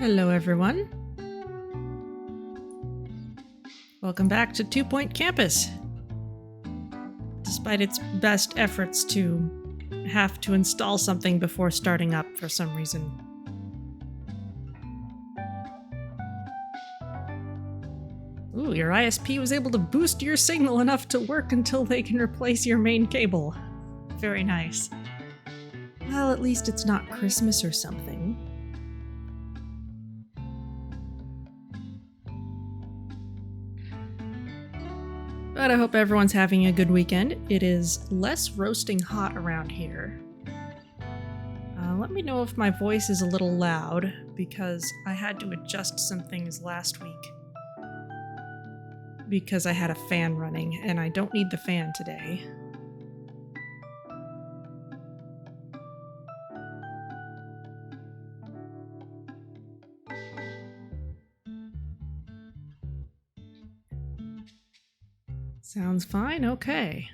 Hello everyone. Welcome back to 2 Point Campus. Despite its best efforts to have to install something before starting up for some reason. Ooh, your ISP was able to boost your signal enough to work until they can replace your main cable. Very nice. Well, at least it's not Christmas or something. But I hope everyone's having a good weekend. It is less roasting hot around here. Let me know if my voice is a little loud, because I had to adjust some things last week. Because I had a fan running, and I don't need the fan today. Sounds fine, okay.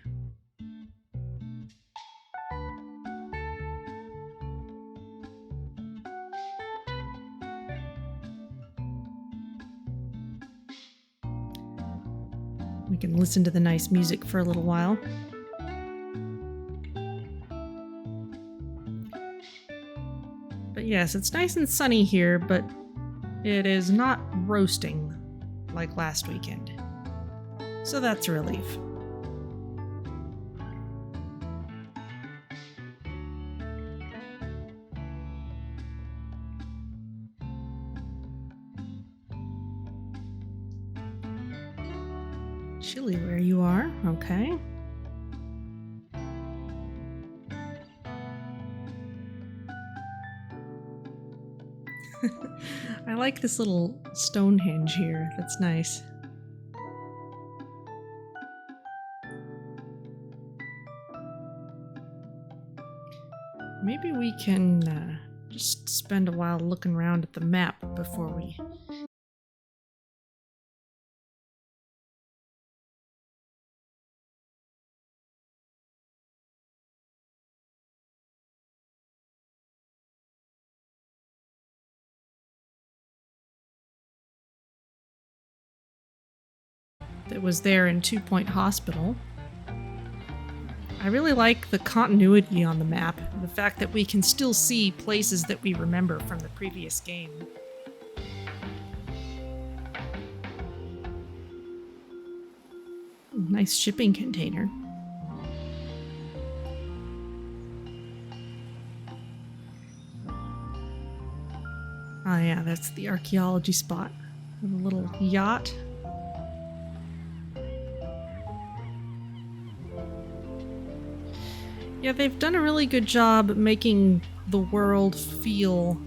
We can listen to the nice music for a little while. But yes, it's nice and sunny here, but it is not roasting like last weekend. So that's a relief. Chilly where you are, okay. I like this little Stonehenge here, that's nice. Maybe we can just spend a while looking around at the map before we... that was there in 2 Point Hospital. I really like the continuity on the map, the fact that we can still see places that we remember from the previous game. Nice shipping container. Oh yeah, that's the archaeology spot. With a little yacht. Yeah, they've done a really good job making the world feel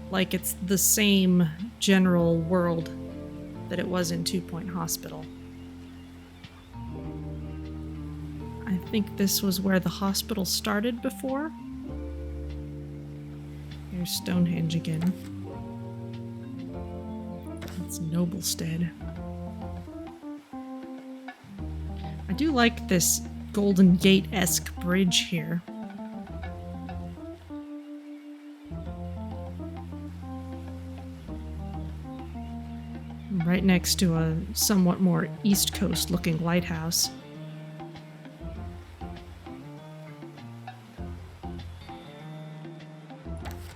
like it's the same general world that it was in 2 Point Hospital. I think this was where the hospital started before. Here's Stonehenge again. That's Noblestead. I do like this Golden Gate-esque bridge here. Right next to a somewhat more East Coast looking lighthouse.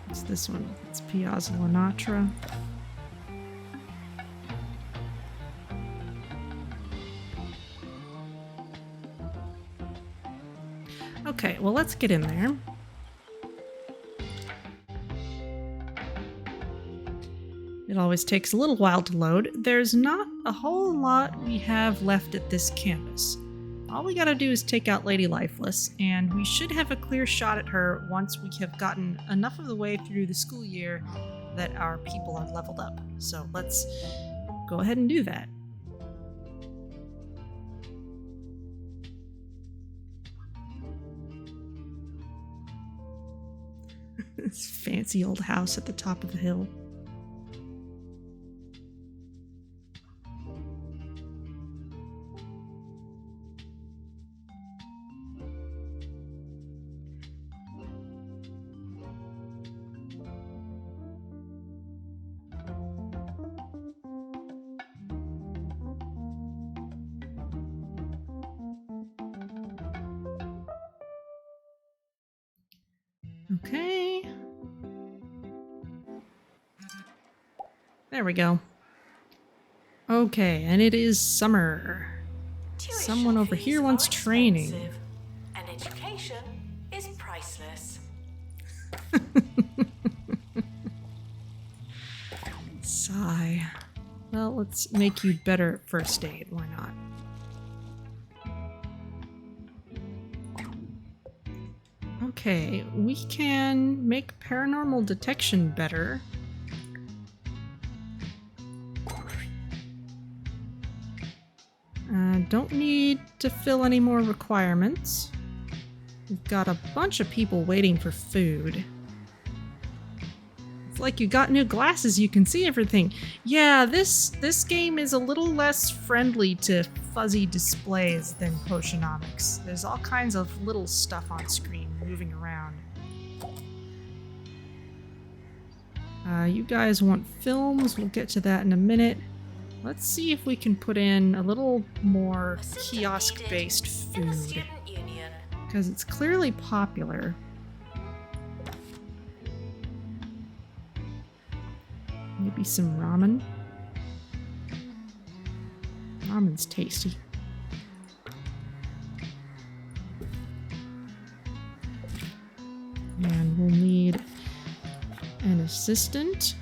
What's this one? It's Piazza Lanatra. Okay, well, let's get in there. It always takes a little while to load. There's not a whole lot we have left at this campus. All we gotta do is take out Lady Lifeless, and we should have a clear shot at her once we have gotten enough of the way through the school year that our people are leveled up. So let's go ahead and do that. This fancy old house at the top of the hill. Okay. There we go. Okay, and it is summer. Someone over here wants training. And education is priceless. Sigh. Well, let's make you better at first aid. Why not? Okay, we can make paranormal detection better. Don't need to fill any more requirements. We've got a bunch of people waiting for food. It's like you got new glasses, you can see everything. Yeah, this game is a little less friendly to fuzzy displays than Potionomics. There's all kinds of little stuff on screen moving around. You guys want films, we'll get to that in a minute. Let's see if we can put in a little more kiosk-based food. Because it's clearly popular. Maybe some ramen. Ramen's tasty. And we'll need an assistant.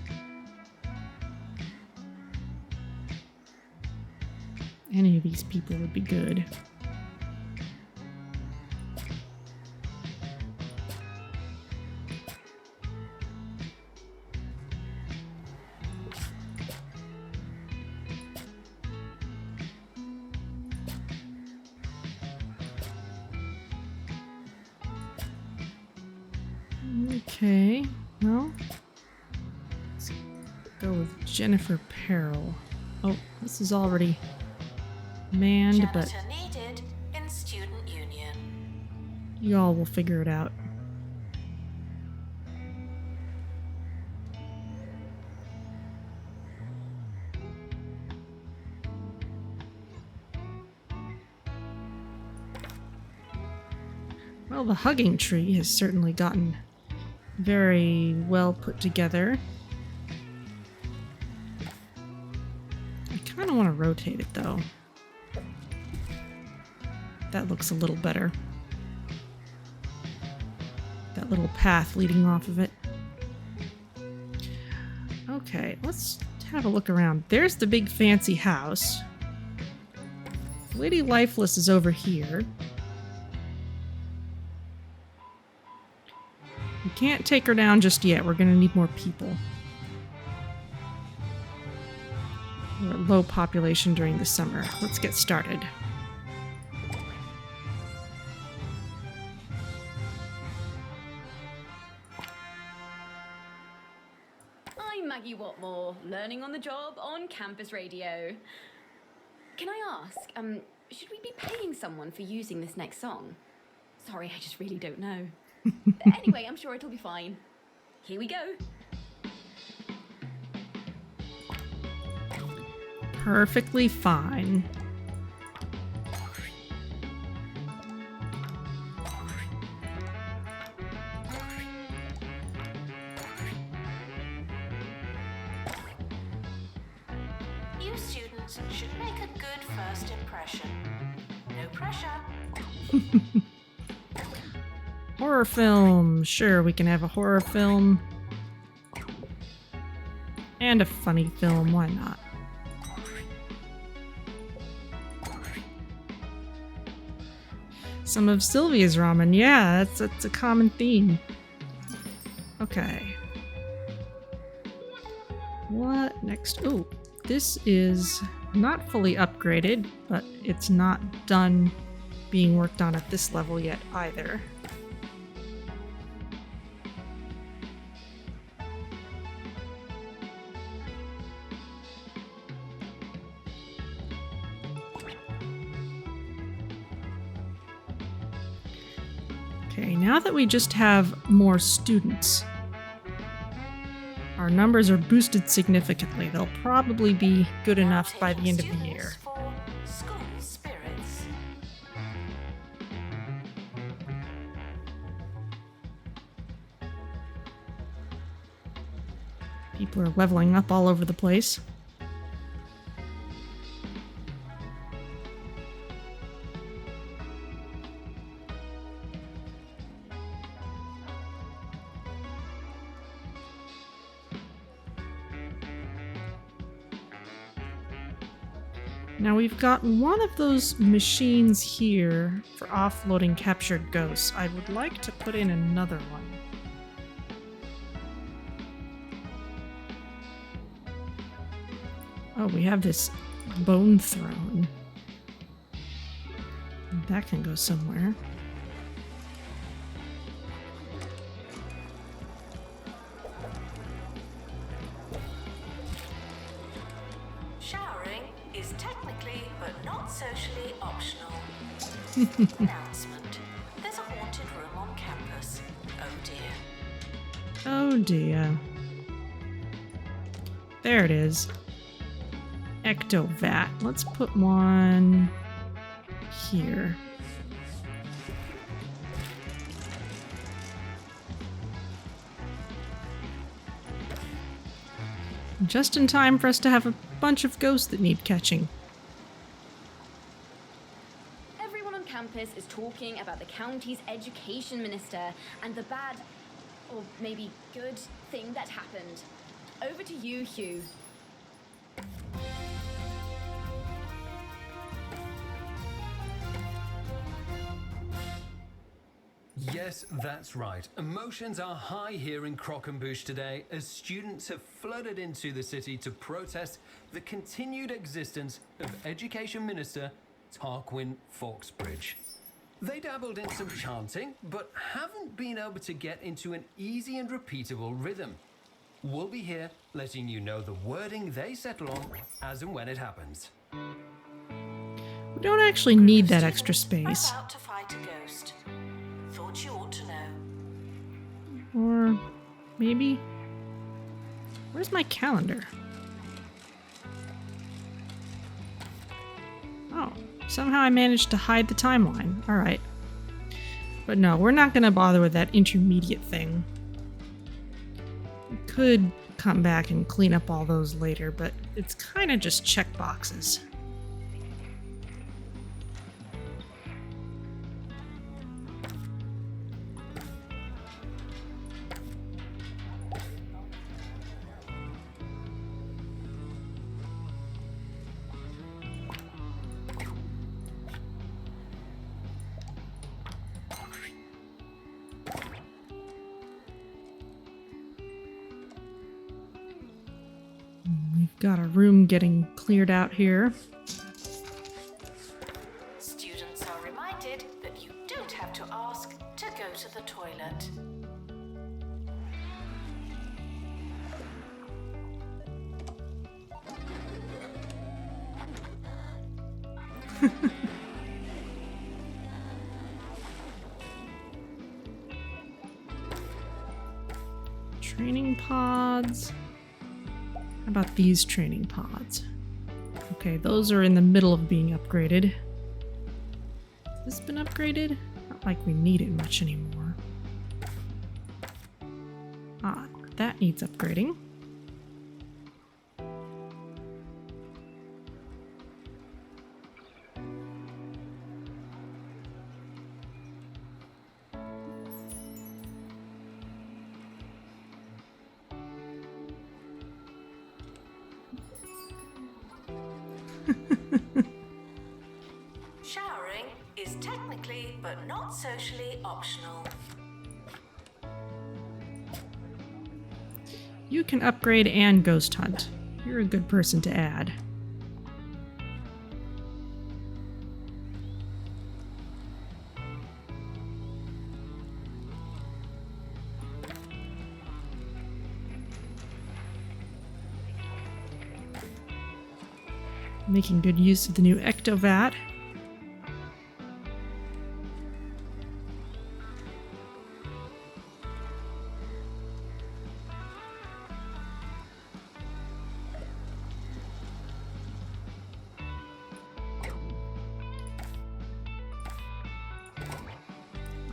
Any of these people would be good. Okay, well, let's go with Jennifer Peril. Oh, this is already manned, but needed in student union. y'all will figure it out. Well, the hugging tree has certainly gotten very well put together. I kind of want to rotate it though. That looks a little better. That little path leading off of it. Okay, let's have a look around. There's the big fancy house. Lady Lifeless is over here. We can't take her down just yet. We're gonna need more people. We're at low population during the summer. Let's get started. I'm Maggie Watmore, learning on the job on campus radio. Can I ask, should we be paying someone for using this next song? Sorry, I just really don't know. Anyway, I'm sure it'll be fine. Here we go. Perfectly fine. New students should make a good first impression. No pressure. Horror film. Sure, we can have a horror film. And a funny film, why not? Some of Sylvia's ramen, yeah, that's a common theme. Okay. What next? Oh, this is not fully upgraded, but it's not done being worked on at this level yet either. Okay, now that we just have more students, our numbers are boosted significantly. They'll probably be good enough by the end of the year. For school spirits. People are leveling up all over the place. Now we've got one of those machines here for offloading captured ghosts. I would like to put in another one. Oh, we have this bone throne. That can go somewhere. Showering is technically but not socially optional. Announcement. There's a haunted room on campus. Oh dear. Oh dear. There it is. Ectovat. Let's put one here. Just in time for us to have a bunch of ghosts that need catching. Everyone on campus is talking about the county's education minister and the bad, or maybe good, thing that happened. Over to you, Hugh. Yes, that's right. Emotions are high here in Croquembouche today as students have flooded into the city to protest the continued existence of Education Minister Tarquin Fawkesbridge. They dabbled in some chanting, but haven't been able to get into an easy and repeatable rhythm. We'll be here letting you know the wording they settle on as and when it happens. We don't actually need that extra space. About to fight a ghost. Thought you ought to know. Or maybe... Where's my calendar? Oh, somehow I managed to hide the timeline. Alright. But no, we're not going to bother with that intermediate thing. We could come back and clean up all those later, but it's kind of just check boxes. We've got a room getting cleared out here. Students are reminded that you don't have to ask to go to the toilet. Training pods. How about these training pods? Okay, those are in the middle of being upgraded. Has this been upgraded? Not like we need it much anymore. Ah, that needs upgrading. Showering is technically but not socially optional. You can upgrade and ghost hunt. You're a good person to add. Making good use of the new Ectovat.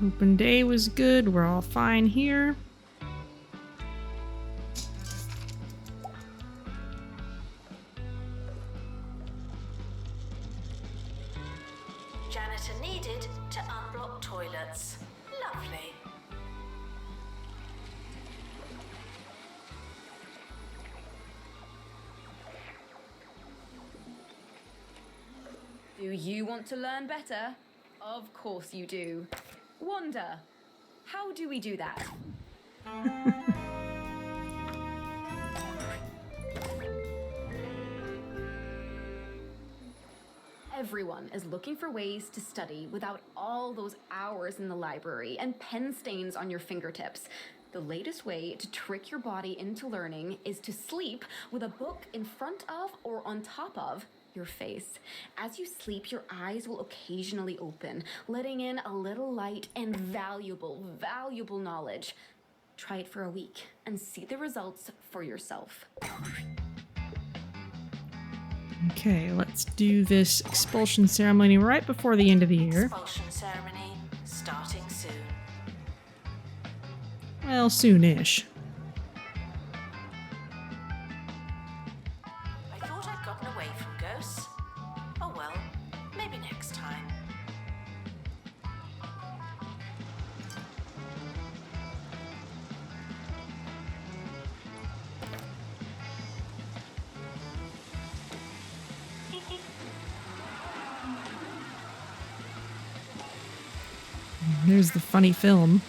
Open day was good. We're all fine here. Lovely. Do you want to learn better? Of course you do. Wanda, how do we do that? Everyone is looking for ways to study without all those hours in the library and pen stains on your fingertips. The latest way to trick your body into learning is to sleep with a book in front of or on top of your face. As you sleep, your eyes will occasionally open, letting in a little light and valuable knowledge. Try it for a week and see the results for yourself. Okay, let's do this expulsion ceremony right before the end of the year. Expulsion ceremony starting soon. Well, soon-ish. I thought I'd gotten away from ghosts. Oh well, maybe next time. There's the funny film.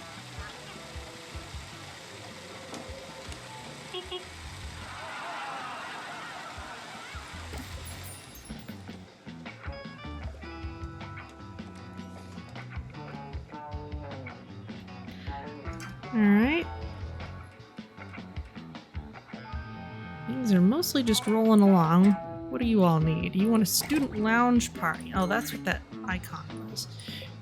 Alright. Things are mostly just rolling along. What do you all need? You want a student lounge party? Oh, that's what that icon was.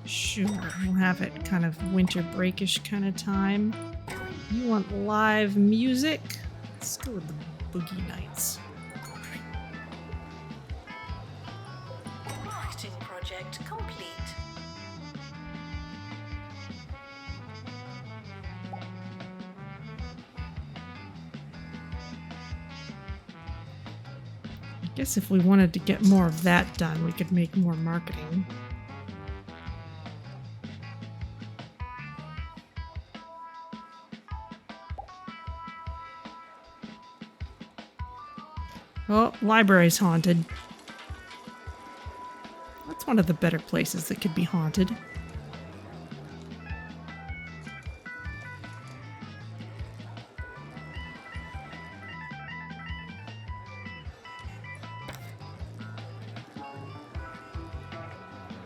Sure, we'll have it kind of winter breakish kind of time. You want live music? Let's go with the Boogie Nights. Marketing project complete. I guess if we wanted to get more of that done, we could make more marketing. Oh, library's haunted. That's one of the better places that could be haunted.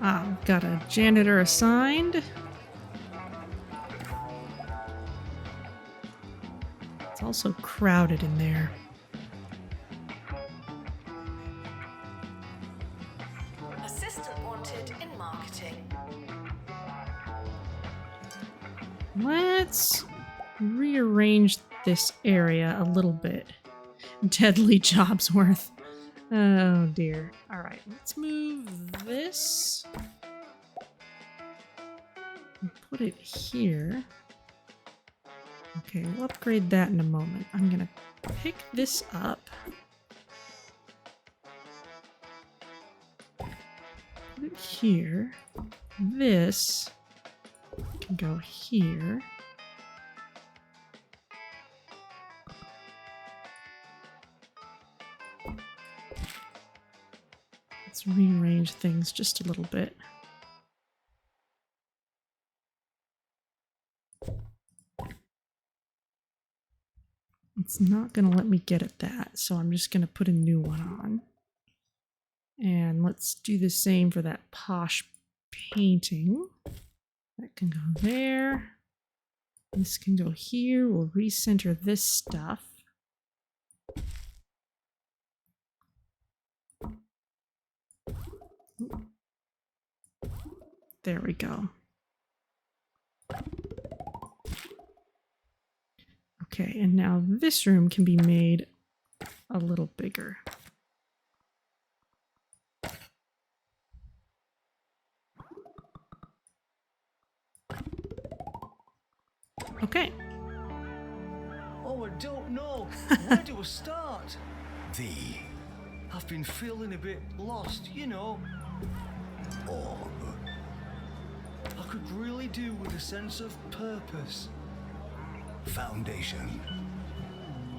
Ah, we've got a janitor assigned. It's also crowded in there. Assistant wanted in marketing. Let's rearrange this area a little bit. Deadly Jobsworth. Oh dear. Alright, let's move this. And put it here. Okay, we'll upgrade that in a moment. I'm gonna pick this up. Put it here. This can go here. Let's rearrange things just a little bit. It's not going to let me get at that, so I'm just going to put a new one on. And let's do the same for that posh painting. That can go there. This can go here. We'll recenter this stuff. There we go. Okay, and now this room can be made a little bigger. Okay. Oh, I don't know. Where do I start? I've been feeling a bit lost, you know. Orb. I could really do with a sense of purpose. Foundation.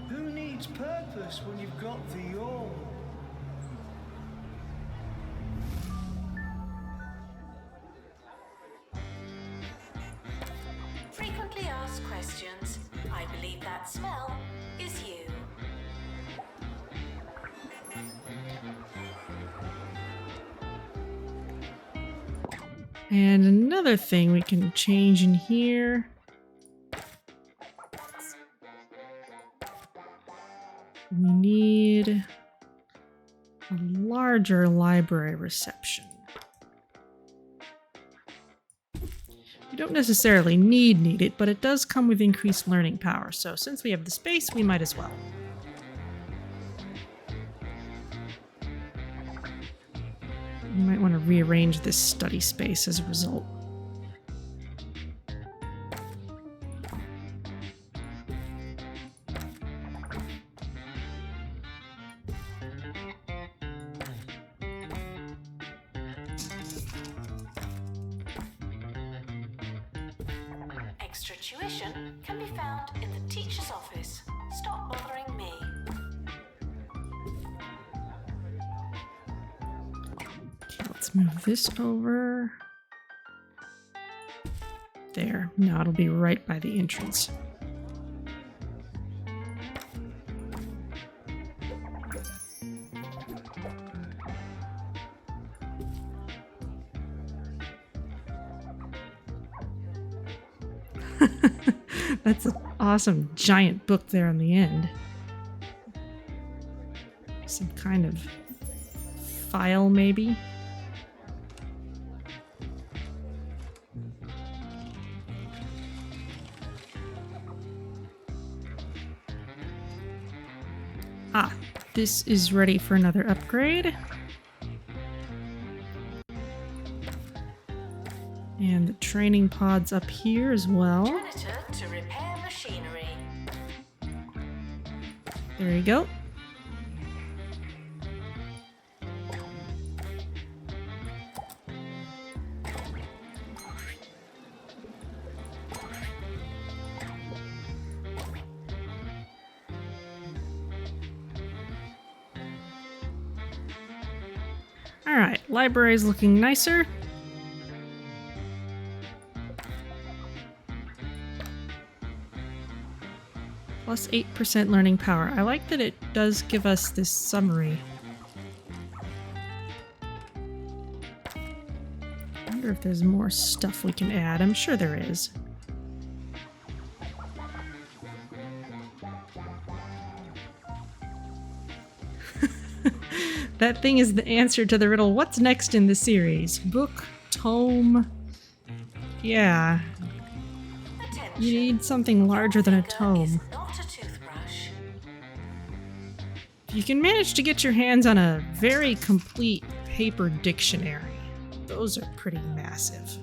Who needs purpose when you've got the all? Frequently asked questions. I believe that smell is you. And another thing we can change in here. We need a larger library reception. You don't necessarily need it, but it does come with increased learning power. So since we have the space, we might as well. You might want to rearrange this study space as a result. Extra tuition can be found in the teacher's office. Stop bothering me. Okay, let's move this over. There. Now it'll be right by the entrance. That's an awesome giant book there on the end. Some kind of file, maybe? Ah, this is ready for another upgrade. And the training pod's up here as well. Janitor to repair machinery. There you go. All right, library's looking nicer. Plus 8% learning power. I like that it does give us this summary. I wonder if there's more stuff we can add. I'm sure there is. That thing is the answer to the riddle. What's next in the series? Book, tome. Yeah. Attention. You need something larger than a Finger tome. is not a toothbrush. You can manage to get your hands on a very complete paper dictionary. Those are pretty massive.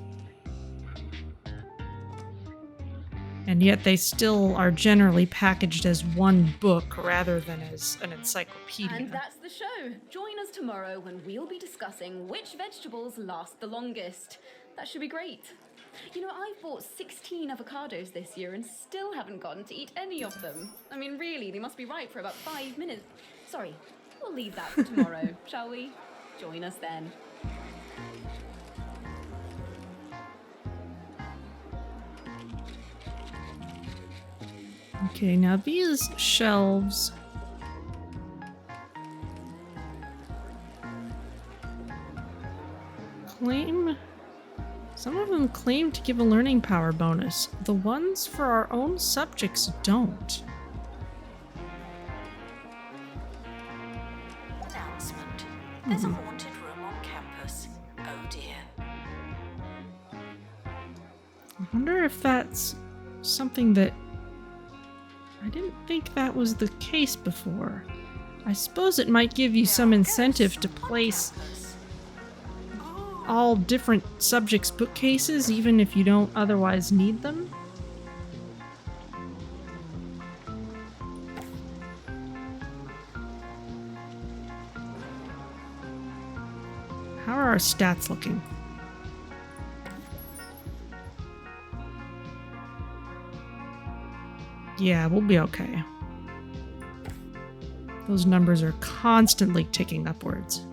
And yet they still are generally packaged as one book rather than as an encyclopedia. And that's the show. Join us tomorrow when we'll be discussing which vegetables last the longest. That should be great. You know, I've bought 16 avocados this year and still haven't gotten to eat any of them. I mean, really, they must be ripe for about 5 minutes. Sorry, we'll leave that for tomorrow, shall we? Join us then. Okay, now these shelves. Some of them claim to give a learning power bonus. The ones for our own subjects don't. Announcement. There's a haunted room on campus. Oh dear. I wonder if that's something that... I didn't think that was the case before. I suppose it might give you some incentive to place all different subjects' bookcases, even if you don't otherwise need them. How are our stats looking? Yeah, we'll be okay. Those numbers are constantly ticking upwards.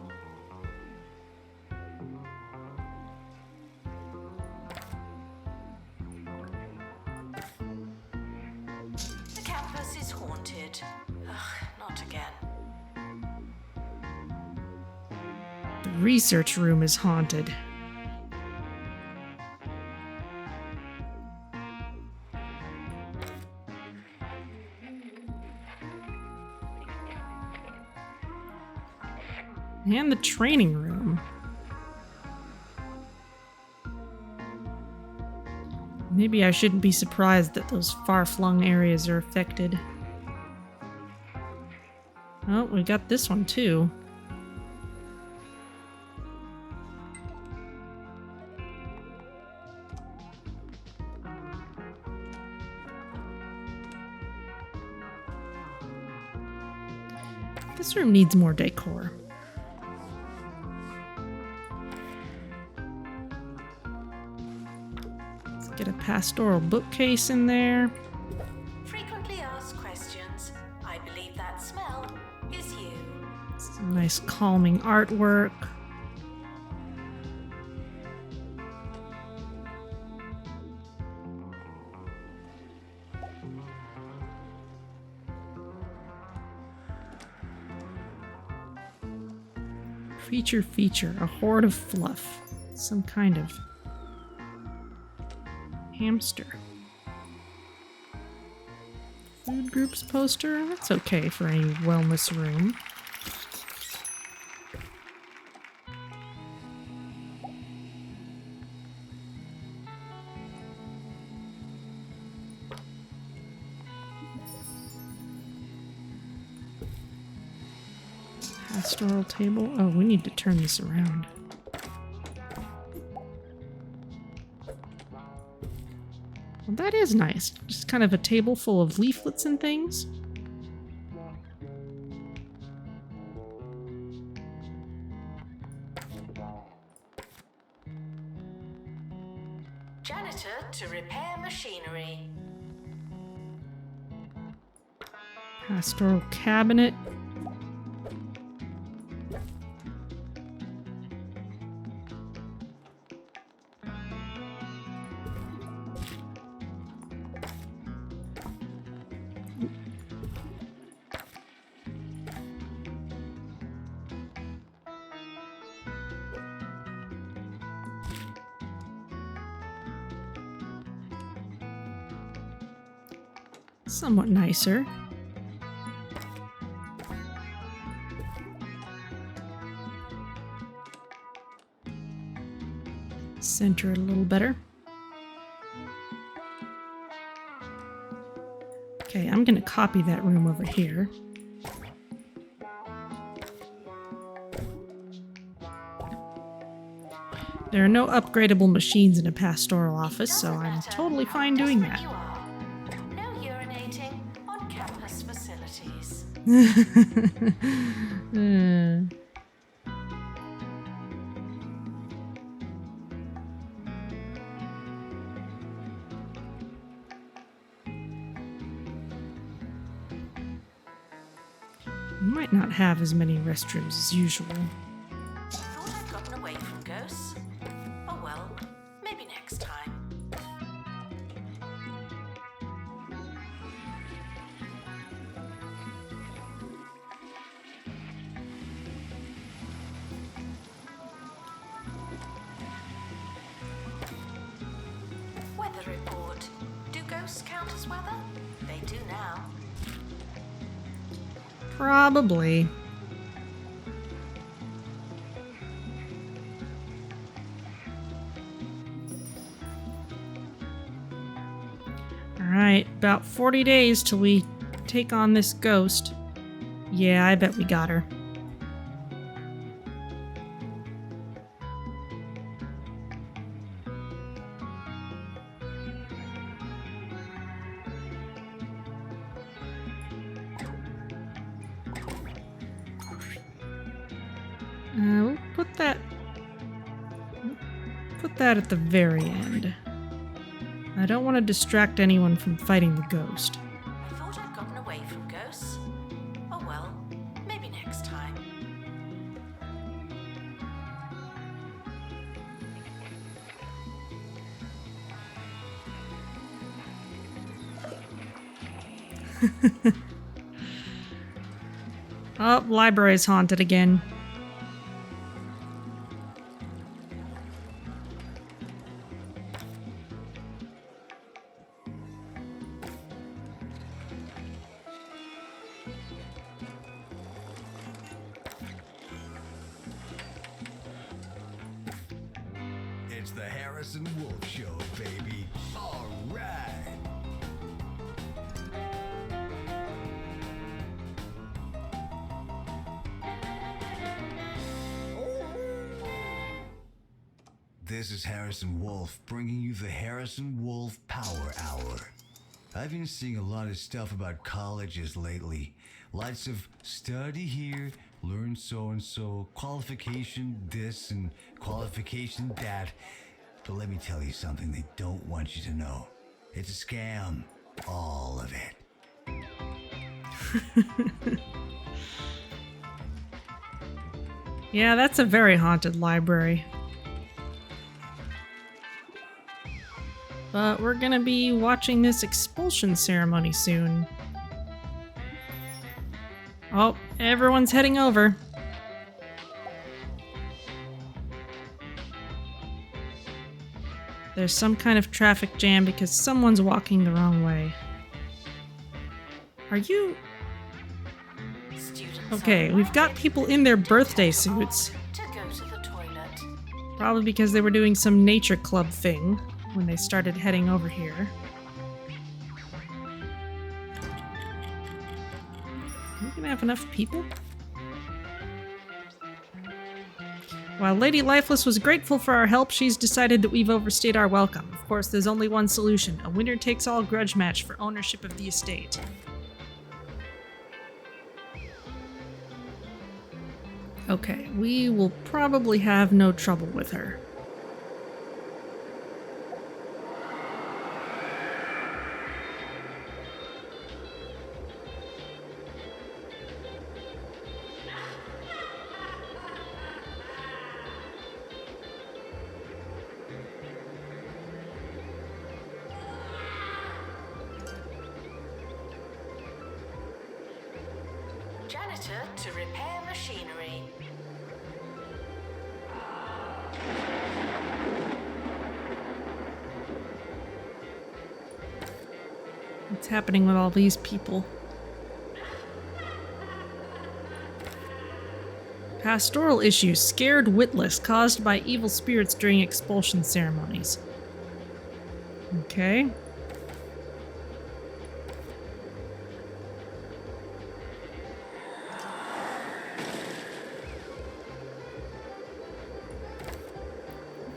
The campus is haunted. Ugh, not again. The research room is haunted. And the training room. Maybe I shouldn't be surprised that those far-flung areas are affected. Oh, we got this one too. This room needs more decor. Let's get a pastoral bookcase in there. Frequently asked questions. I believe that smell is you. Some nice calming artwork. Feature, a horde of fluff. Some kind of hamster. Food groups poster? That's okay for any wellness room. Pastoral table. Oh, we need to turn this around. Well, that is nice. Just kind of a table full of leaflets and things. Janitor to repair machinery. Pastoral cabinet. Somewhat nicer. Center it a little better. Okay, I'm gonna copy that room over here. There are no upgradable machines in a pastoral office, so Doesn't I'm matter totally how fine doing desperate that. you are. No urinating on campus facilities. We might not have as many restrooms as usual. Thought I'd gotten away from ghosts. Oh well, maybe next time. Weather report. Do ghosts count as weather? They do now. Probably. Alright, about 40 days till we take on this ghost. Yeah, I bet we got her. We'll put that at the very end. I don't want to distract anyone from fighting the ghost. Oh, library's haunted again. It's the Harrison Wolf Show, baby. All right. This is Harrison Wolf bringing you the Harrison Wolf Power Hour. I've been seeing a lot of stuff about colleges lately. Lots of study here, learn so-and-so, qualification this and qualification that. But let me tell you something they don't want you to know. It's a scam. All of it. Yeah, that's a very haunted library. But we're gonna be watching this expulsion ceremony soon. Oh, everyone's heading over. There's some kind of traffic jam because someone's walking the wrong way. Are you... Students Okay, are we've got invited people in their to birthday take suits. to go to the toilet. Probably because they were doing some nature club thing when they started heading over here. Are we gonna have enough people? While Lady Lifeless was grateful for our help, she's decided that we've overstayed our welcome. Of course, there's only one solution: a winner-takes-all grudge match for ownership of the estate. Okay, we will probably have no trouble with her. Janitor to repair machinery. What's happening with all these people? Pastoral issues: scared witless caused by evil spirits during expulsion ceremonies. Okay.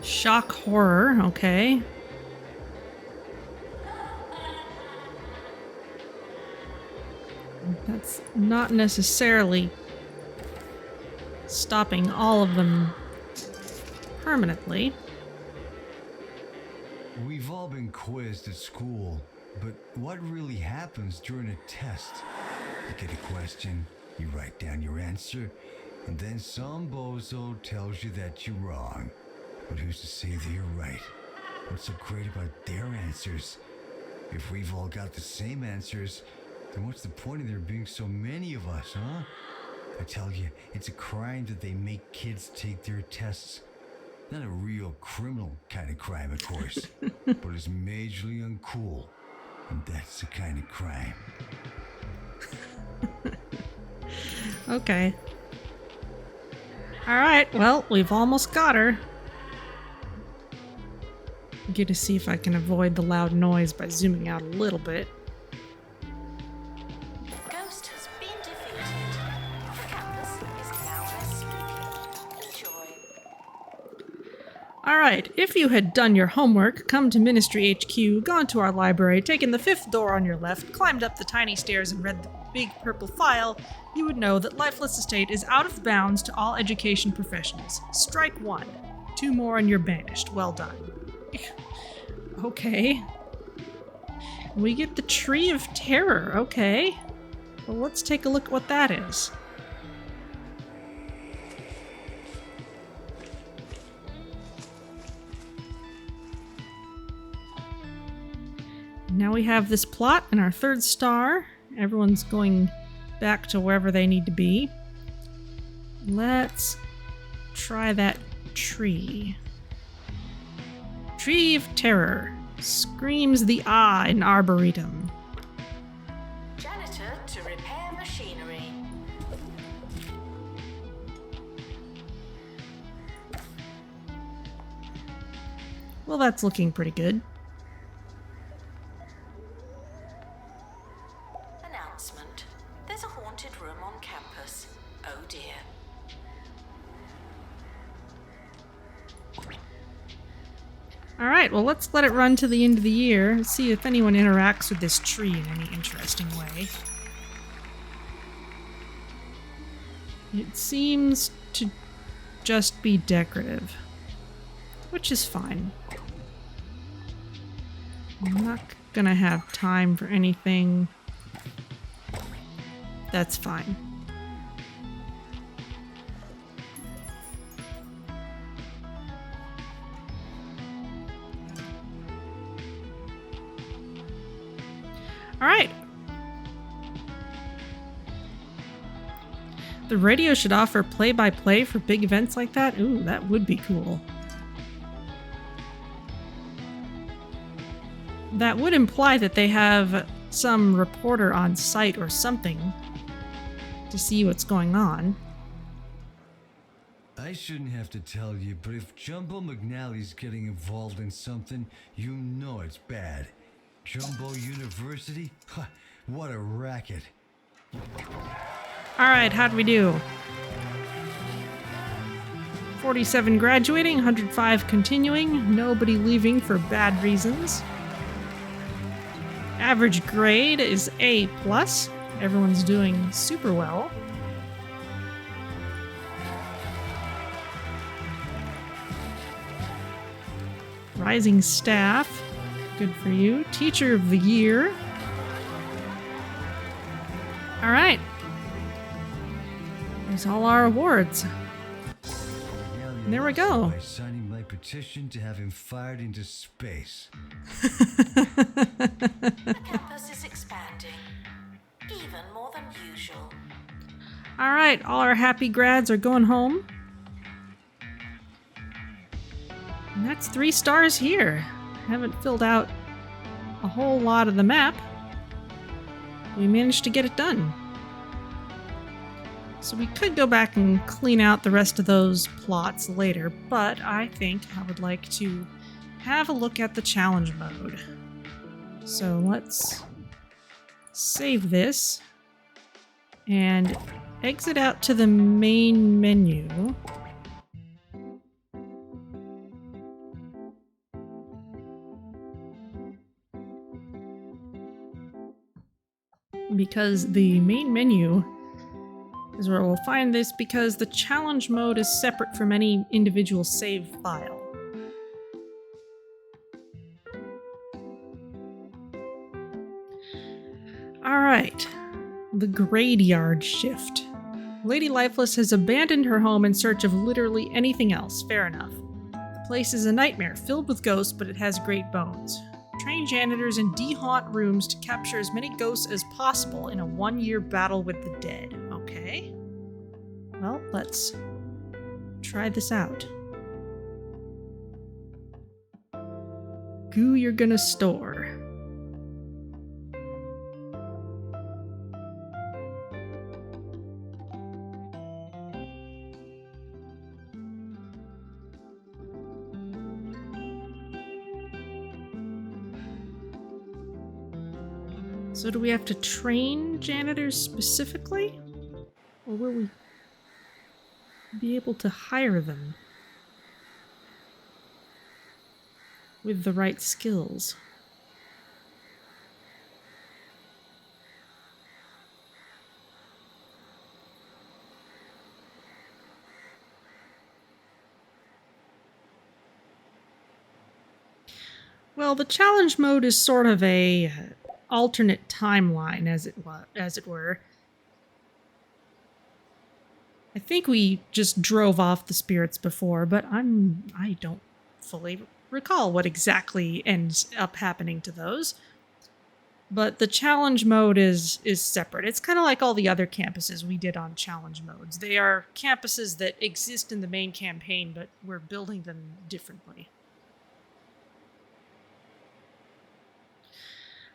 Shock horror, okay. That's not necessarily stopping all of them permanently. We've all been quizzed at school, but what really happens during a test? You get a question, you write down your answer, and then some bozo tells you that you're wrong. But who's to say that you're right? What's so great about their answers? If we've all got the same answers, then what's the point of there being so many of us, huh? I tell you, it's a crime that they make kids take their tests. Not a real criminal kind of crime, of course, but it's majorly uncool. And that's the kind of crime. Okay. Alright, well, we've almost got her. I'm gonna see if I can avoid the loud noise by zooming out a little bit. Ghost has been defeated. The campus is now less spooky. Enjoy. Alright, if you had done your homework, come to Ministry HQ, gone to our library, taken the 5th door on your left, climbed up the tiny stairs and read the big purple file, you would know that Lifeless Estate is out of bounds to all education professionals. Strike 1. 2 more and you're banished. Well done. Okay. We get the Tree of Terror. Okay. Well, let's take a look at what that is. Now we have this plot and our 3rd star, everyone's going back to wherever they need to be. Let's try that tree. Tree of Terror. Screams the ah in Arboretum. Janitor to repair machinery. Well, that's looking pretty good. Announcement. There's a haunted room on campus. Oh dear. Alright, well, let's let it run to the end of the year. See if anyone interacts with this tree in any interesting way. It seems to just be decorative, which is fine. I'm not gonna have time for anything. That's fine. All right. The radio should offer play-by-play for big events like that. Ooh, that would be cool. That would imply that they have some reporter on site or something to see what's going on. I shouldn't have to tell you, but if Jumbo McNally's getting involved in something, you know it's bad. Jumbo University? Ha, what a racket. Alright, how'd we do? 47 graduating, 105 continuing, nobody leaving for bad reasons. Average grade is A+. Everyone's doing super well. Rising staff. Good for you. Teacher of the year. All right. There's all our awards. And there we go. By signing my petition to have him fired into space. The campus is expanding. Even more than usual. All right, all our happy grads are going home. And that's 3 stars here. Haven't filled out a whole lot of the map. We managed to get it done. So we could go back and clean out the rest of those plots later, but I think I would like to have a look at the challenge mode. So let's save this and exit out to the main menu. Because the main menu is where we'll find this, because the challenge mode is separate from any individual save file. Alright, the Gradeyard shift. Lady Lifeless has abandoned her home in search of literally anything else. Fair enough. The place is a nightmare, filled with ghosts, but it has great bones. Train janitors and de-haunt rooms to capture as many ghosts as possible in a 1-year battle with the dead. Okay. Well, let's try this out. Goo you're gonna store. So do we have to train janitors specifically? Or will we be able to hire them with the right skills? Well, the challenge mode is sort of a alternate timeline, as it were. I think we just drove off the spirits before, but I don't fully recall what exactly ends up happening to those. But the challenge mode is separate. It's kind of like all the other campuses we did on challenge modes. They are campuses that exist in the main campaign, but we're building them differently.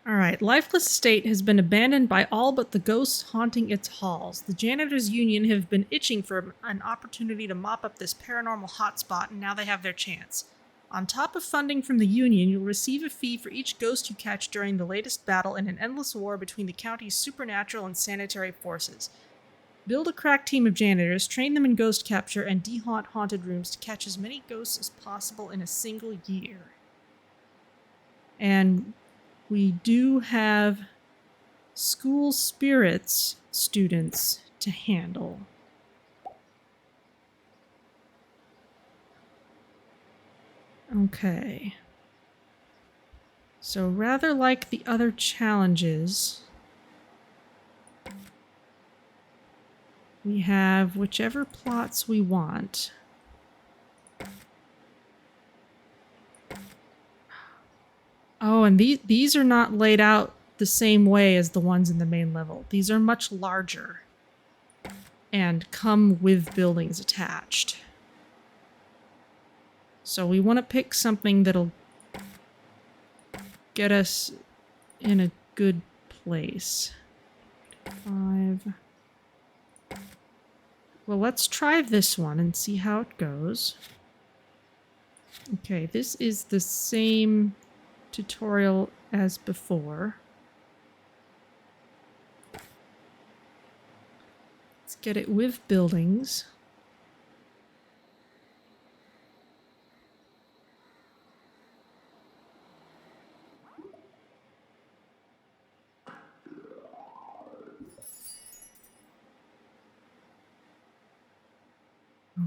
Alright, Lifeless Estate has been abandoned by all but the ghosts haunting its halls. The Janitors Union have been itching for an opportunity to mop up this paranormal hotspot, and now they have their chance. On top of funding from the Union, you'll receive a fee for each ghost you catch during the latest battle in an endless war between the county's supernatural and sanitary forces. Build a crack team of janitors, train them in ghost capture, and de-haunt haunted rooms to catch as many ghosts as possible in a single year. And we do have school spirits students to handle. Okay. So rather like the other challenges, we have whichever plots we want. Oh, and these are not laid out the same way as the ones in the main level. These are much larger and come with buildings attached. So we want to pick something that'll get us in a good place. 5. Well, let's try this one and see how it goes. Okay, this is the same tutorial as before. Let's get it with buildings.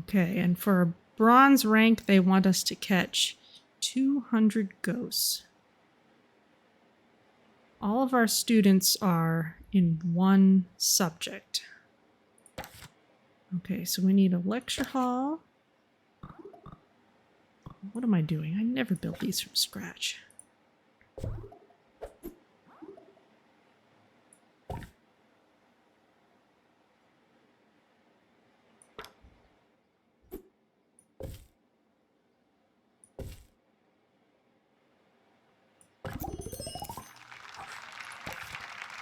Okay, and for a bronze rank, they want us to catch 200 ghosts. All of our students are in one subject. Okay, so we need a lecture hall. What am I doing? I never build these from scratch.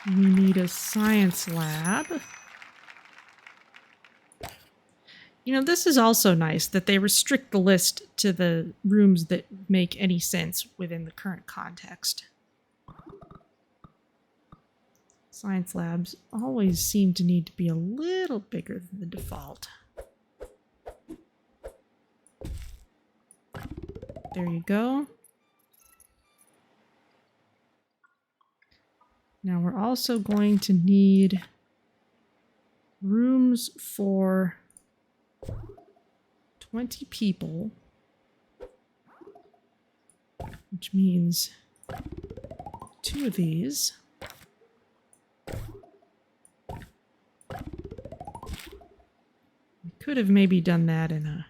We need a science lab. You know, this is also nice that they restrict the list to the rooms that make any sense within the current context. Science labs always seem to need to be a little bigger than the default. There you go. Now we're also going to need rooms for 20 people, which means 2 of these. We could have maybe done that in a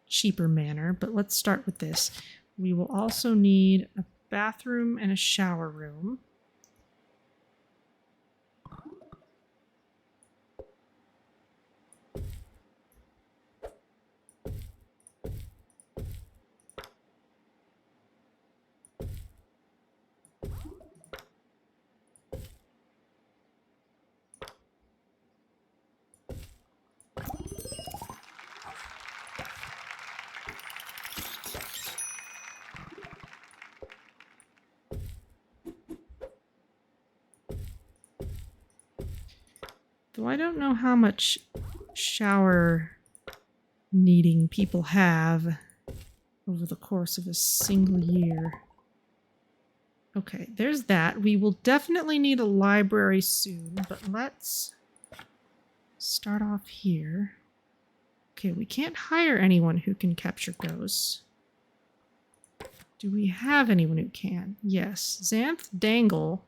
cheaper manner, but let's start with this. We will also need a bathroom and a shower room. Though I don't know how much shower needing people have over the course of a single year. Okay, there's that. We will definitely need a library soon, but let's start off here. Okay, we can't hire anyone who can capture ghosts. Do we have anyone who can? Yes, Xanth Dangle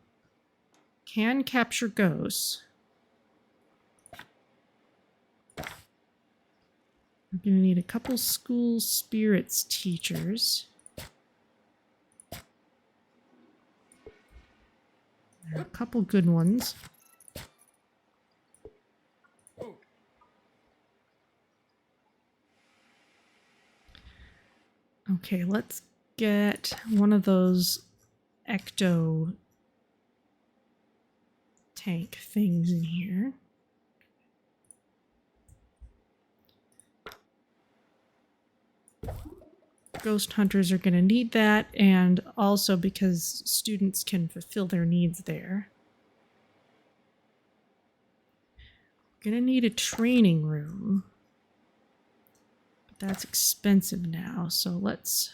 can capture ghosts. We're going to need a couple school spirits teachers. There are a couple good ones. Okay, let's get one of those ecto tank things in here. Ghost hunters are going to need that, and also because students can fulfill their needs there. Going to need a training room. But that's expensive now, so let's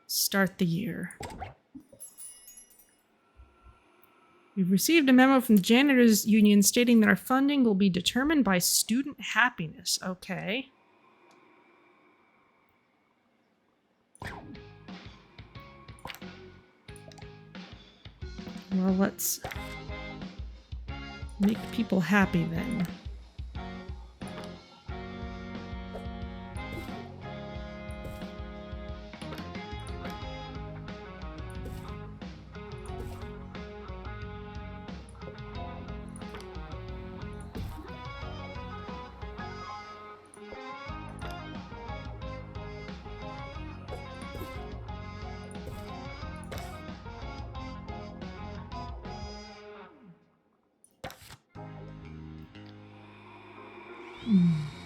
start the year. We've received a memo from the Janitors Union stating that our funding will be determined by student happiness. Okay. Well, let's make people happy then.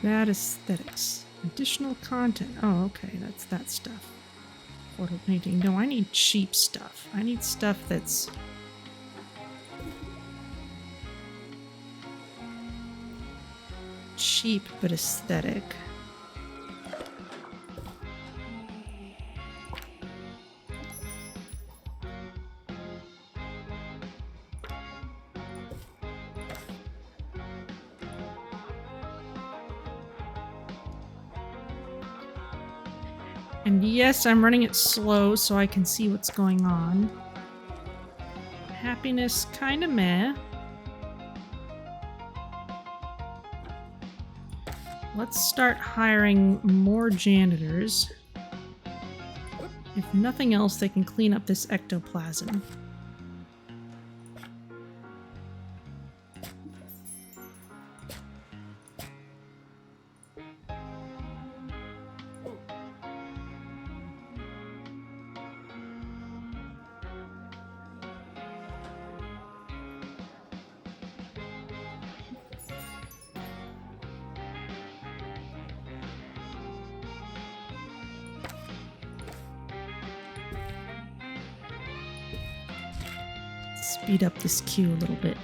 Bad aesthetics. Additional content. Oh, okay, that's that stuff. Portal painting. No, I need cheap stuff. I need stuff that's cheap but aesthetic. And yes, I'm running it slow so I can see what's going on. Happiness, kinda meh. Let's start hiring more janitors. If nothing else, they can clean up this ectoplasm. Speed up this queue a little bit.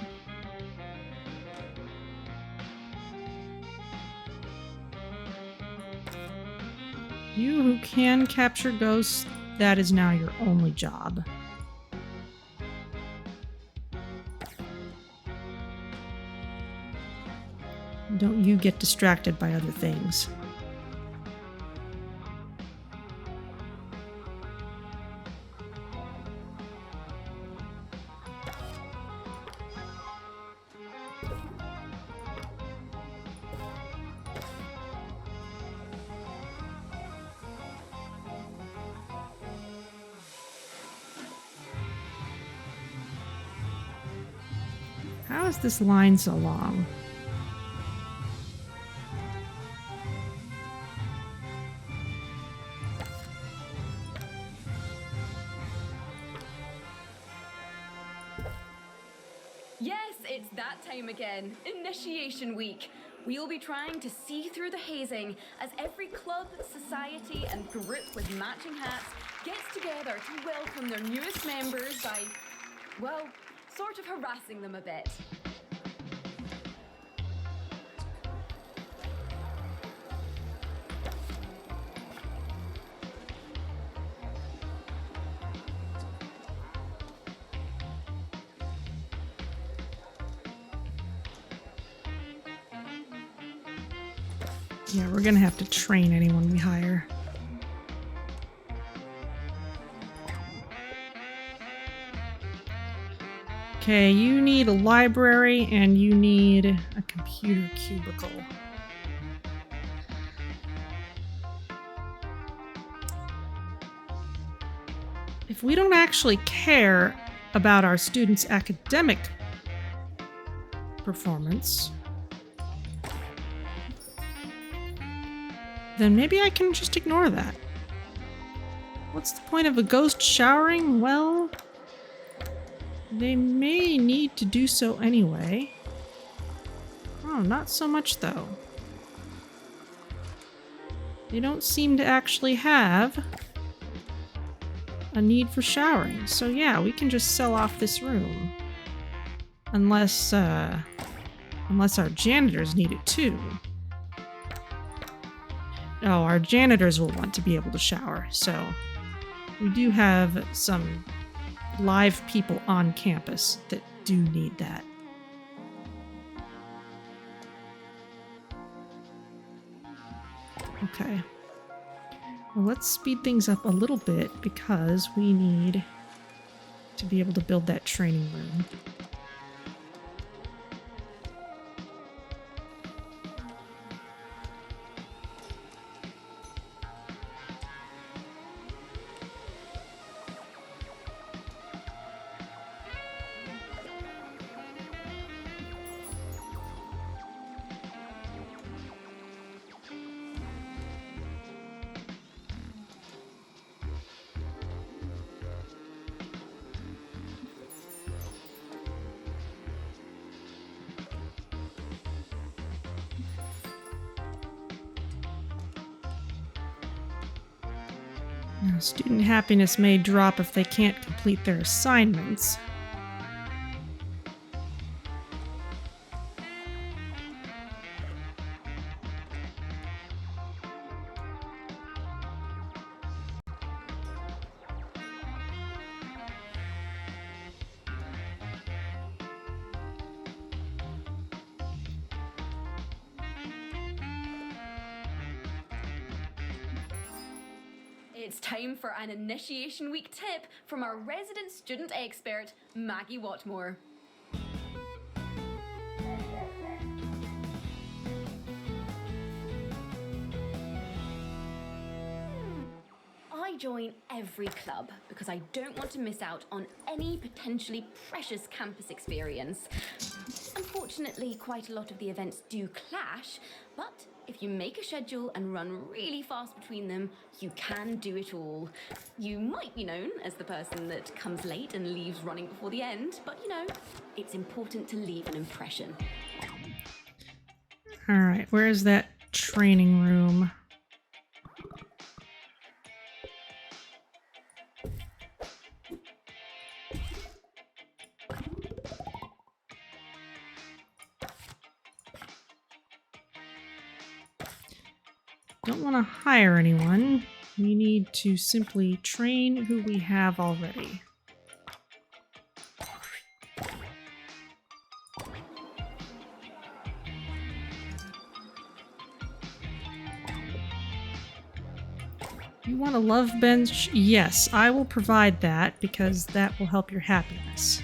You who can capture ghosts, that is now your only job. Don't you get distracted by other things. How is this line so long? Yes, it's that time again. Initiation week. We'll be trying to see through the hazing as every club, society, and group with matching hats gets together to welcome their newest members by, well, sort of harassing them a bit. Yeah, we're gonna have to train anyone we hire. Okay, you need a library and you need a computer cubicle. If we don't actually care, about our students' academic performance, then maybe I can just ignore that. What's the point of a ghost showering? Well, they may need to do so anyway. Oh, not so much though. They don't seem to actually have a need for showering. So yeah, we can just sell off this room. Unless our janitors need it too. Oh, our janitors will want to be able to shower, so we do have some live people on campus that do need that. Okay. Well, let's speed things up a little bit because we need to be able to build that training room. Now, student happiness may drop if they can't complete their assignments. It's time for an Initiation Week tip from our resident student expert, Maggie Watmore. I join every club because I don't want to miss out on any potentially precious campus experience. Unfortunately, quite a lot of the events do clash, but if you make a schedule and run really fast between them, you can do it all. You might be known as the person that comes late and leaves running before the end, but you know, it's important to leave an impression. All right, where is that training room? Don't want to hire anyone. We need to simply train who we have already. You want a love bench? Yes, I will provide that because that will help your happiness.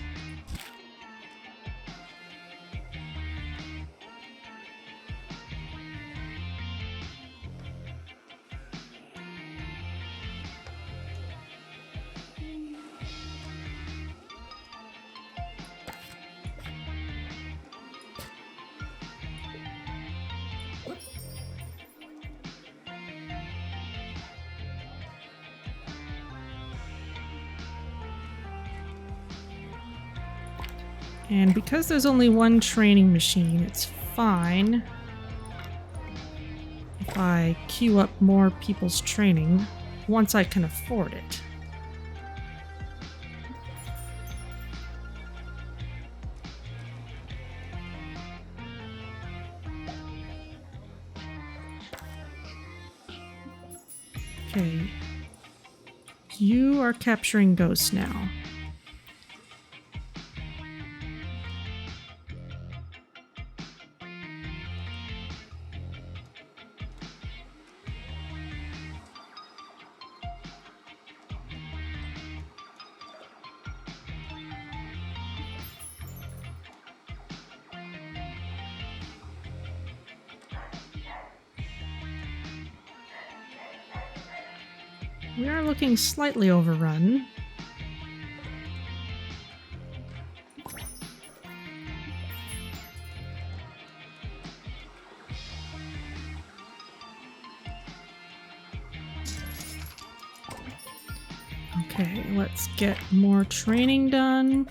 And because there's only one training machine, it's fine if I queue up more people's training once I can afford it. Okay. You are capturing ghosts now. We are looking slightly overrun. Okay, let's get more training done.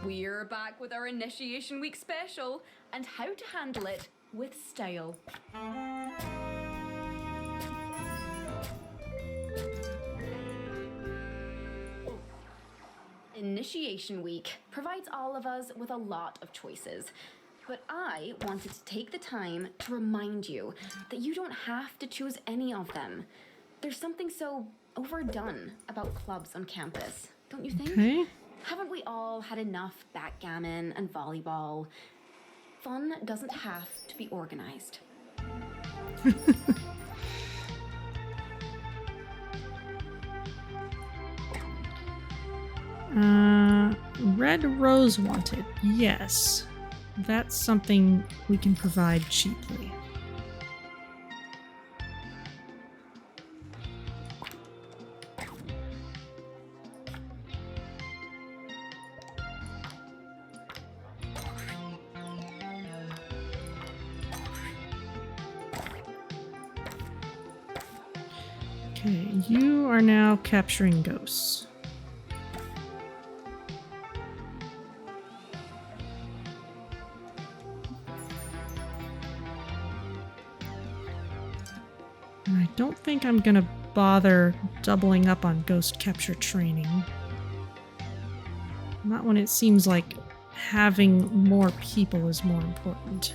We're back with our Initiation Week special and how to handle it with style. Initiation Week provides all of us with a lot of choices. But I wanted to take the time to remind you that you don't have to choose any of them. There's something so overdone about clubs on campus, don't you think? Okay. Haven't we all had enough backgammon and volleyball? Fun doesn't have to be organized. Red Rose wanted. Yes. That's something we can provide cheaply. Okay, you are now capturing ghosts. And I don't think I'm gonna bother doubling up on ghost capture training. Not when it seems like having more people is more important.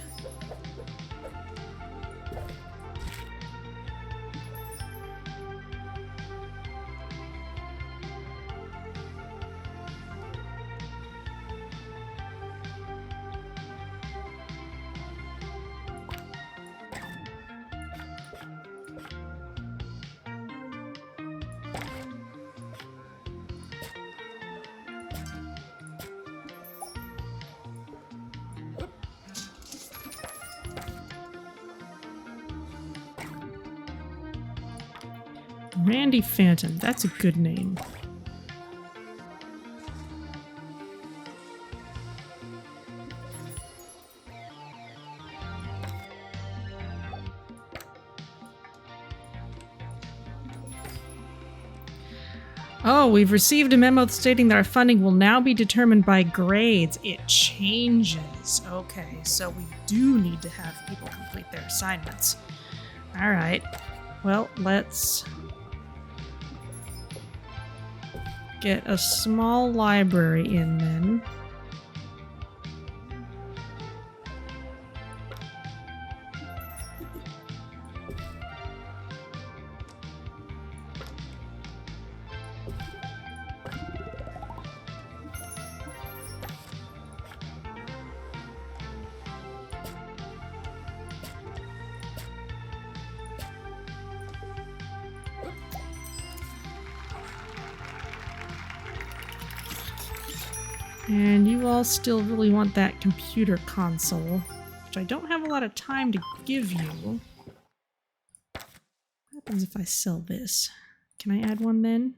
Randy Phantom, that's a good name. Oh, we've received a memo stating that our funding will now be determined by grades. It changes. Okay, so we do need to have people complete their assignments. All right. Well, let's get a small library in then. And you all still really want that computer console, which I don't have a lot of time to give you. What happens if I sell this? Can I add one then?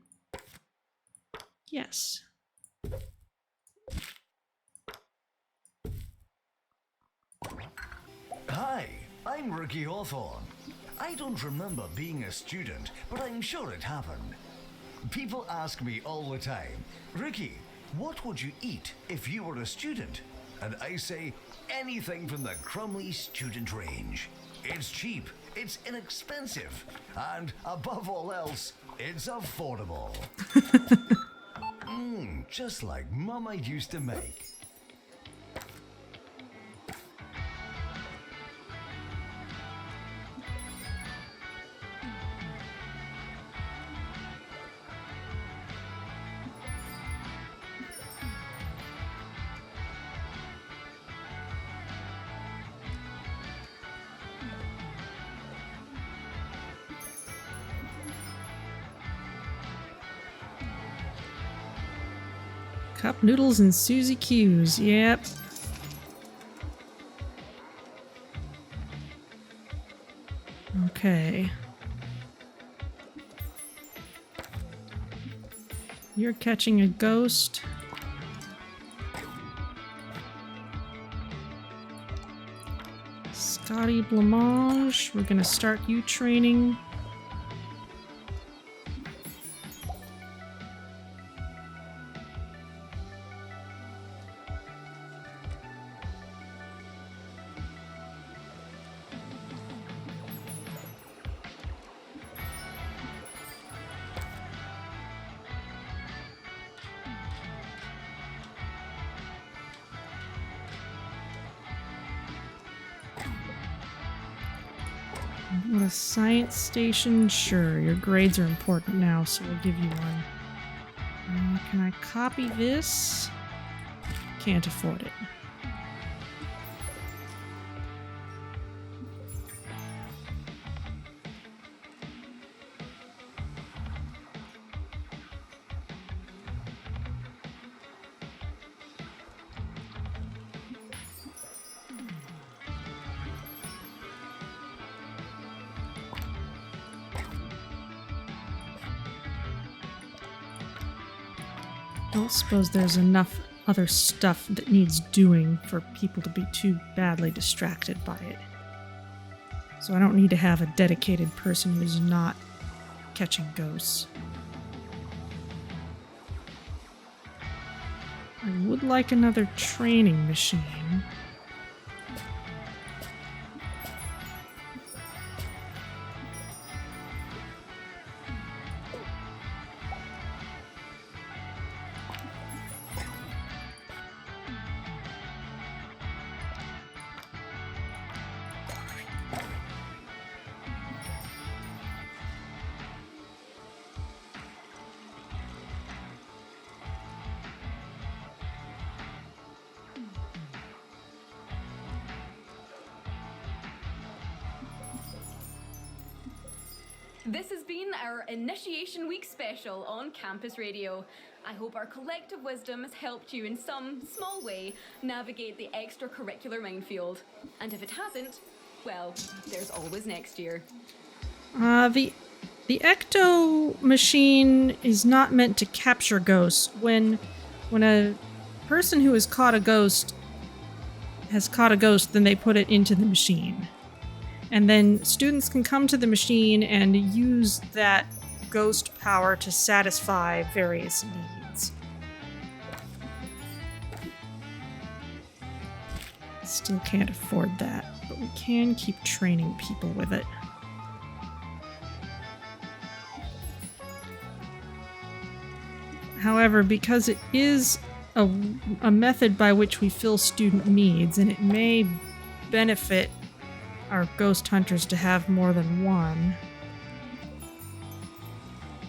Yes. Hi, I'm Ricky Hawthorne. I don't remember being a student, but I'm sure it happened. People ask me all the time, Ricky, what would you eat if you were a student? And I say, anything from the Crumley student range. It's cheap, it's inexpensive, and above all else, it's affordable. Just like Mama used to make. Cup noodles and Suzy Q's. Yep. Okay. You're catching a ghost. Scotty Blancmange, we're gonna start you training. What a science station? Sure, your grades are important now, so we'll give you one. Can I copy this? Can't afford it. Don't suppose there's enough other stuff that needs doing for people to be too badly distracted by it. So I don't need to have a dedicated person who's not catching ghosts. I would like another training machine. This has been our Initiation Week special on Campus Radio. I hope our collective wisdom has helped you in some small way navigate the extracurricular minefield. And if it hasn't, well, there's always next year. The ecto machine is not meant to capture ghosts. When a person who has caught a ghost, then they put it into the machine. And then students can come to the machine and use that ghost power to satisfy various needs. Still can't afford that, but we can keep training people with it. However, because it is a method by which we fill student needs, and it may benefit our ghost hunters to have more than one,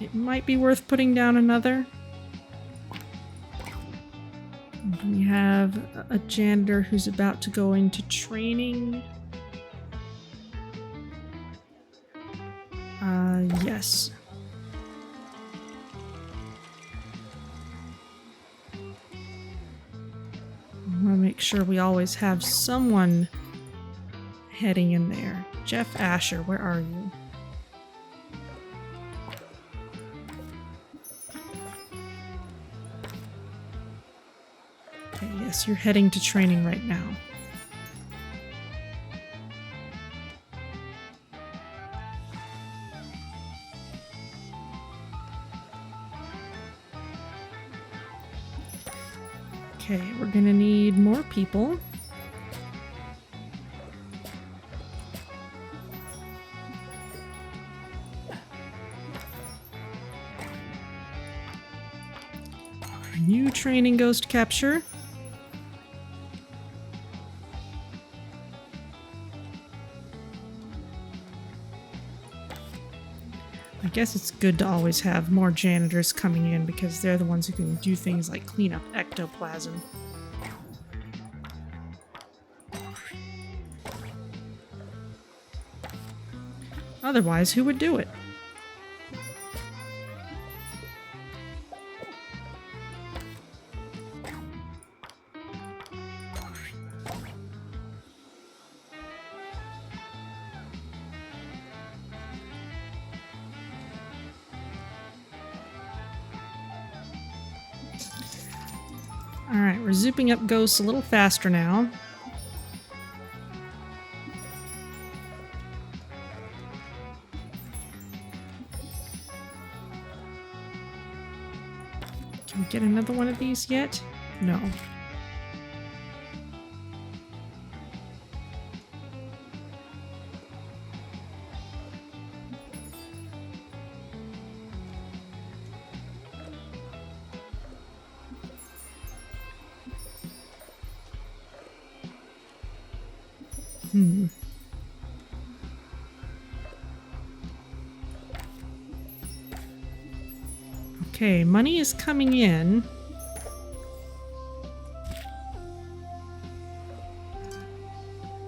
it might be worth putting down another. We have a janitor who's about to go into training. Yes. I want to make sure we always have someone heading in there. Jeff Asher, where are you? Okay, yes, you're heading to training right now. Okay, we're gonna need more people. New training ghost capture. I guess it's good to always have more janitors coming in because they're the ones who can do things like clean up ectoplasm. Otherwise, who would do it? Alright, we're zooping up ghosts a little faster now. Can we get another one of these yet? No. Okay, money is coming in.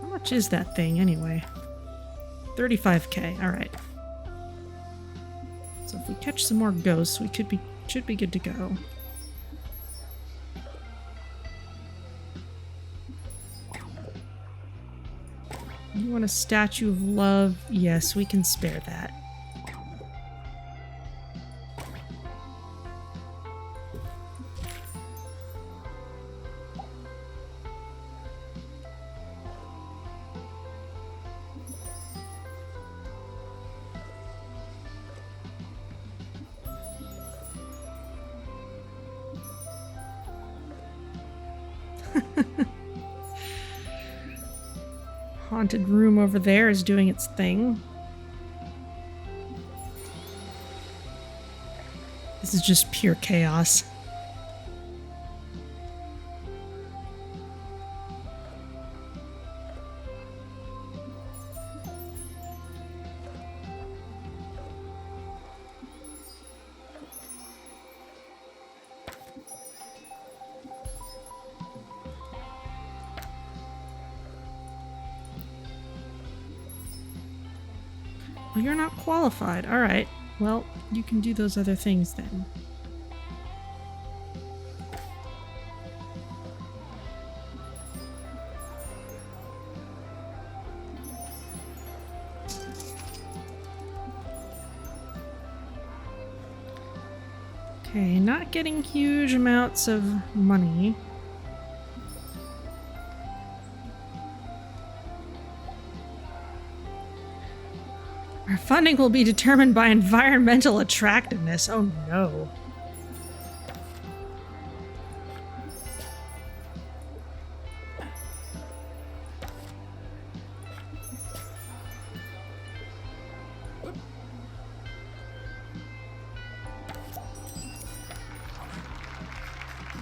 How much is that thing anyway? 35k, alright. So if we catch some more ghosts, we should be good to go. You want a statue of love? Yes, we can spare that. Haunted room over there is doing its thing. This is just pure chaos. Well, you're not qualified. Alright. Well, you can do those other things then. Okay, not getting huge amounts of money. Our funding will be determined by environmental attractiveness. Oh no.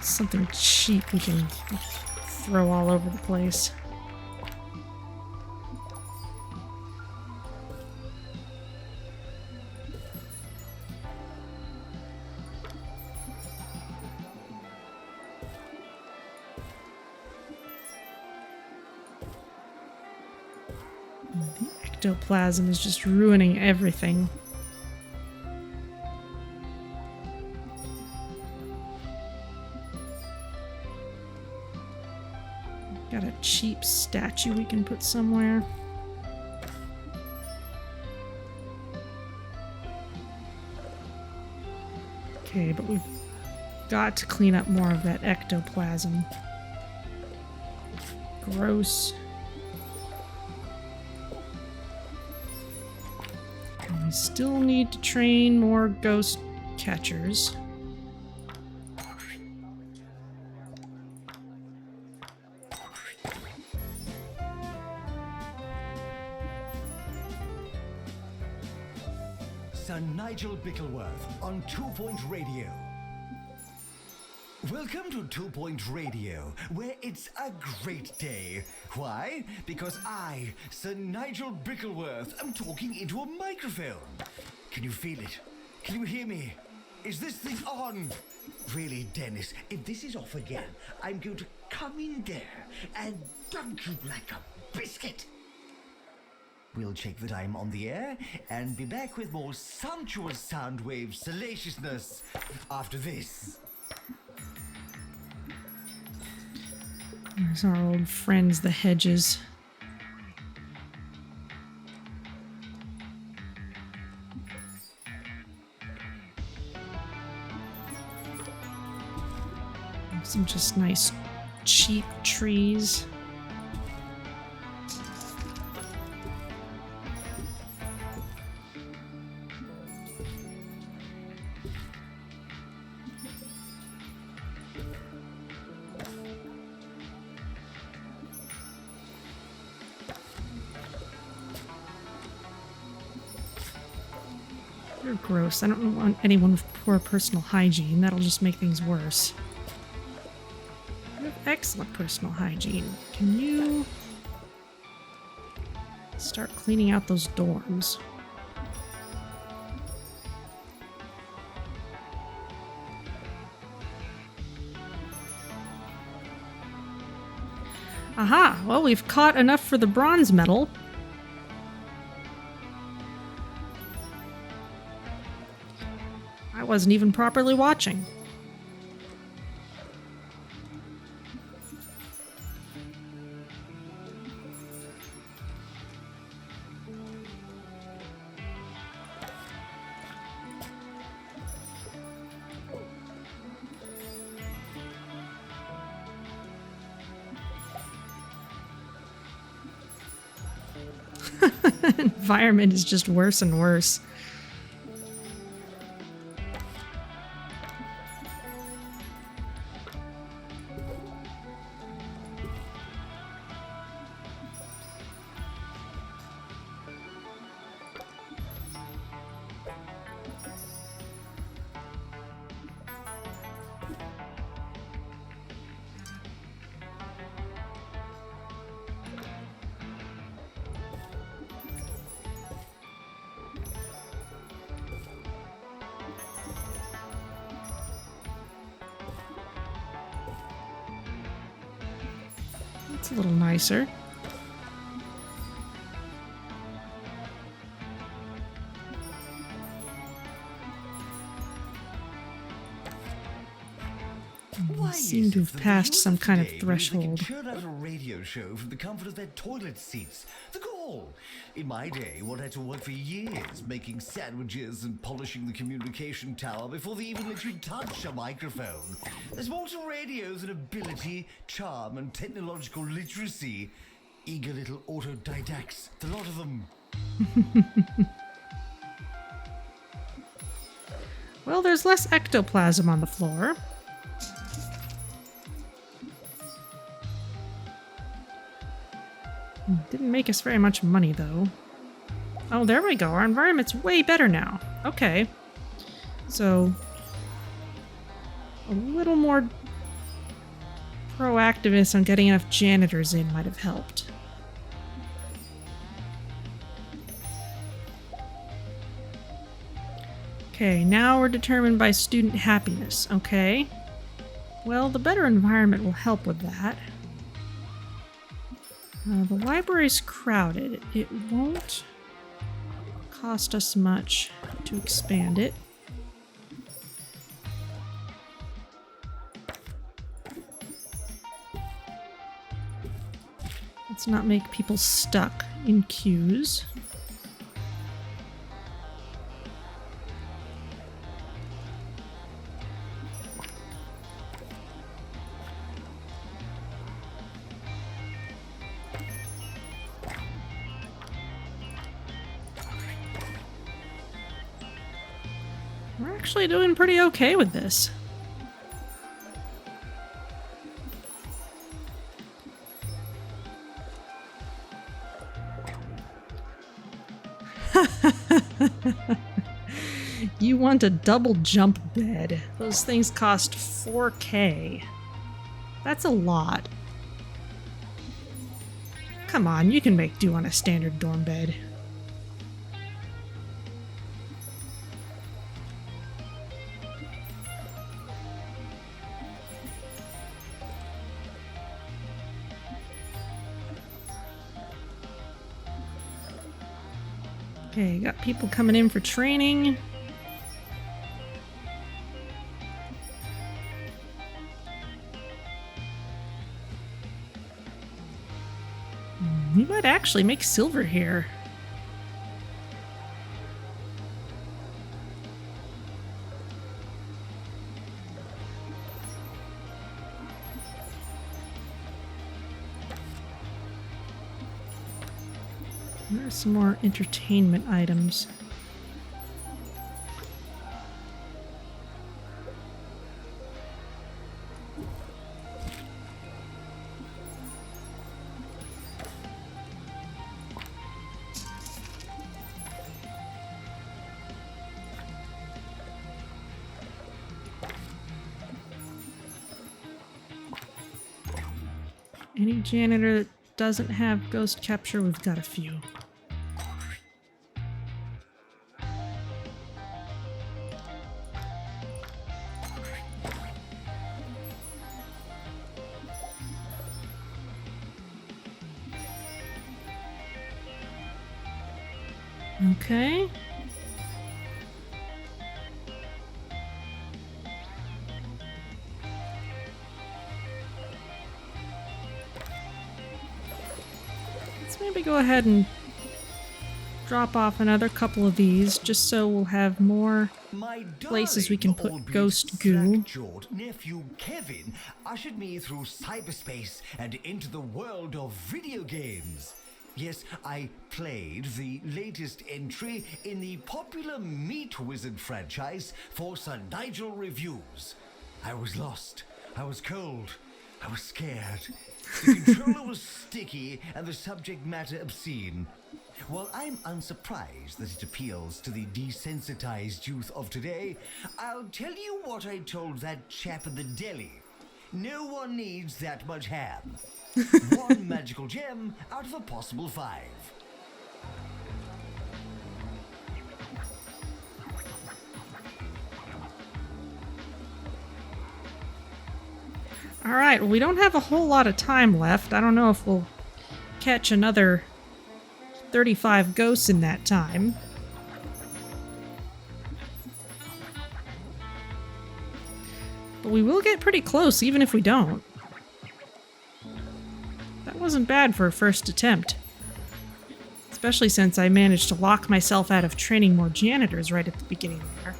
Something cheap we can throw all over the place. The ectoplasm is just ruining everything. Got a cheap statue we can put somewhere. Okay, but we've got to clean up more of that ectoplasm. Gross. And we still need to train more ghost catchers. Sir Nigel Bickleworth on 2 Point Radio. Welcome to 2 Point Radio, where it's a great day. Why? Because I, Sir Nigel Bickleworth, am talking into a microphone. Can you feel it? Can you hear me? Is this thing on? Really, Dennis, if this is off again, I'm going to come in there and dunk you like a biscuit. We'll check that I'm on the air and be back with more sumptuous soundwave salaciousness after this. There's our old friends, the hedges. Some Just nice, cheap trees. You're gross. I don't want anyone with poor personal hygiene. That'll just make things worse. You have excellent personal hygiene. Can you start cleaning out those dorms? Aha! Well, we've caught enough for the bronze medal. I wasn't even properly watching. Environment is just worse and worse. It's a little nicer. Seem to have passed some kind of threshold. Churn out a radio show from the comfort of their toilet seats. The goal. In my day, one had to work for years making sandwiches and polishing the communication tower before they even let you touch a microphone. There's more to radio than ability, charm, and technological literacy. Eager little autodidacts, the lot of them. Well, there's less ectoplasm on the floor. Didn't make us very much money, though. Oh, there we go. Our environment's way better now. Okay. So, a little more proactiveness on getting enough janitors in might have helped. Okay, now we're determined by student happiness. Okay. Well, the better environment will help with that. The library's crowded. It won't cost us much to expand it. Let's not make people stuck in queues. We're actually doing pretty okay with this. You want a double jump bed. Those things cost 4K. That's a lot. Come on, you can make do on a standard dorm bed. Okay, got people coming in for training. We might actually make silver here. There's some more entertainment items. Any janitor that doesn't have ghost capture, we've got a few. Okay. Let's maybe go ahead and drop off another couple of these, just so we'll have more My places we can put darling, ghost albeit goo. slack-jawed nephew Kevin ushered me through cyberspace and into the world of video games. Yes, I played the latest entry in the popular Meat Wizard franchise for Sir Nigel reviews. I was lost, I was cold, I was scared. The controller was sticky and the subject matter obscene. While I'm unsurprised that it appeals to the desensitized youth of today, I'll tell you what I told that chap in the deli. No one needs that much ham. One magical gem out of a possible 5. Alright, well, we don't have a whole lot of time left. I don't know if we'll catch another 35 ghosts in that time. But we will get pretty close, even if we don't. That wasn't bad for a first attempt. Especially since I managed to lock myself out of training more janitors right at the beginning there.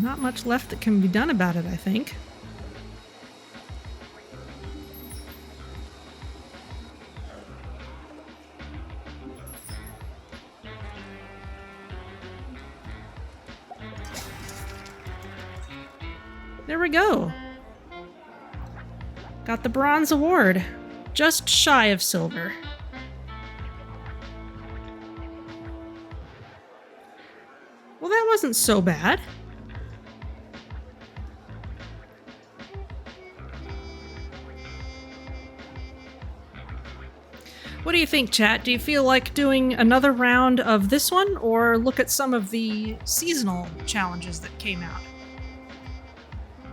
Not much left that can be done about it, I think. There we go. Got the bronze award. Just shy of silver. Well, that wasn't so bad. What do you think, chat? Do you feel like doing another round of this one, or look at some of the seasonal challenges that came out?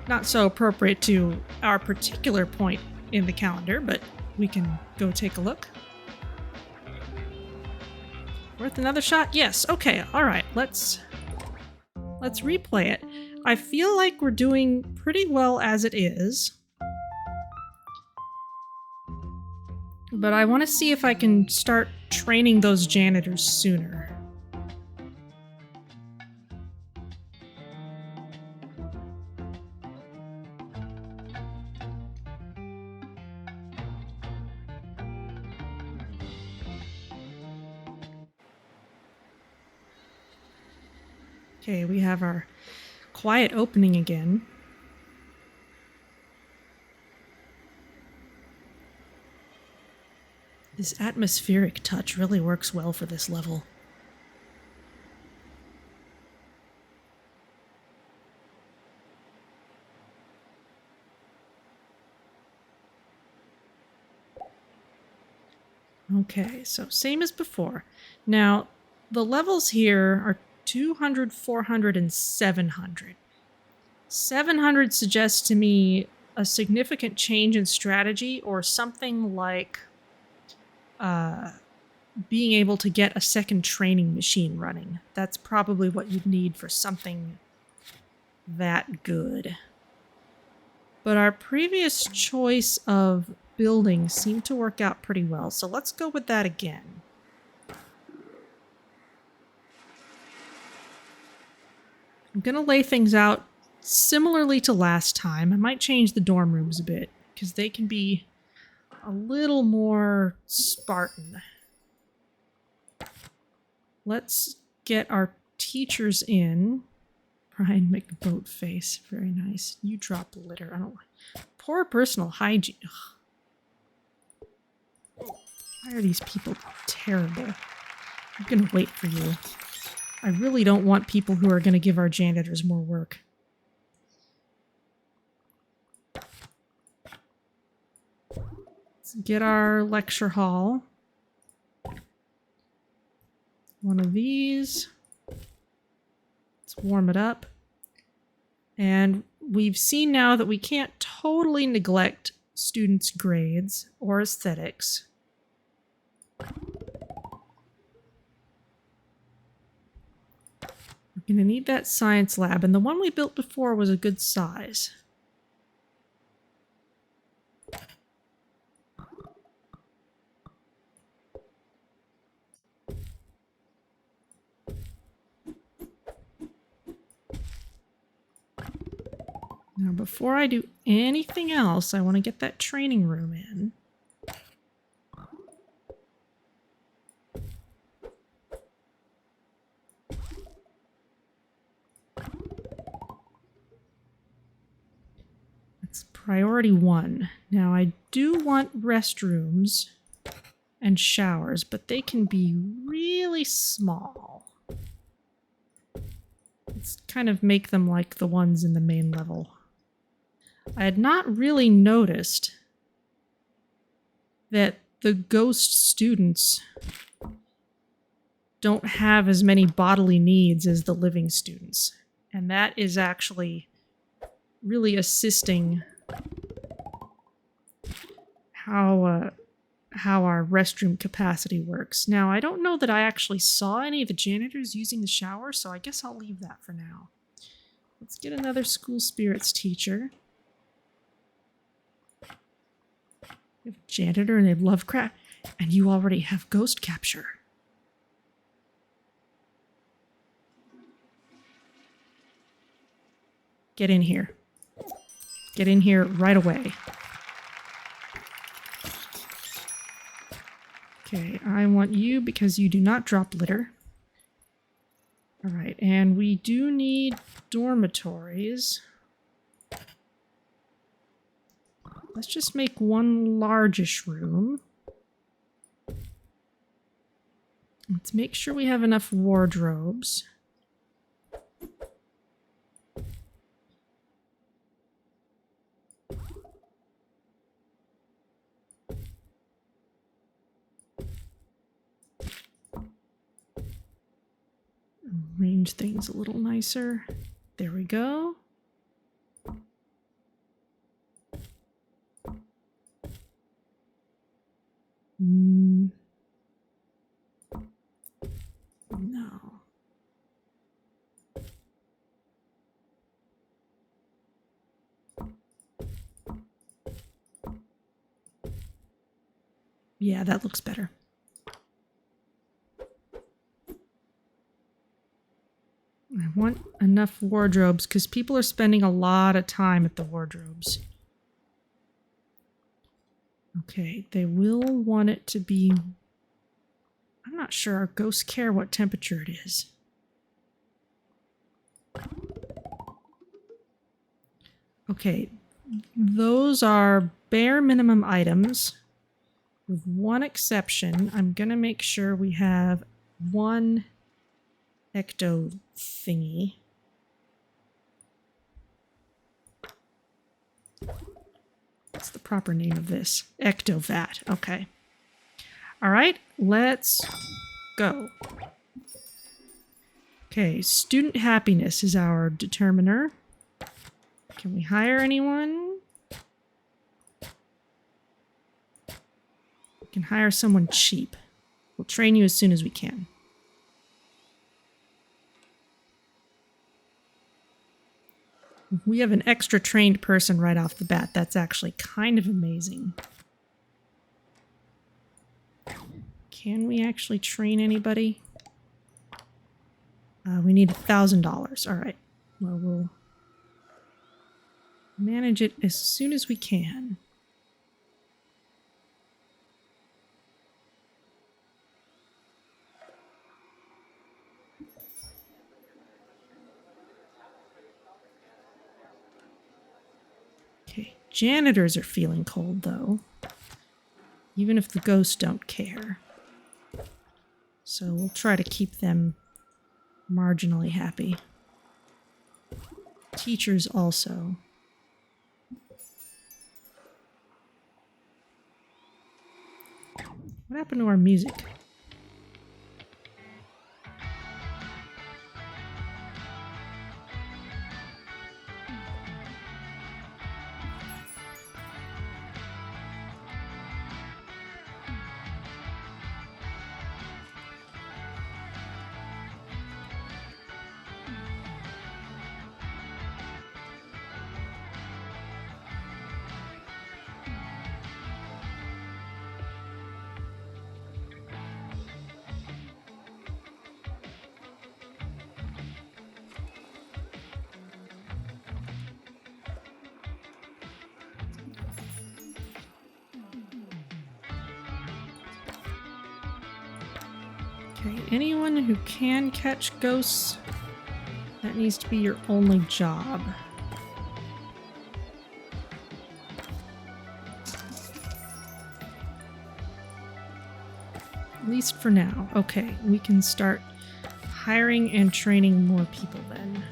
Not so appropriate to our particular point in the calendar, but we can go take a look. Worth another shot? Yes. Okay. All right. Let's replay it. I feel like we're doing pretty well as it is. But I want to see if I can start training those janitors sooner. Okay, we have our quiet opening again. This atmospheric touch really works well for this level. Okay, so same as before. Now, the levels here are 200, 400, and 700. 700 suggests to me a significant change in strategy, or something like being able to get a second training machine running. That's probably what you'd need for something that good. But our previous choice of building seemed to work out pretty well, so let's go with that again. I'm going to lay things out similarly to last time. I might change the dorm rooms a bit, because they can be a little more Spartan. Let's get our teachers in. Brian McBoat face. Very nice. You drop litter. I don't like. Poor personal hygiene. Ugh. Why are these people terrible? I'm gonna wait for you. I really don't want people who are gonna give our janitors more work. Let's get our lecture hall. One of these. Let's warm it up. And we've seen now that we can't totally neglect students' grades or aesthetics. We're going to need that science lab, and the one we built before was a good size. Now, before I do anything else, I want to get that training room in. It's priority 1. Now, I do want restrooms and showers, but they can be really small. Let's kind of make them like the ones in the main level. I had not really noticed that the ghost students don't have as many bodily needs as the living students. And that is actually really assisting how our restroom capacity works. Now, I don't know that I actually saw any of the janitors using the shower, so I guess I'll leave that for now. Let's get another school spirits teacher. We have a janitor and they have Lovecraft, and you already have ghost capture. Get in here. Get in here right away. Okay, I want you because you do not drop litter. All right, and we do need dormitories. Let's just make one largish room. Let's make sure we have enough wardrobes. Arrange things a little nicer. There we go. No. Yeah, that looks better. I want enough wardrobes because people are spending a lot of time at the wardrobes. Okay, they will want it to be... I'm not sure our ghosts care what temperature it is. Okay, those are bare minimum items. With one exception, I'm gonna make sure we have one ecto thingy. What's the proper name of this? Ectovat. Okay. All right, let's go. Okay, student happiness is our determiner. Can we hire anyone? We can hire someone cheap. We'll train you as soon as we can. We have an extra trained person right off the bat. That's actually kind of amazing. Can we actually train anybody? We need $1,000. All right. Well, we'll manage it as soon as we can. Okay, janitors are feeling cold, though. Even if the ghosts don't care. So we'll try to keep them marginally happy. Teachers also. What happened to our music? Okay, anyone who can catch ghosts, that needs to be your only job. At least for now. Okay, we can start hiring and training more people then.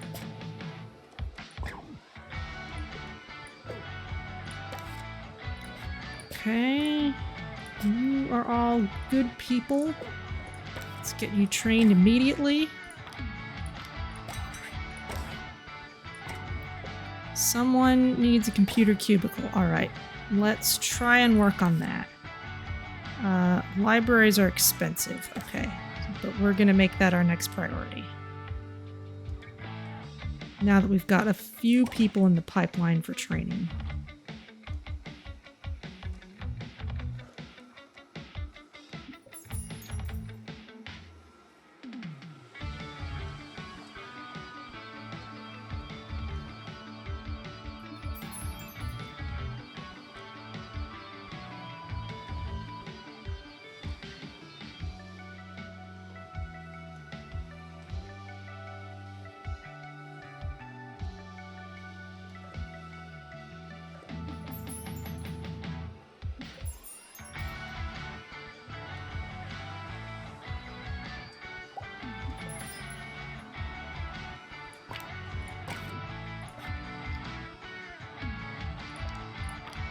Okay, you are all good people. Let's get you trained immediately. Someone needs a computer cubicle. All right, let's try and work on that. Libraries are expensive. Okay, but we're going to make that our next priority. Now that we've got a few people in the pipeline for training.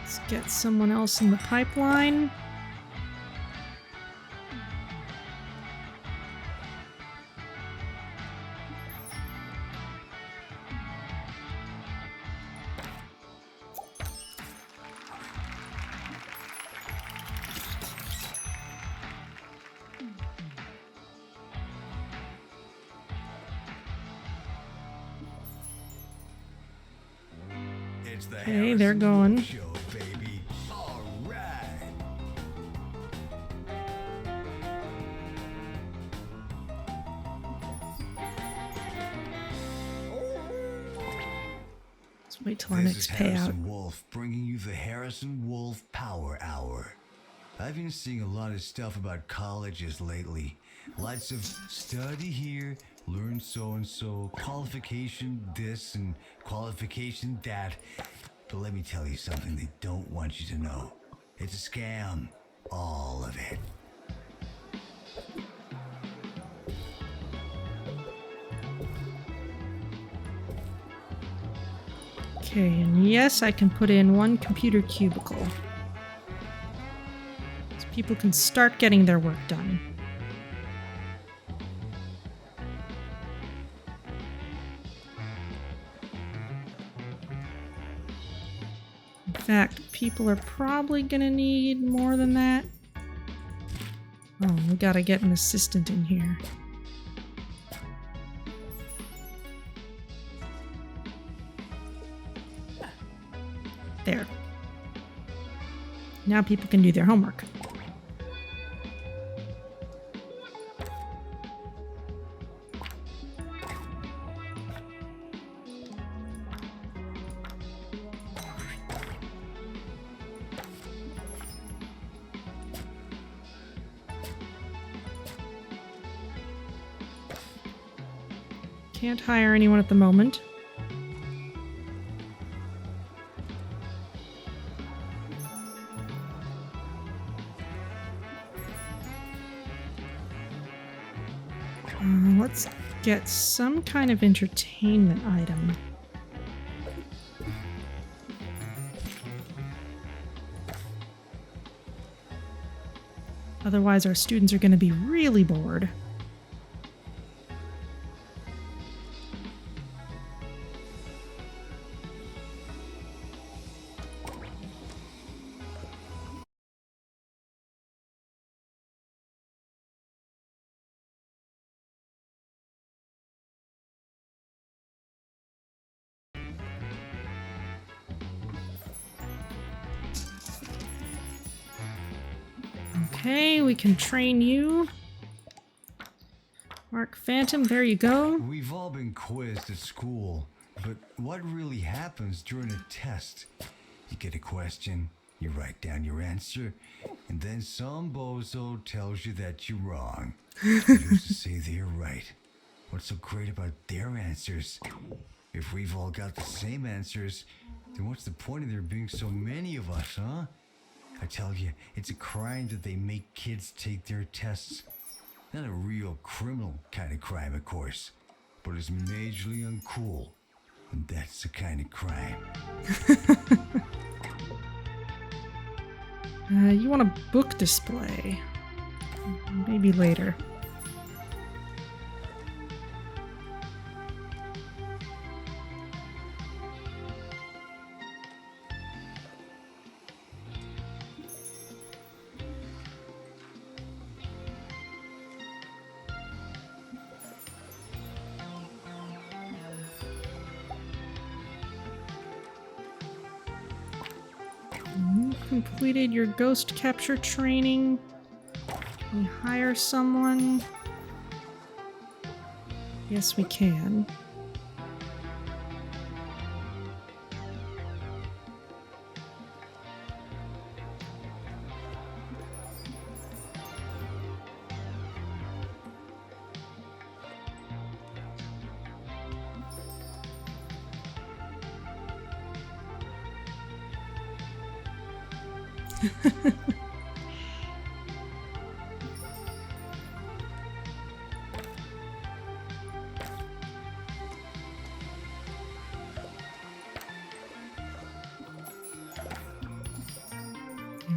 Let's get someone else in the pipeline. It's the Okay, they're Harrison going. Wolf Show, baby. All right. Let's wait till our This next is payout. Harrison Wolf bringing you the Harrison Wolf Power Hour. I've been seeing a lot of stuff about colleges lately. Lots of study here, learn so and so, qualification this and qualification that. But let me tell you something they don't want you to know. It's a scam. All of it. Okay, and yes, I can put in one computer cubicle. So people can start getting their work done. In fact, people are probably gonna need more than that. Oh, we gotta get an assistant in here. There. Now people can do their homework. Can't hire anyone at the moment. Let's get some kind of entertainment item. Otherwise, our students are going to be really bored. Okay, we can train you. Mark Phantom, there you go. We've all been quizzed at school, but what really happens during a test? You get a question, you write down your answer, and then some bozo tells you that you're wrong. You used to say they're right. What's so great about their answers? If we've all got the same answers, then what's the point of there being so many of us, huh? I tell you, it's a crime that they make kids take their tests. Not a real criminal kind of crime, of course, but it's majorly uncool. And that's the kind of crime. You want a book display. Maybe later. You completed your ghost capture training. Can we hire someone? Yes, we can.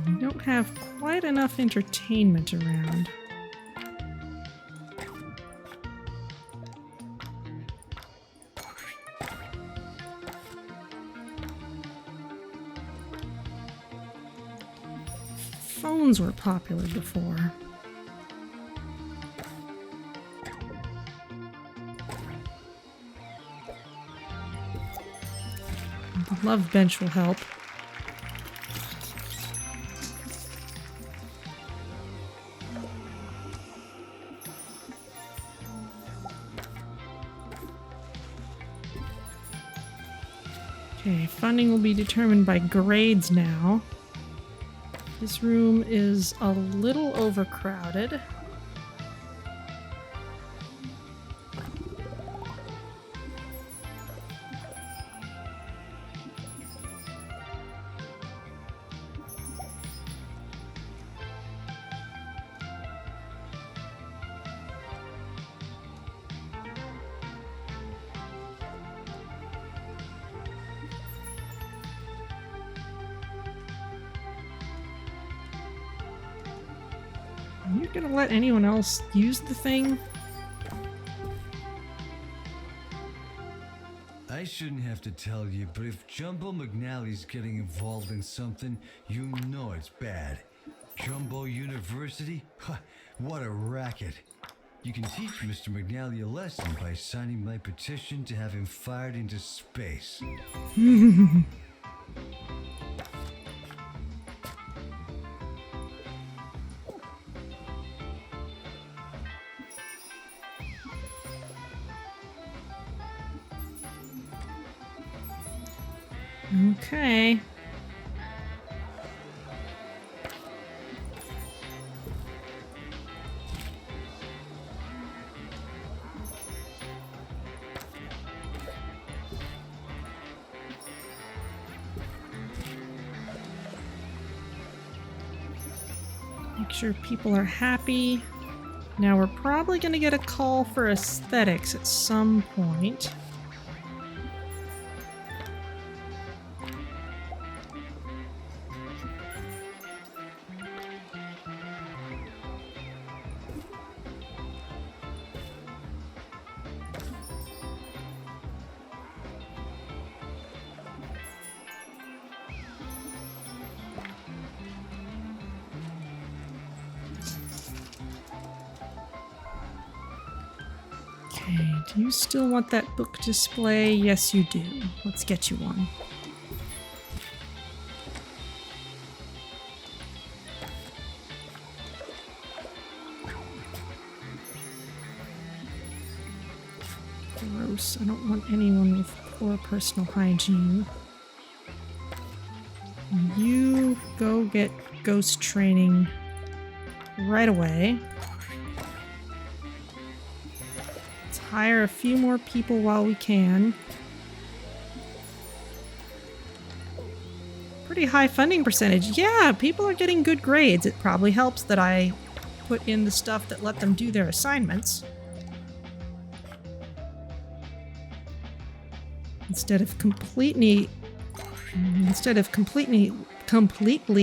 We don't have quite enough entertainment around. Phones were popular before. The love bench will help. Okay, funding will be determined by grades now. This room is a little overcrowded. Are you gonna let anyone else use the thing? I shouldn't have to tell you, but if Jumbo McNally's getting involved in something, you know it's bad. Jumbo University? Ha, what a racket. You can teach Mr. McNally a lesson by signing my petition to have him fired into space. Okay. Make sure people are happy. Now we're probably going to get a call for aesthetics at some point. Okay, do you still want that book display? Yes, you do. Let's get you one. Gross. I don't want anyone with poor personal hygiene. You go get ghost training right away. Let's hire a few more people while we can. Pretty high funding percentage. Yeah, people are getting good grades. It probably helps that I put in the stuff that let them do their assignments. Instead of completely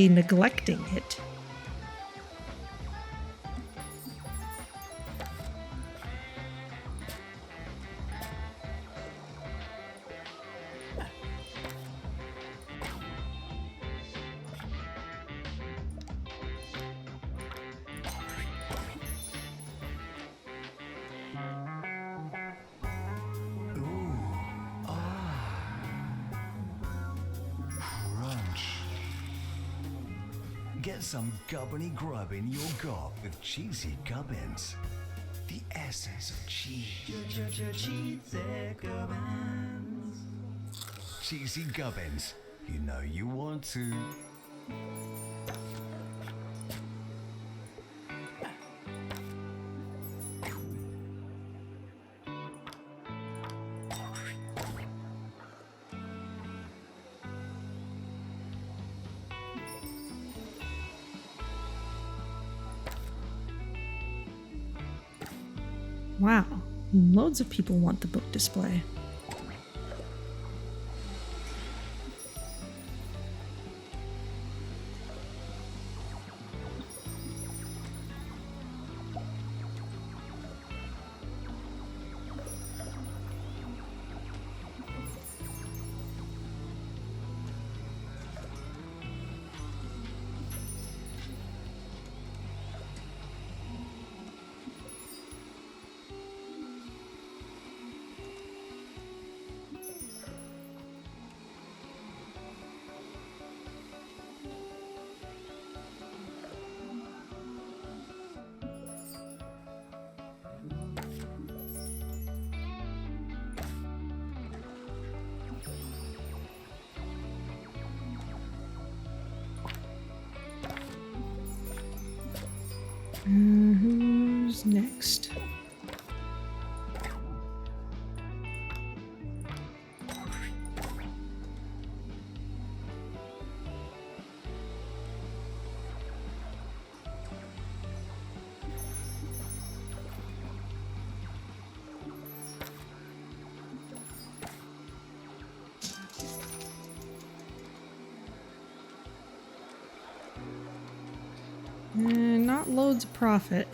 neglecting it. Get some gubbiny grub in your gob with cheesy gubbins. The essence of cheese. Cheesy gubbins. Cheesy gubbins. You know you want to. Wow, loads of people want the book display. Who's next? Not loads of profit.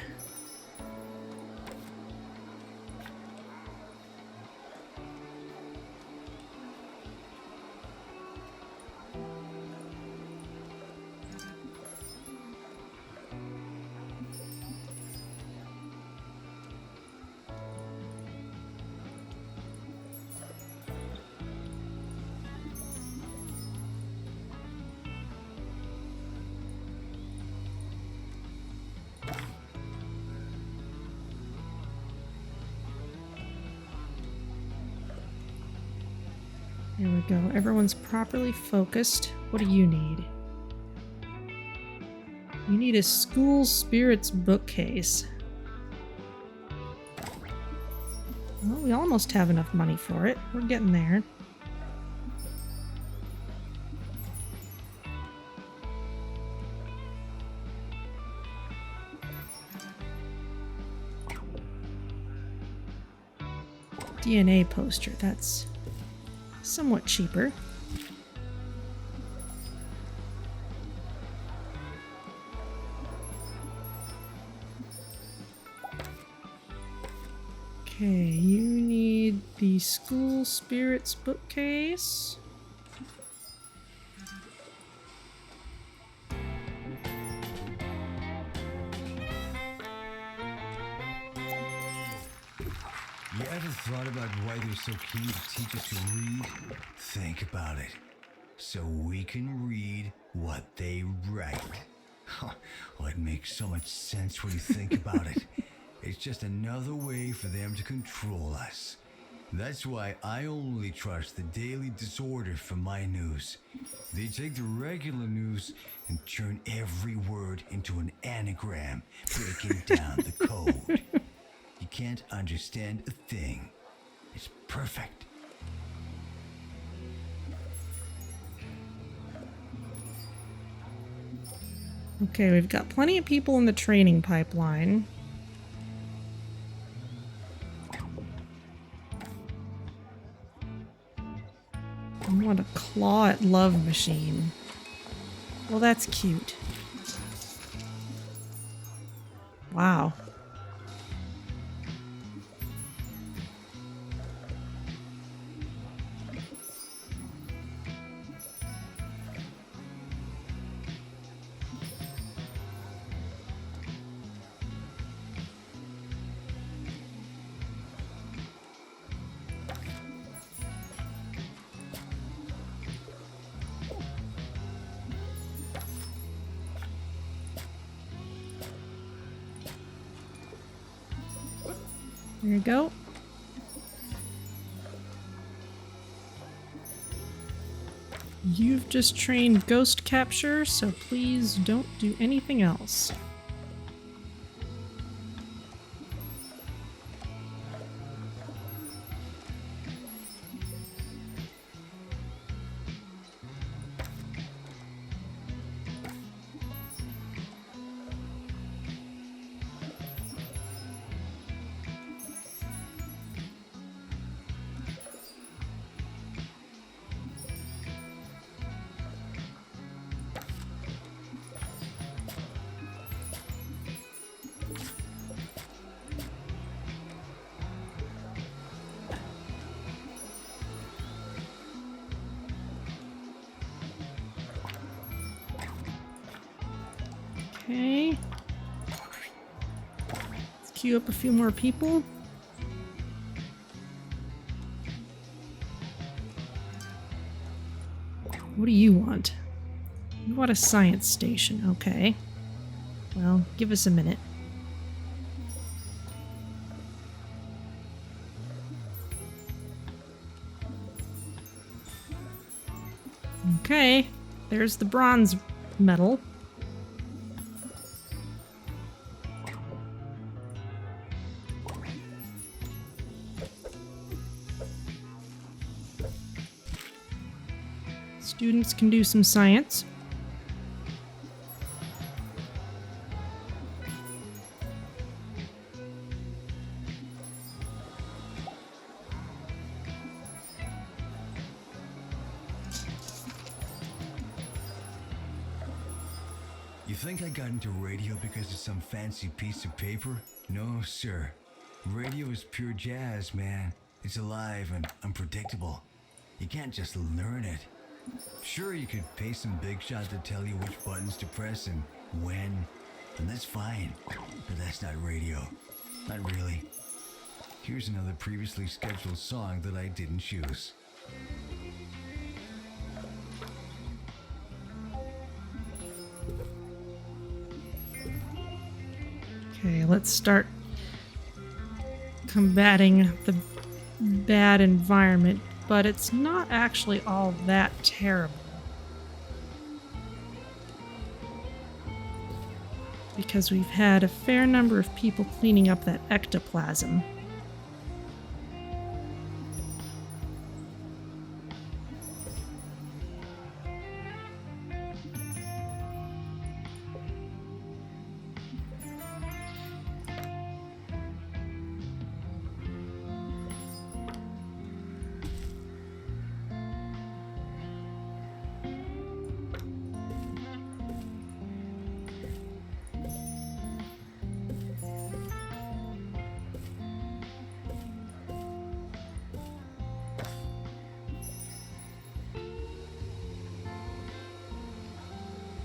There we go. Everyone's properly focused. What do you need? You need a school spirits bookcase. Well, we almost have enough money for it. We're getting there. DNA poster. That's somewhat cheaper. Okay, you need the school spirits bookcase. You ever thought about why they're so keen to teach us to read? Think about it. So we can read what they write. Well, it makes so much sense when you think about it. It's just another way for them to control us. That's why I only trust the Daily Disorder for my news. They take the regular news and turn every word into an anagram, breaking down the code. You can't understand a thing. It's perfect. Okay, we've got plenty of people in the training pipeline. I want a claw at love machine. Well, that's cute. Wow. There you go. You've just trained ghost capture, so please don't do anything else. Okay. Let's queue up a few more people. What do you want? You want a science station, okay. Well, give us a minute. Okay, there's the bronze medal. Students can do some science. You think I got into radio because of some fancy piece of paper? No, sir. Radio is pure jazz, man. It's alive and unpredictable. You can't just learn it. Sure, you could pay some big shot to tell you which buttons to press and when, and that's fine. But that's not radio. Not really. Here's another previously scheduled song that I didn't choose. Okay, let's start combating the bad environment but it's not actually all that terrible. Because we've had a fair number of people cleaning up that ectoplasm.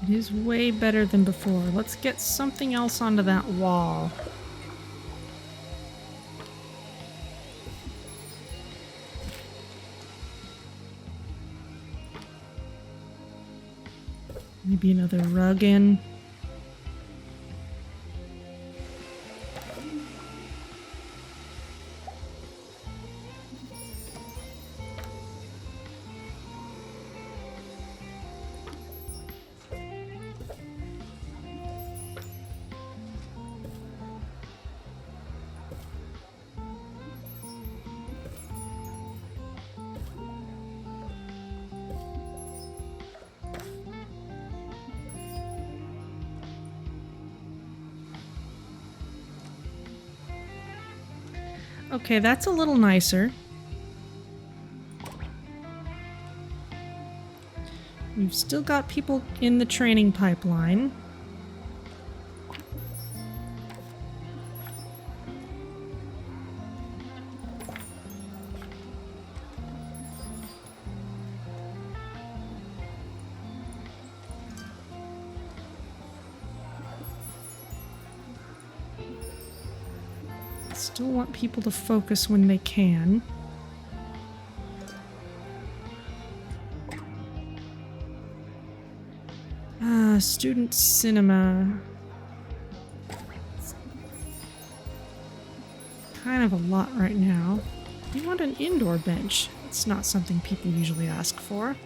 It is way better than before. Let's get something else onto that wall. Maybe another rug in. Okay, that's a little nicer. We've still got people in the training pipeline. Still want people to focus when they can. Student cinema. It's kind of a lot right now. We want an indoor bench. It's not something people usually ask for.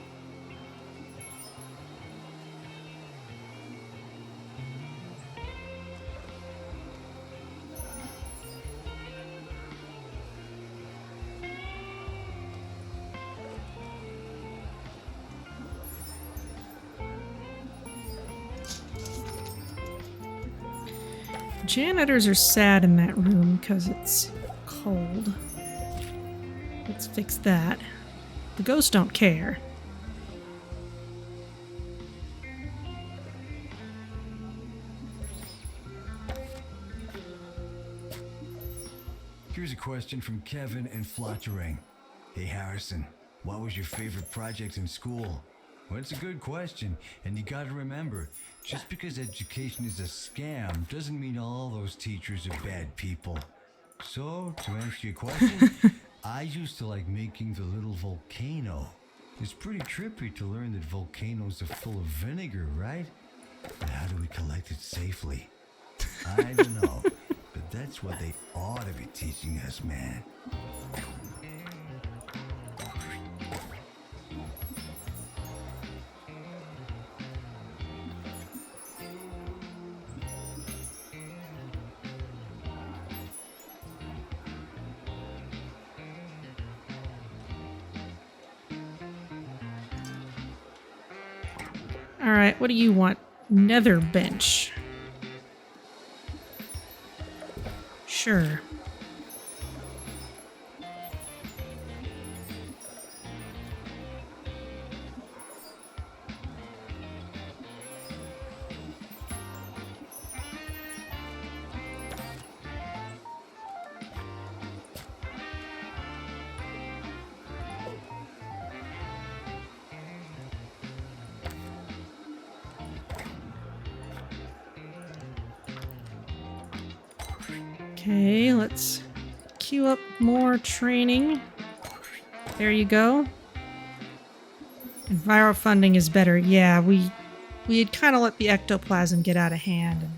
Janitors are sad in that room because it's cold. Let's fix that. The ghosts don't care. Here's a question from Kevin in Flattering. Hey Harrison, what was your favorite project in school? Well, it's a good question, and you gotta remember, just because education is a scam doesn't mean all those teachers are bad people. So, to answer your question, I used to like making the little volcano. It's pretty trippy to learn that volcanoes are full of vinegar, right? But how do we collect it safely? I don't know, but that's what they ought to be teaching us, man. Alright, what do you want? Nether bench. Sure. Okay, let's queue up more training. There you go. Enviro funding is better. Yeah, we had kind of let the ectoplasm get out of hand, and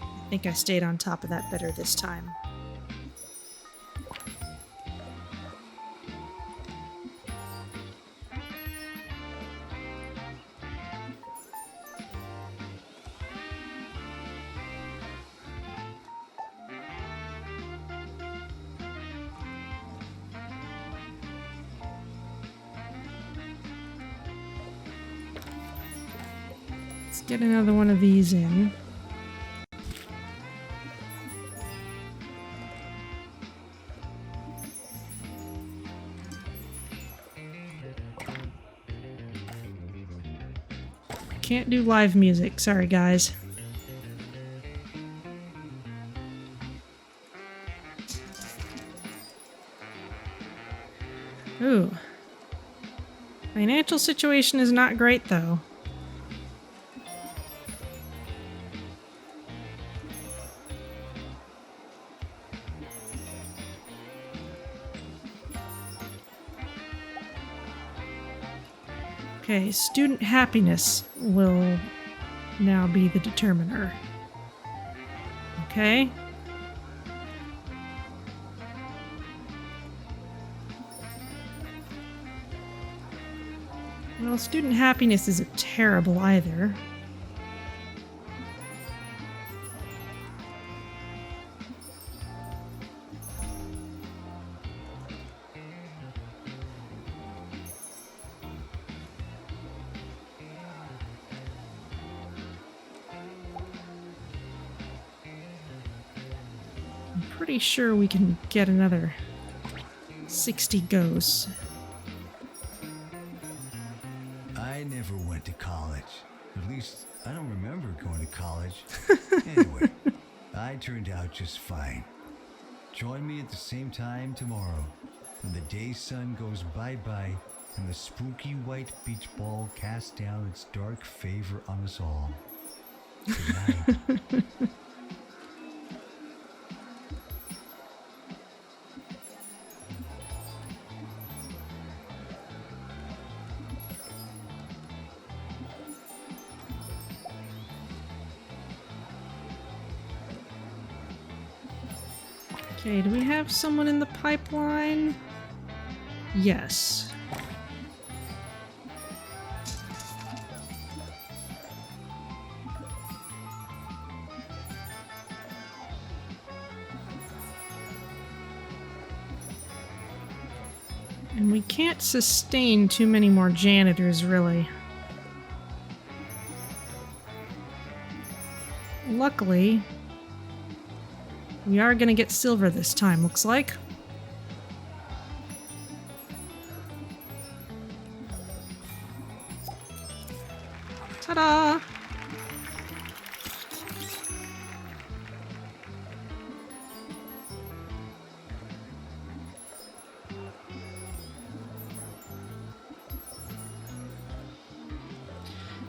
I think I stayed on top of that better this time. get another one of these in. Can't do live music. Sorry, guys. Ooh. Financial situation is not great, though. Okay, student happiness will now be the determiner. Okay. Well, student happiness isn't terrible either. I'm pretty sure we can get another 60 ghosts. I never went to college. At least, I don't remember going to college. Anyway, I turned out just fine. Join me at the same time tomorrow, when the day sun goes bye-bye and the spooky white beach ball casts down its dark favor on us all. Good night. Okay, do we have someone in the pipeline? Yes. And we can't sustain too many more janitors, really. Luckily, we are gonna get silver this time, looks like. Ta-da!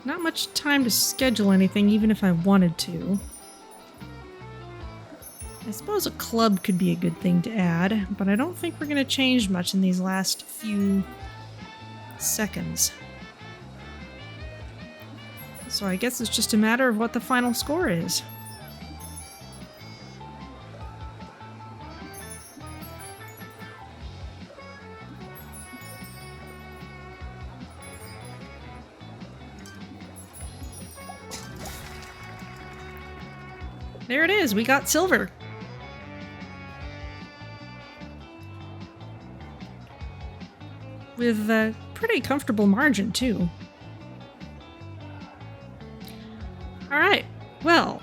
Not much time to schedule anything, even if I wanted to. I suppose a club could be a good thing to add, but I don't think we're going to change much in these last few seconds. So I guess it's just a matter of what the final score is. There it is, we got silver. With a pretty comfortable margin, too. Alright, well,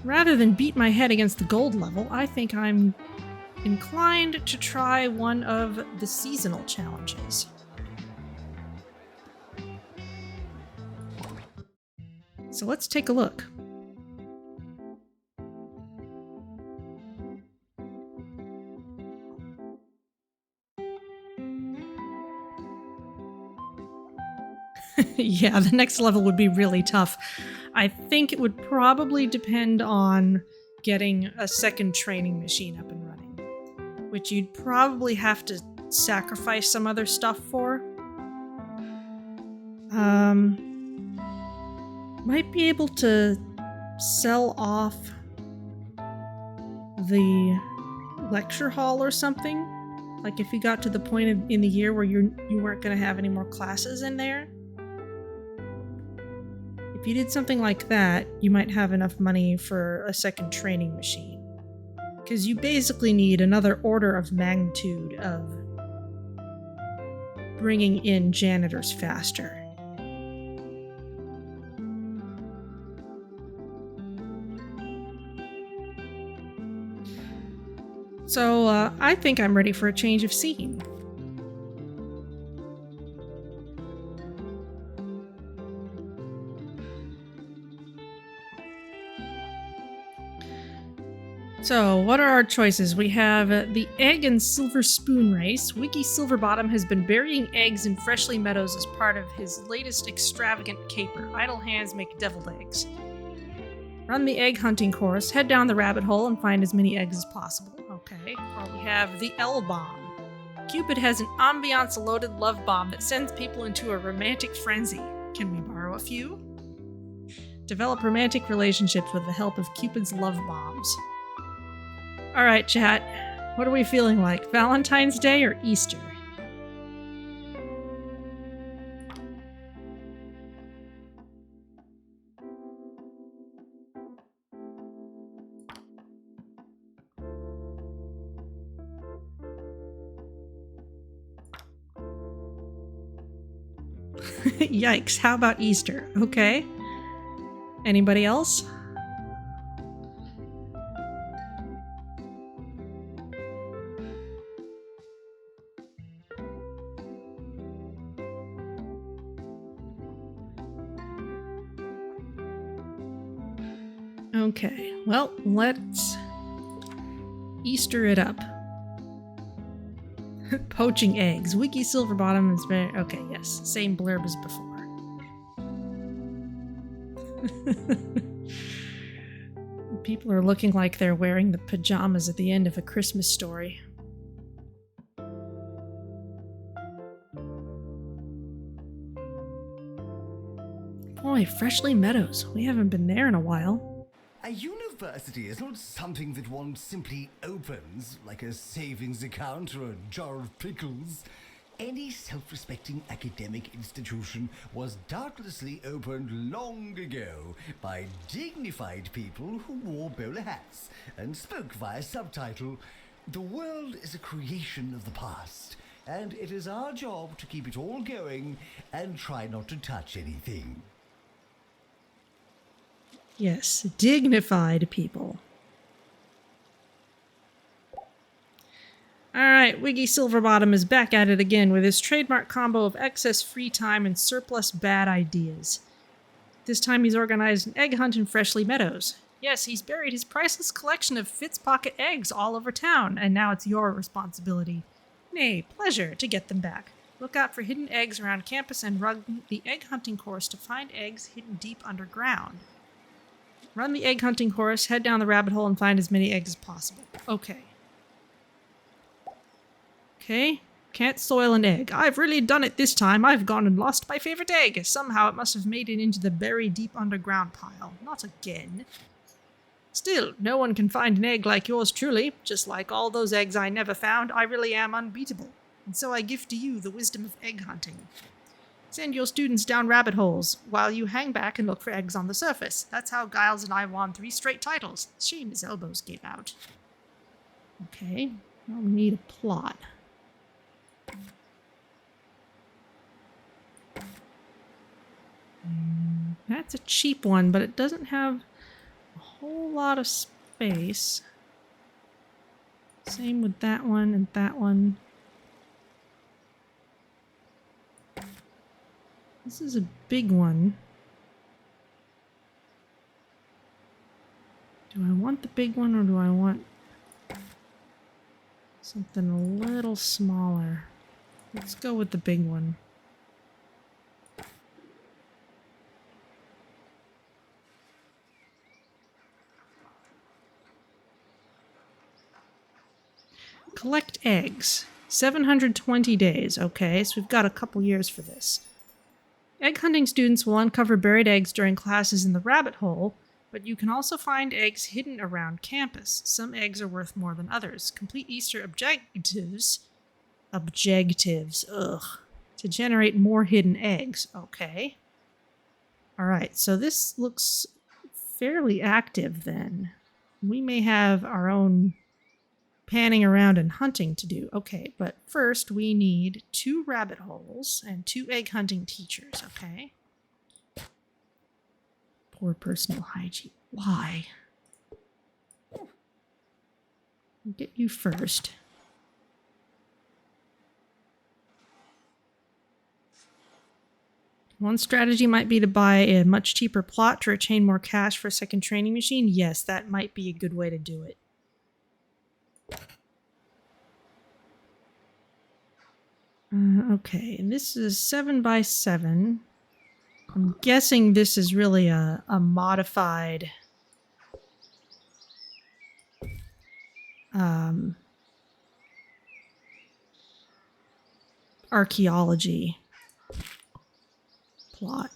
rather than beat my head against the gold level, I think I'm inclined to try one of the seasonal challenges. So let's take a look. Yeah, the next level would be really tough. I think it would probably depend on getting a second training machine up and running, which you'd probably have to sacrifice some other stuff for. Might be able to sell off the lecture hall or something. Like if you got to the point in the year where you weren't going to have any more classes in there. If you did something like that, you might have enough money for a second training machine. Because you basically need another order of magnitude of bringing in janitors faster. So, I think I'm ready for a change of scene. So, what are our choices? We have the egg and silver spoon race. Wiki Silverbottom has been burying eggs in Freshly Meadows as part of his latest extravagant caper. Idle hands make deviled eggs. Run the egg hunting course, head down the rabbit hole, and find as many eggs as possible. Okay. Or we have the L bomb. Cupid has an ambiance-loaded love bomb that sends people into a romantic frenzy. Can we borrow a few? Develop romantic relationships with the help of Cupid's love bombs. Alright, chat. What are we feeling like? Valentine's Day or Easter? Yikes, how about Easter? Okay. Anybody else? Okay, well, let's Easter it up. Poaching eggs. Wiki Silverbottom is very... Okay, yes. Same blurb as before. People are looking like they're wearing the pajamas at the end of A Christmas Story. Boy, Freshly Meadows. We haven't been there in a while. A university is not something that one simply opens, like a savings account or a jar of pickles. Any self-respecting academic institution was doubtlessly opened long ago by dignified people who wore bowler hats and spoke via subtitle. The world is a creation of the past, and it is our job to keep it all going and try not to touch anything. Yes, dignified people. Alright, Wiggy Silverbottom is back at it again with his trademark combo of excess free time and surplus bad ideas. This time he's organized an egg hunt in Freshly Meadows. Yes, he's buried his priceless collection of Fitzpocket eggs all over town, and now it's your responsibility. Nay, pleasure to get them back. Look out for hidden eggs around campus and run the egg hunting course to find eggs hidden deep underground. Run the egg hunting course, head down the rabbit hole, and find as many eggs as possible. Okay. Okay. Can't soil an egg. I've really done it this time. I've gone and lost my favorite egg. Somehow it must have made it into the buried deep underground pile. Not again. Still, no one can find an egg like yours truly. Just like all those eggs I never found, I really am unbeatable. And so I gift to you the wisdom of egg hunting. Send your students down rabbit holes, while you hang back and look for eggs on the surface. That's how Giles and I won 3 straight titles. Shame his elbows gave out. Okay, well, we need a plot. That's a cheap one, but it doesn't have a whole lot of space. Same with that one and that one. This is a big one. Do I want the big one or do I want something a little smaller? Let's go with the big one. Collect eggs. 720 days. Okay, so we've got a couple years for this. Egg hunting students will uncover buried eggs during classes in the rabbit hole, but you can also find eggs hidden around campus. Some eggs are worth more than others. Complete Easter objectives. Ugh. To generate more hidden eggs. Okay. Alright, so this looks fairly active then. We may have our own panning around and hunting to do. Okay, but first we need 2 rabbit holes and 2 egg hunting teachers, okay? Poor personal hygiene. Why? I'll get you first. One strategy might be to buy a much cheaper plot to retain more cash for a second training machine. Yes, that might be a good way to do it. Okay, and this is 7x7. I'm guessing this is really a modified archaeology plot.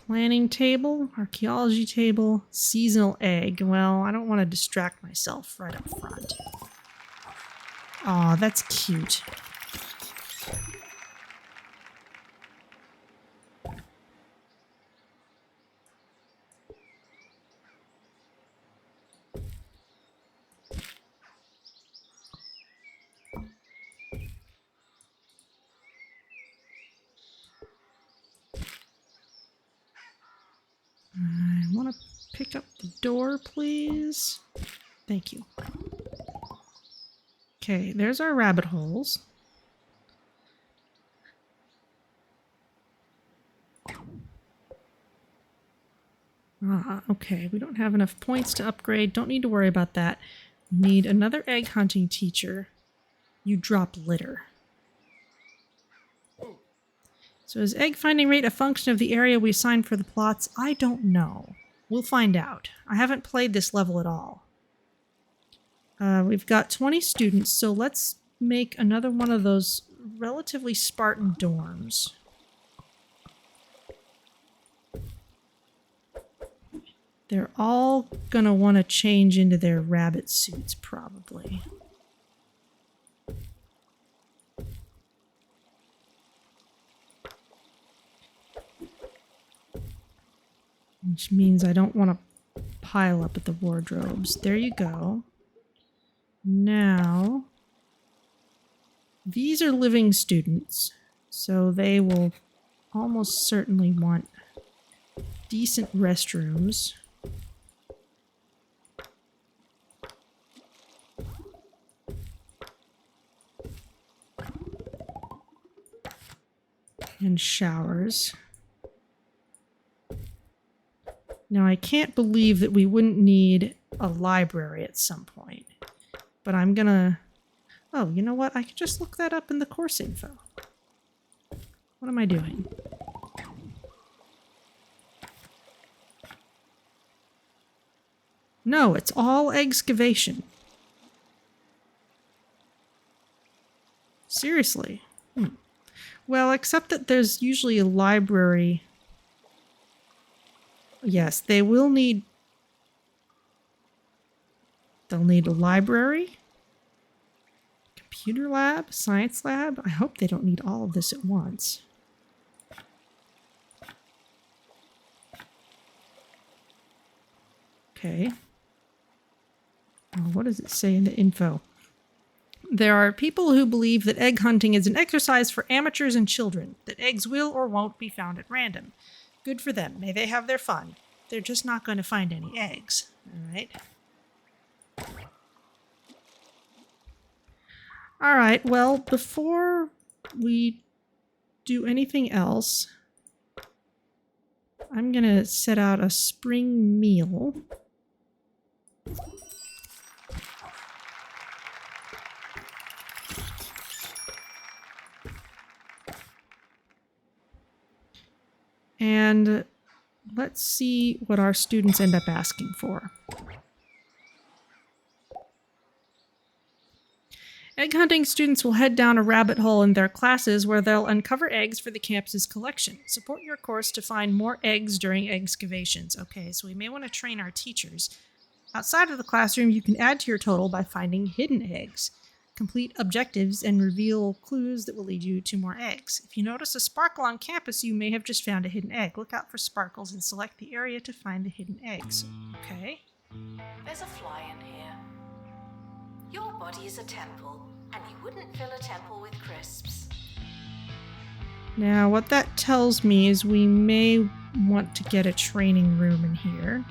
Planning table, archaeology table, seasonal egg. Well, I don't want to distract myself right up front. Aw, that's cute. I want to pick up the door, please. Thank you. Okay, there's our rabbit holes. Okay, we don't have enough points to upgrade. Don't need to worry about that. We need another egg hunting teacher. You drop litter. So is egg finding rate a function of the area we assign for the plots? I don't know. We'll find out. I haven't played this level at all. We've got 20 students, so let's make another one of those relatively Spartan dorms. They're all gonna want to change into their rabbit suits, probably. Which means I don't want to pile up at the wardrobes. There you go. Now, these are living students, so they will almost certainly want decent restrooms. And showers. Now, I can't believe that we wouldn't need a library at some point. But I'm gonna... Oh, you know what? I could just look that up in the course info. What am I doing? No, it's all excavation. Seriously. Well, except that there's usually a library... Yes, they will need... They'll need a library, computer lab, science lab. I hope they don't need all of this at once. Okay. Oh, what does it say in the info? There are people who believe that egg hunting is an exercise for amateurs and children, that eggs will or won't be found at random. Good for them. May they have their fun. They're just not going to find any eggs. All right. All right. Well, before we do anything else, I'm going to set out a spring meal. And let's see what our students end up asking for. Egg hunting students will head down a rabbit hole in their classes where they'll uncover eggs for the campus's collection. Support your course to find more eggs during excavations. Okay, so we may want to train our teachers. Outside of the classroom, you can add to your total by finding hidden eggs. Complete objectives and reveal clues that will lead you to more eggs. If you notice a sparkle on campus, you may have just found a hidden egg. Look out for sparkles and select the area to find the hidden eggs. Okay. There's a fly in here. Your body is a temple, and you wouldn't fill a temple with crisps. Now, what that tells me is we may want to get a training room in here.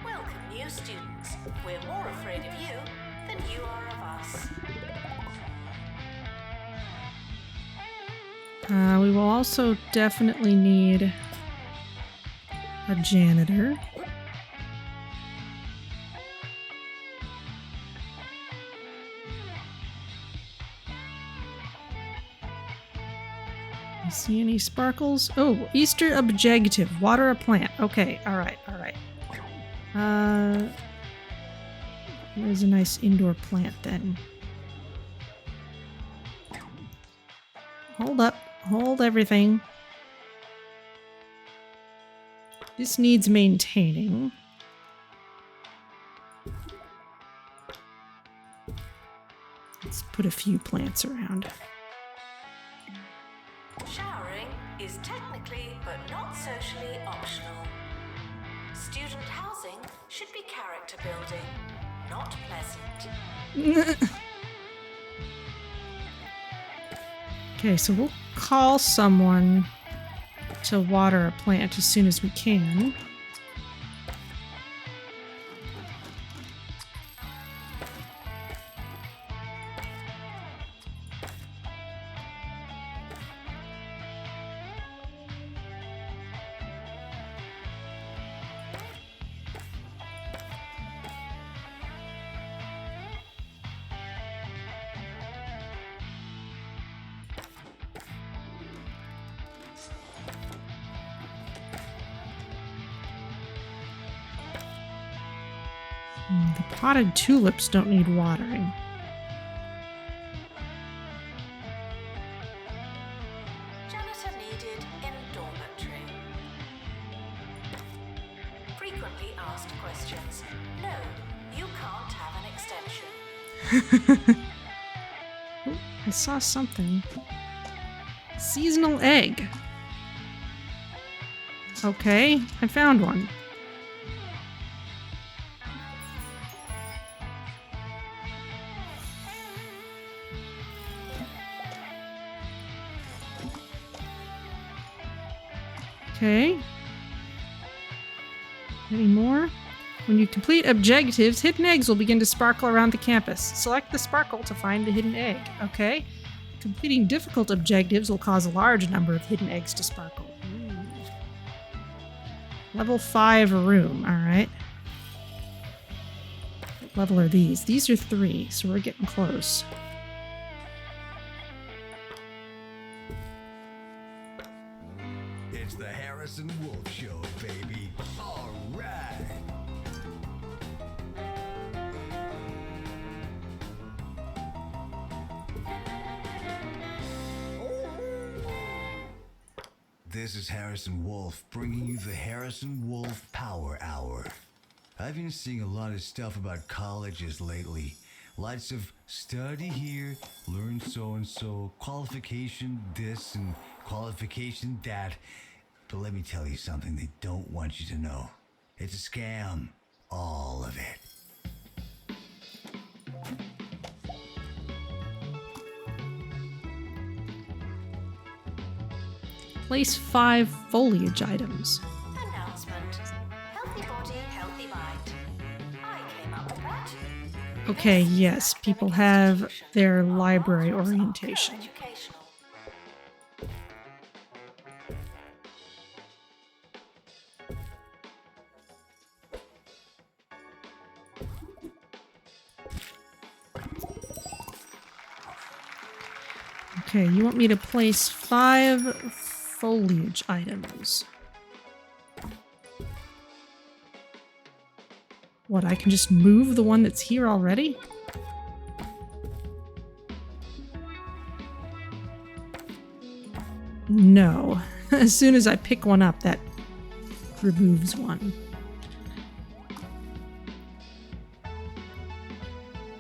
Welcome, new students. We're more afraid of you than you are of us. We will also definitely need a janitor. You see any sparkles? Oh, Easter objective. Water a plant. Okay, alright. There's a nice indoor plant then. Hold up. Hold everything. This needs maintaining. Let's put a few plants around. Showering is technically but not socially optional. Student housing should be character building, not pleasant. Okay, so we'll call someone to water a plant as soon as we can. The potted tulips don't need watering. Janitor needed in dormitory. Frequently asked questions. No, you can't have an extension. Oh, I saw something. Seasonal egg. Okay, I found one. Okay. Any more? When you complete objectives, hidden eggs will begin to sparkle around the campus. Select the sparkle to find the hidden egg. Okay. Completing difficult objectives will cause a large number of hidden eggs to sparkle. Ooh. Level 5 room. Alright. What level are these? These are 3, so we're getting close. It's the Harrison Wolf Show, baby. All right. This is Harrison Wolf bringing you the Harrison Wolf Power Hour. I've been seeing a lot of stuff about colleges lately. Lots of study here, learn so-and-so, qualification this and qualification that. But let me tell you something they don't want you to know. It's a scam. All of it. Place 5 foliage items. Announcement. Healthy body, healthy mind. I came up with that. Okay, yes, people have their library orientation. Educational. Okay, you want me to place 5 foliage items. What, I can just move the one that's here already? No. As soon as I pick one up, that removes one.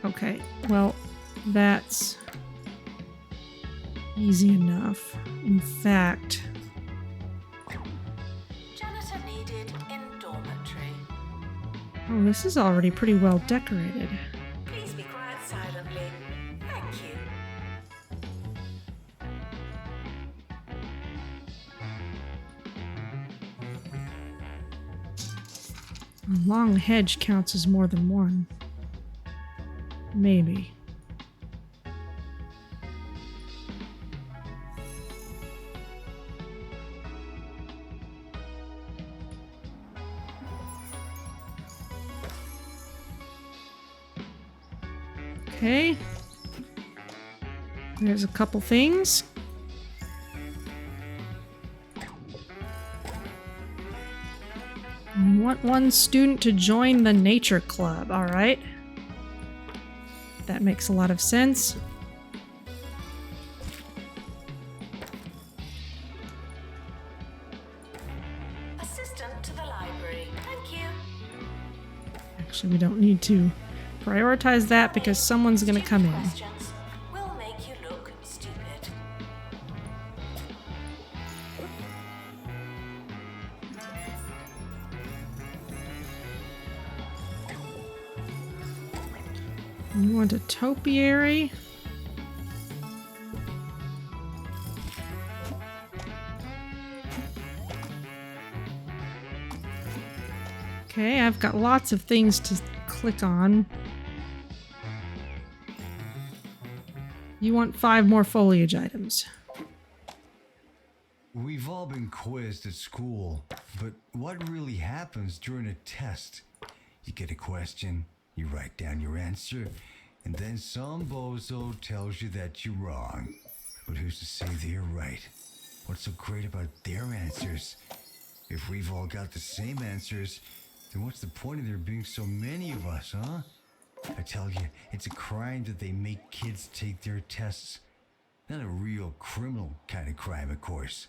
Okay, well, that's easy enough. In fact, Janitor needed in dormitory. Oh, this is already pretty well decorated. Please be quiet silently. Thank you. A long hedge counts as more than one. Maybe. Okay. There's a couple things. I want one student to join the nature club, alright? That makes a lot of sense. Assistant to the library. Thank you. Actually, we don't need to prioritize that because someone's gonna come in. Questions will make you look stupid. You want a topiary? Okay, I've got lots of things to click on. You want 5 more foliage items. We've all been quizzed at school, but what really happens during a test? You get a question, you write down your answer, and then some bozo tells you that you're wrong. But who's to say they're right? What's so great about their answers? If we've all got the same answers, then what's the point of there being so many of us, huh? I tell you, it's a crime that they make kids take their tests. Not a real criminal kind of crime, of course,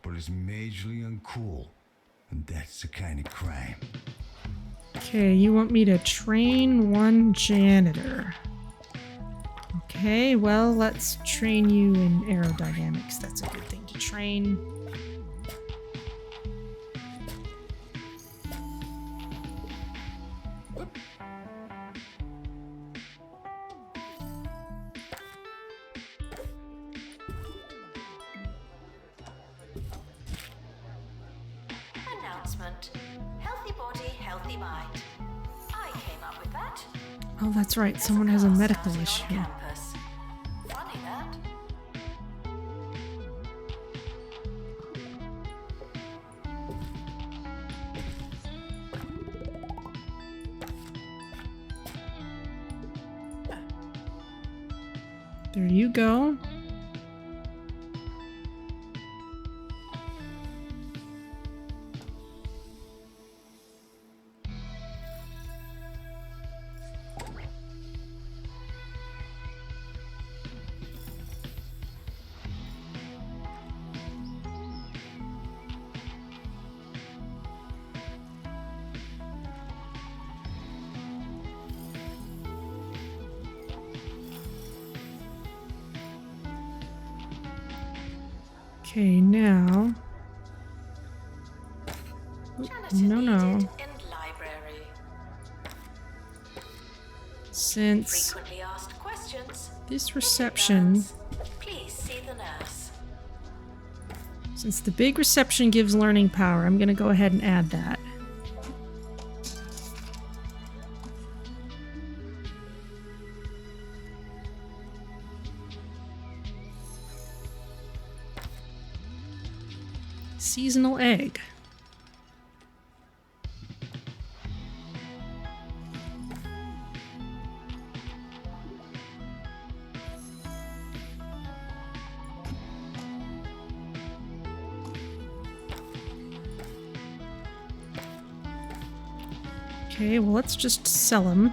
but it's majorly uncool. And that's the kind of crime. Okay, you want me to train one janitor. Okay, well, let's train you in aerodynamics. That's a good thing to train. Announcement. Healthy body, healthy mind. I came up with that. Oh, that's right. There's Someone has a class medical starting on issue. campus. Funny that. There you go. Okay, now. Janitor No, no. needed in library. Since Frequently asked questions. this reception, Please see the nurse. since the big reception gives learning power, I'm gonna go ahead and add that. Seasonal egg. Okay, well, let's just sell them.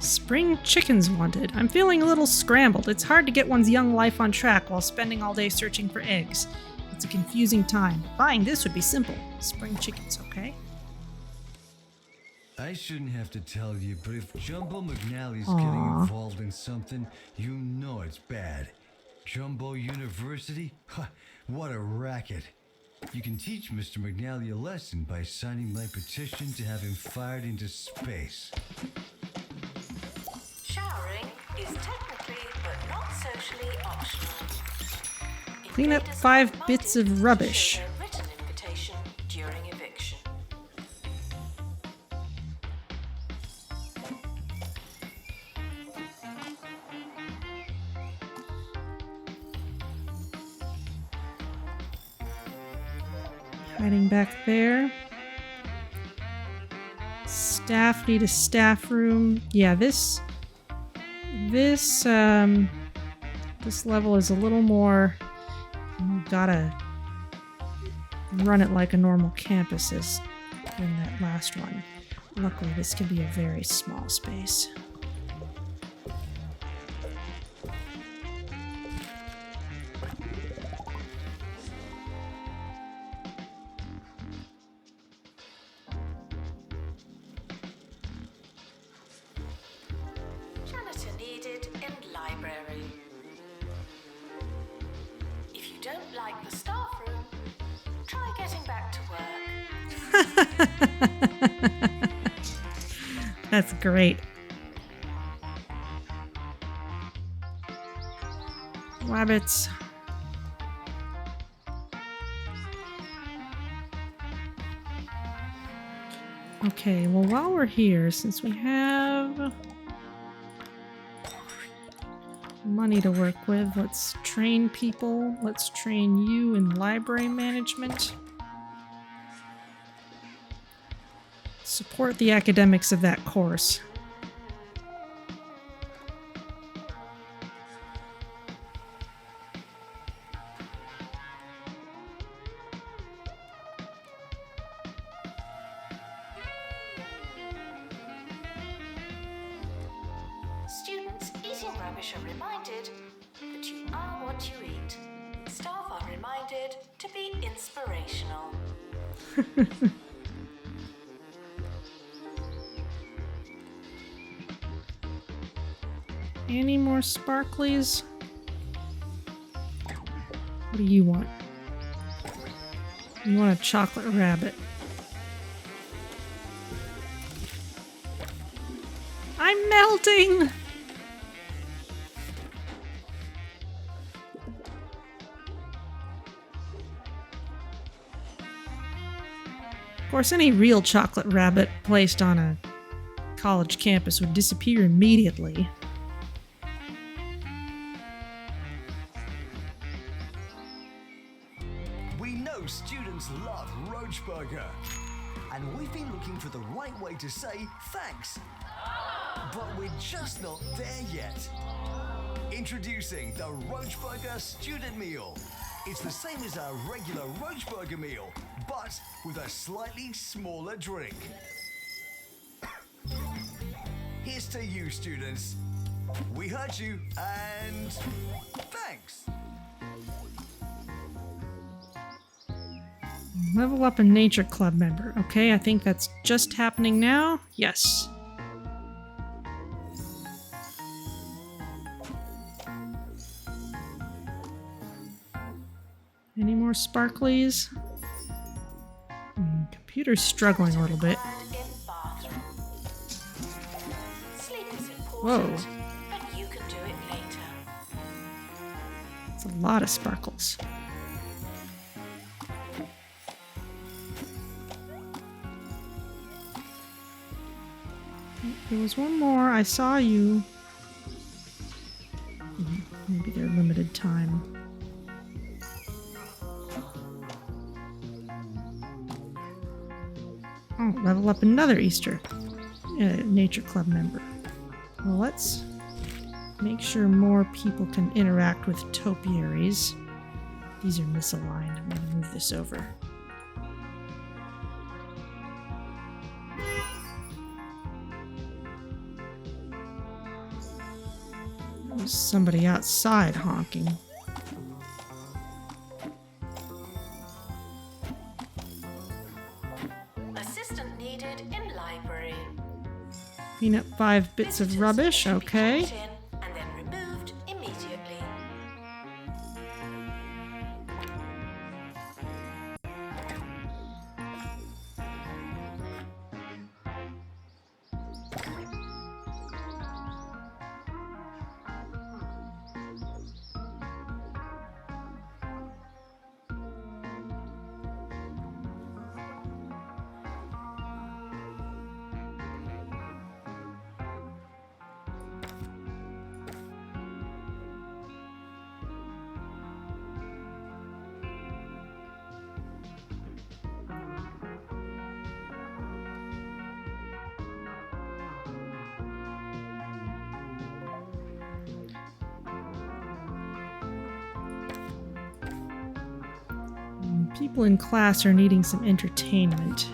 Spring chickens wanted. I'm feeling a little scrambled. It's hard to get one's young life on track while spending all day searching for eggs. It's a confusing time. Buying this would be simple. Spring chickens, okay? I shouldn't have to tell you, but if Jumbo McNally's Aw. getting involved in something, you know it's bad. Jumbo University? Ha, what a racket. You can teach Mr. McNally a lesson by signing my petition to have him fired into space. Showering is technically but not socially optional. Clean up Invaders 5 are bits invited of to rubbish. show their written invitation during eviction. Hiding back there. Staff need a staff room. Yeah, this level is a little more. You gotta run it like a normal campus is in that last one. Luckily, this can be a very small space. Janitor needed in library. If you don't like the staff room, try getting back to work. That's great. Rabbits. Okay, well, while we're here, since we have money to work with, let's train people. Let's train you in library management. Support the academics of that course. Students eating rubbish are reminded that you are what you eat. Staff are reminded to be inspirational. Any more sparklies? What do you want? You want a chocolate rabbit. I'm melting! Of course, any real chocolate rabbit placed on a college campus would disappear immediately. We know students love Roach Burger, and we've been looking for the right way to say thanks. But we're just not there yet. Introducing the Roach Burger Student Meal. It's the same as our regular Roach Burger meal, but with a slightly smaller drink. Here's to you, students. We heard you, and thanks. Level up a nature club member. Okay, I think that's just happening now. Yes. Any more sparklies? Computer's struggling a little bit. In bathroom. Sleep is Whoa. important, but you can do it later. It's a lot of sparkles. There was one more. I saw you. Maybe they're limited time. Oh, level up another Easter Nature Club member. Well, let's make sure more people can interact with topiaries. These are misaligned. I'm going to move this over. There's somebody outside honking. Assistant needed in library. Clean up 5 bits of Visitors rubbish, should be okay. checked in and then removed immediately. People in class are needing some entertainment.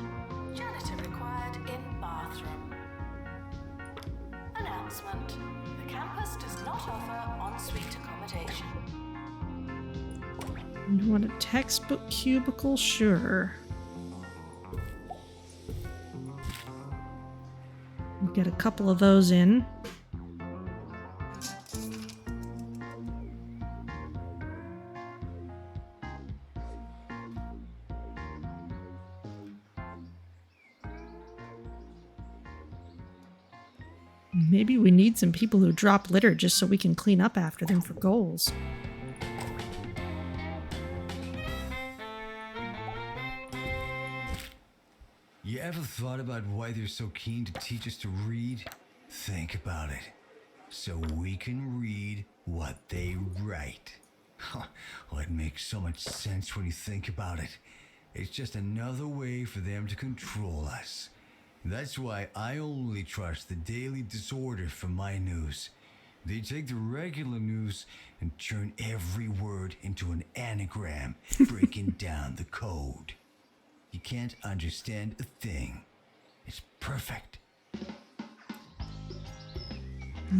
Janitor required in bathroom. Announcement. The campus does not offer ensuite accommodation. You want a textbook cubicle? Sure. We'll get a couple of those in. Maybe we need some people who drop litter just so we can clean up after them for goals. You ever thought about why they're so keen to teach us to read? Think about it. So we can read what they write. Well, it makes so much sense when you think about it. It's just another way for them to control us. That's why I only trust the Daily Disorder for my news. They take the regular news and turn every word into an anagram, breaking down the code. You can't understand a thing. It's perfect.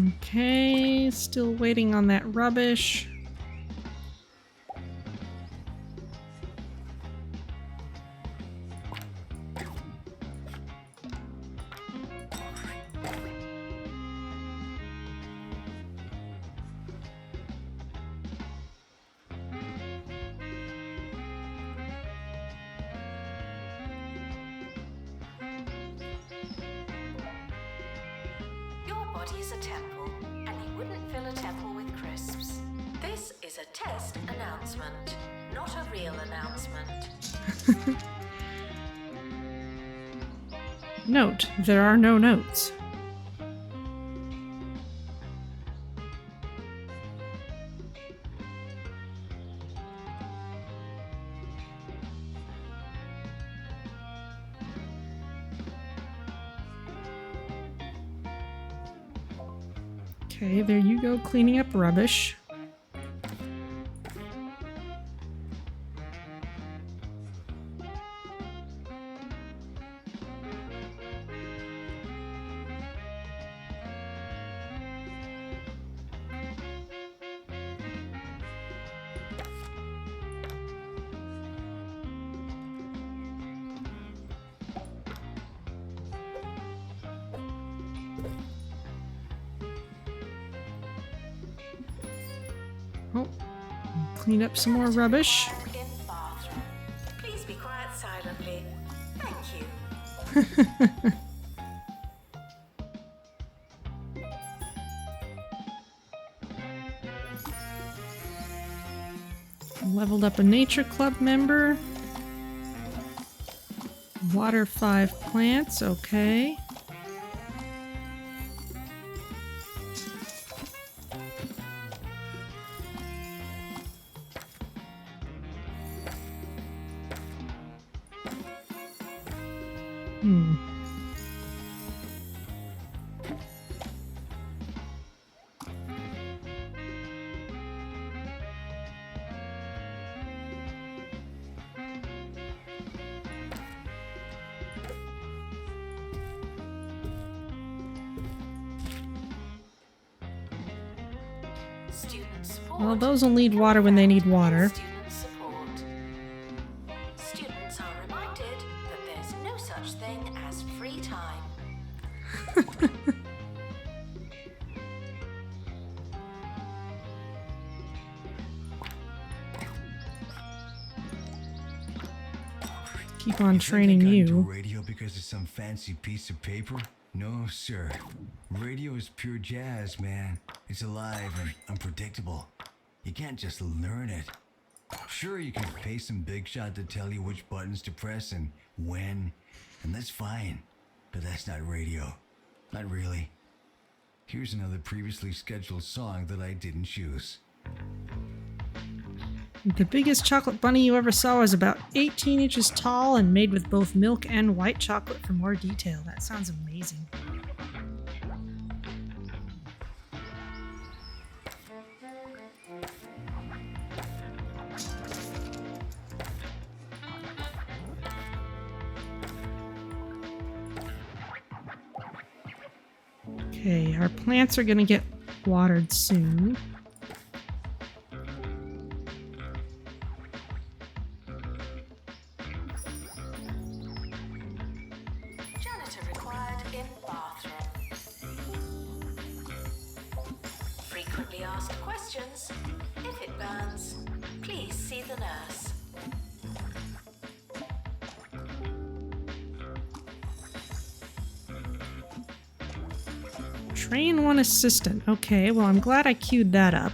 Okay, still waiting on that rubbish. Your body is a temple, and you wouldn't fill a temple with crisps. This is a test announcement, not a real announcement. Note, there are no notes. Okay, there you go, cleaning up rubbish. Oh, clean up some more rubbish. In bathroom. Please be quiet silently. Thank you. Leveled up a nature club member. Water 5 plants, okay. Student support. Well, those will need water when they need water. Student support. Students are reminded that there's no such thing as free time. Keep on You training think I got into you. radio because it's some fancy piece of paper? No, sir. Radio is pure jazz, man. It's alive and unpredictable. You can't just learn it. Sure, you can pay some big shot to tell you which buttons to press and when, and that's fine. But that's not radio. Not really. Here's another previously scheduled song that I didn't choose. The biggest chocolate bunny you ever saw was about 18 inches tall and made with both milk and white chocolate for more detail. That sounds amazing. Okay, our plants are gonna get watered soon. Janitor required in bathroom. Frequently asked questions. If it burns, please see the nurse. Train one assistant. Okay, well, I'm glad I queued that up.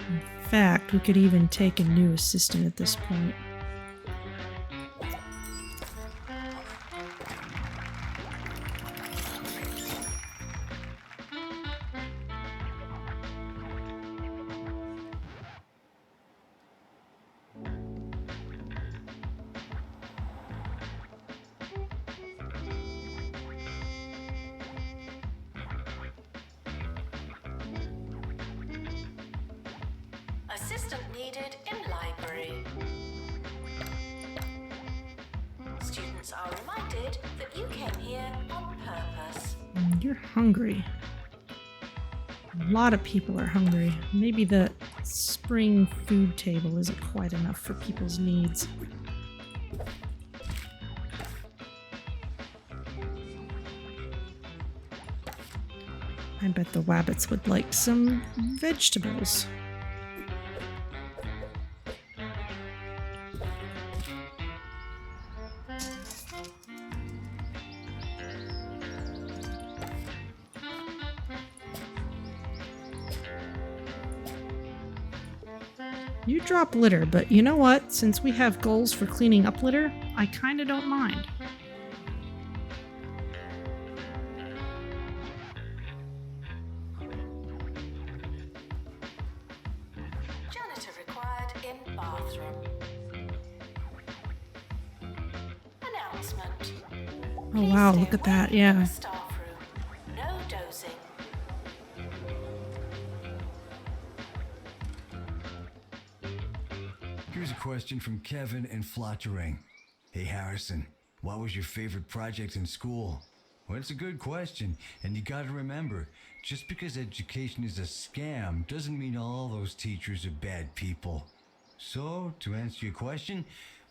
In fact, we could even take a new assistant at this point. Assistant needed in library. Students are reminded that you came here on purpose. You're hungry. A lot of people are hungry. Maybe the spring food table isn't quite enough for people's needs. I bet the wabbits would like some vegetables. You drop litter, but you know what? Since we have goals for cleaning up litter, I kinda don't mind. Janitor required in bathroom. Announcement. Oh wow, look at that, yeah. Staff room. No dozing. Here's a question from Kevin in Flottering. Hey Harrison, what was your favorite project in school? Well, it's a good question, and you gotta remember, just because education is a scam doesn't mean all those teachers are bad people. So, to answer your question,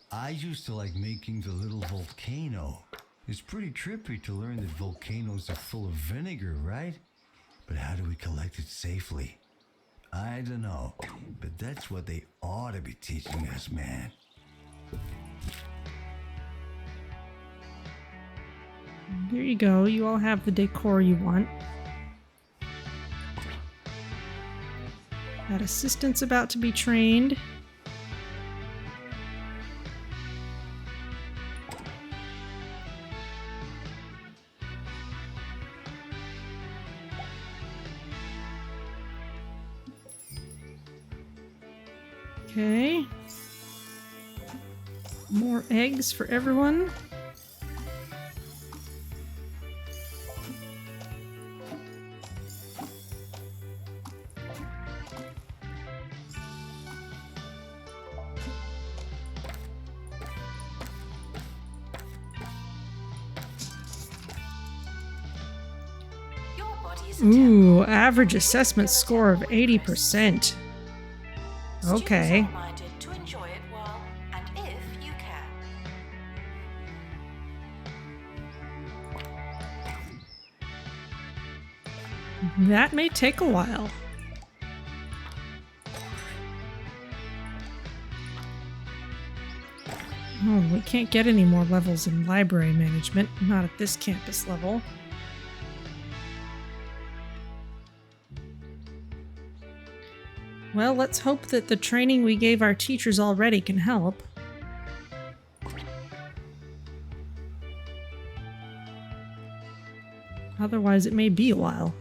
I used to like making the little volcano. It's pretty trippy to learn that volcanoes are full of vinegar, right? But how do we collect it safely? I don't know, but that's what they ought to be teaching us, man. Here you go. You all have the decor you want. That assistant's about to be trained. Okay. More eggs for everyone. Your body's Ooh, average assessment score of 80%. Okay. Students are reminded to enjoy it while and if you can. That may take a while. Oh, we can't get any more levels in library management, not at this campus level. Well, let's hope that the training we gave our teachers already can help. Otherwise, it may be a while.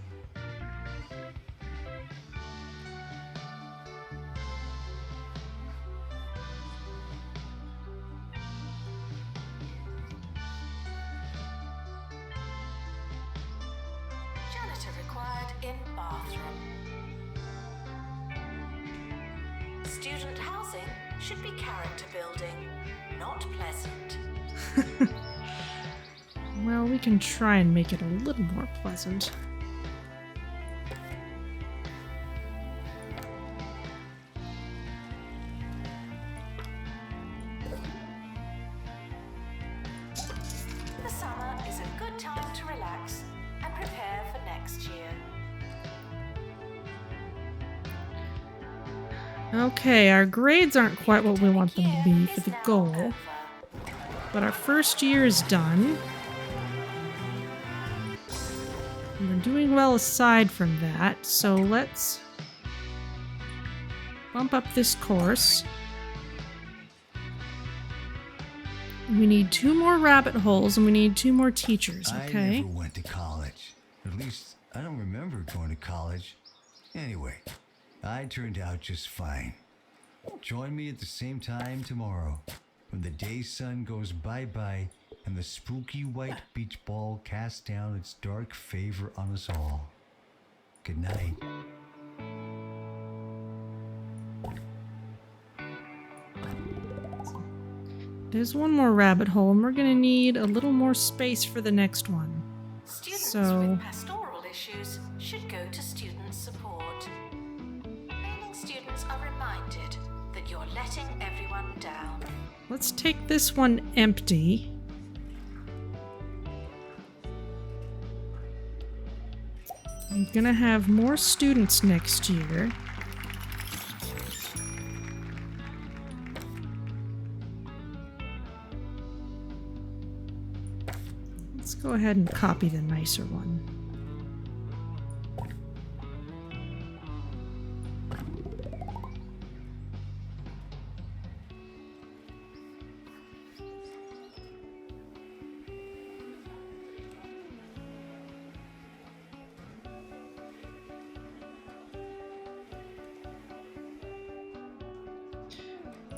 Janitor required in bathroom. Student housing should be character building, not pleasant. Well, we can try and make it a little more pleasant. The summer is a good time to relax and prepare for next year. Okay, our grades aren't quite what we want them to be for the goal, but our first year is done. And we're doing well aside from that, so let's bump up this course. We need 2 more rabbit holes and we need 2 more teachers, okay? I never went to college. At least, I don't remember going to college. Anyway, I turned out just fine. Join me at the same time tomorrow, when the day sun goes bye-bye and the spooky white beach ball casts down its dark favor on us all. Good night. There's 1 more rabbit hole and we're gonna need a little more space for the next one. Students So- with pastoral issues should go to student support. Failing students are reminded that you're letting everyone down. Let's take this one empty. I'm gonna have more students next year. Let's go ahead and copy the nicer one.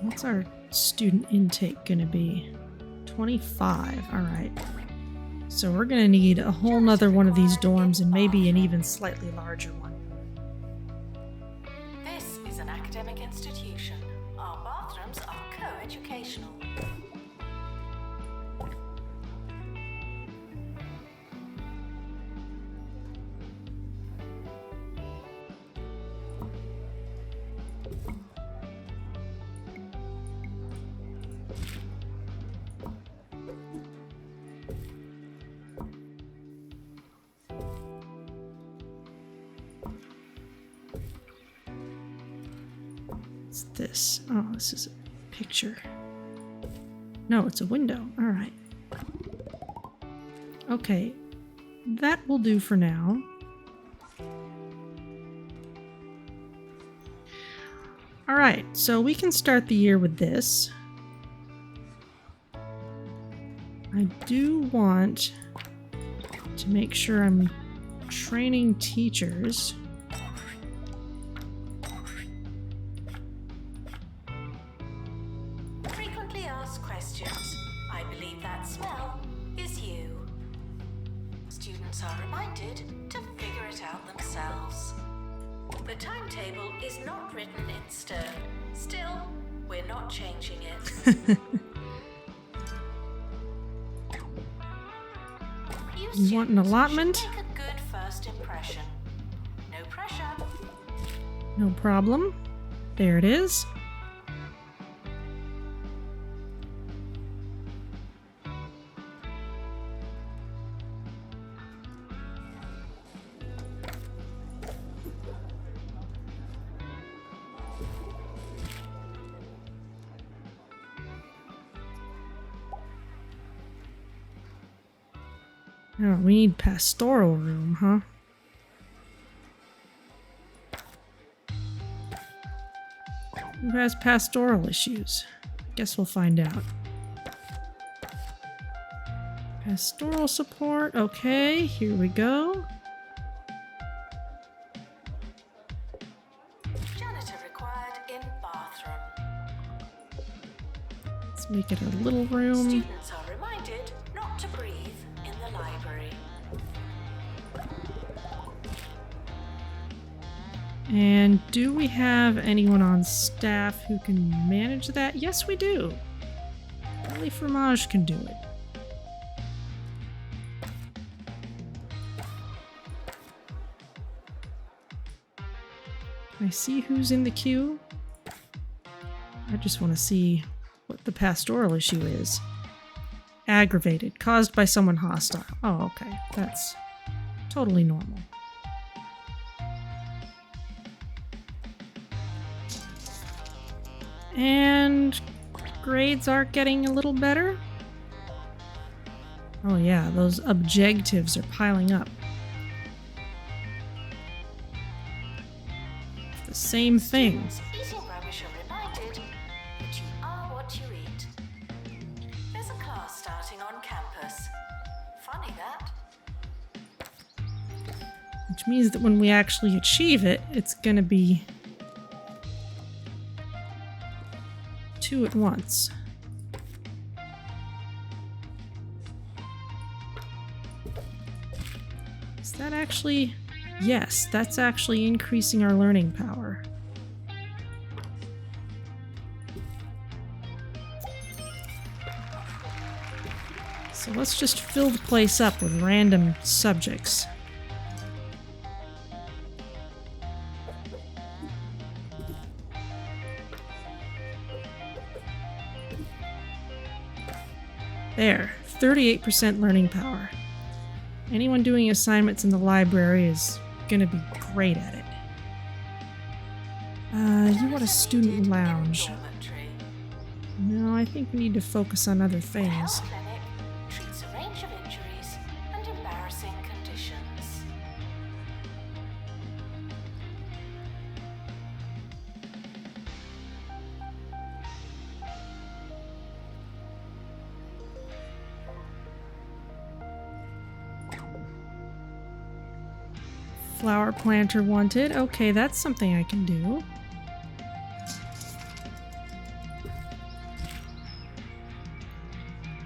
What's our student intake gonna be? 25, alright. So we're gonna need a whole nother one of these dorms and maybe an even slightly larger one. This is an academic institution. Our bathrooms are co-educational. What's this? Oh, this is a picture. No, it's a window. Alright. Okay. That will do for now. Alright, so we can start the year with this. I do want to make sure I'm training teachers. Frequently asked questions. I believe that smell is you. Students are reminded to figure it out themselves. The timetable is not written in stone. Still, we're not changing it. You want an students allotment? should make a good first impression. No pressure. No problem. There it is. Oh, we need pastoral room, huh? Who has pastoral issues? Guess we'll find out. Pastoral support, okay, here we go. Janitor required in bathroom. Let's make it a little room. Students are reminded not to breathe in the library. And do we have anyone on staff who can manage that? Yes, we do. Only Fromage can do it. Can I see who's in the queue? I just want to see what the pastoral issue is. Aggravated, caused by someone hostile. Oh, okay. That's totally normal. And grades are getting a little better. Oh yeah, those objectives are piling up. The same thing. Eating rubbish are reminded that you are what you eat. There's a class starting on campus. Funny that. Which means that when we actually achieve it, it's gonna be 2 at once. Is that actually... Yes, that's actually increasing our learning power. So let's just fill the place up with random subjects. There, 38% learning power. Anyone doing assignments in the library is gonna be great at it. You want a student lounge. Dormitory. No, I think we need to focus on other The things. health clinic treats a range of injuries and embarrassing conditions. Flower planter wanted. Okay, that's something I can do.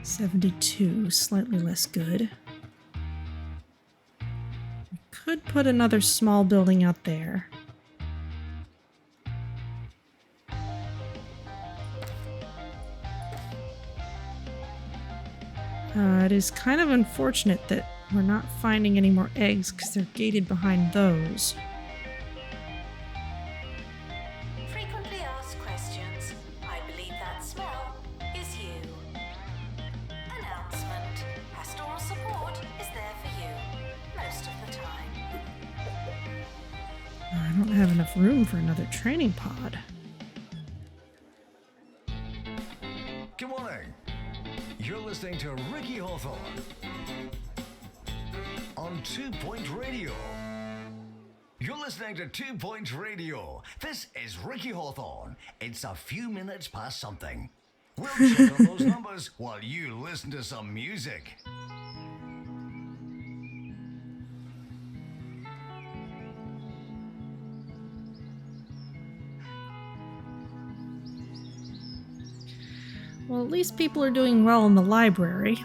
$72, slightly less good. We could put another small building out there. It is kind of unfortunate that we're not finding any more eggs because they're gated behind those. Frequently asked questions. I believe that smell is you. Announcement. Pastoral support is there for you most of the time. I don't have enough room for another training pod. Good morning. You're listening to Ricky Hawthorne on 2 Point Radio. You're listening to 2 Point Radio. This is Ricky Hawthorne. It's a few minutes past something. We'll check on those numbers while you listen to some music. Well, at least people are doing well in the library.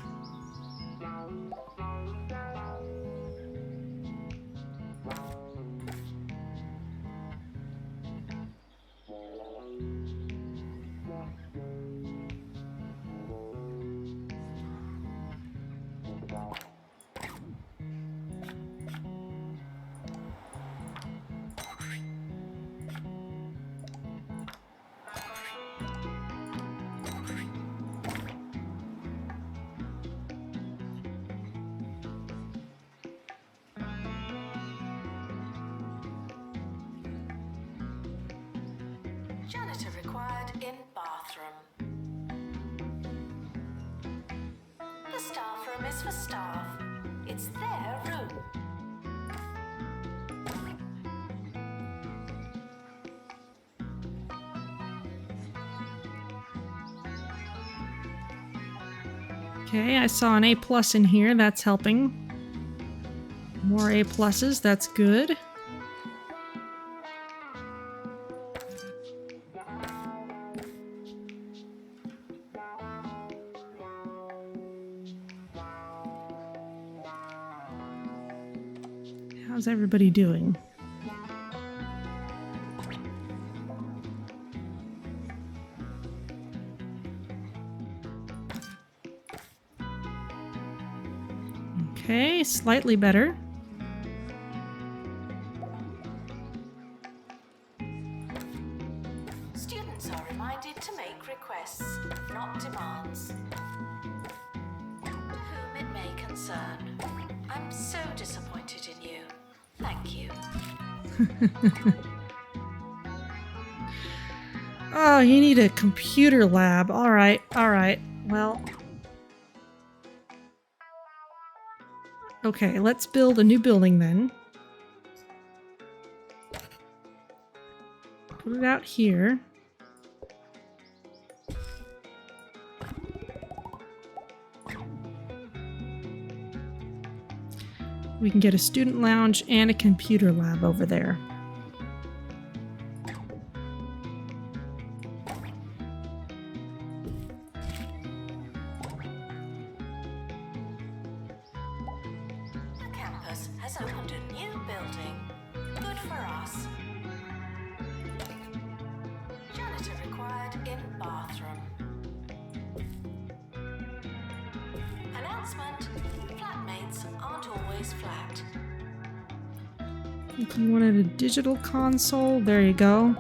Janitor required in bathroom. The staff room is for staff. It's their room. Okay, I saw an A+ in here. That's helping. More A+, that's good. How's everybody doing? Okay, slightly better. Students are reminded to make requests, not demands. Whom it may concern. I'm so disappointed in you. Thank you. Oh, you need a computer lab. Alright, alright. Well. Okay, let's build a new building then. Put it out here. We can get a student lounge and a computer lab over there. The campus has opened a new building. Good for us. Janitor required in bathroom. Announcement. Flatmates aren't always flat. If you wanted a digital console, there you go.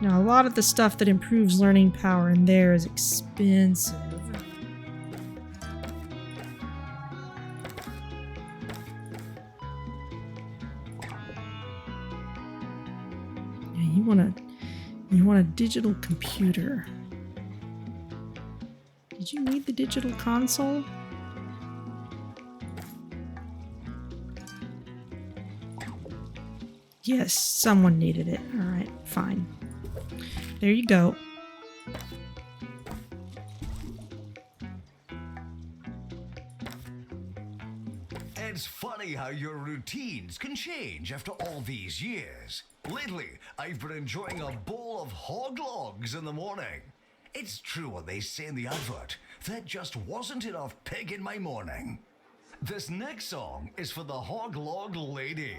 Now, a lot of the stuff that improves learning power in there is expensive. Yeah, you want a digital computer. Did you need the digital console? Yes, someone needed it. Alright, fine. There you go. It's funny how your routines can change after all these years. Lately, I've been enjoying a bowl of hog logs in the morning. It's true what they say in the advert. There just wasn't enough pig in my morning. This next song is for the hog log lady.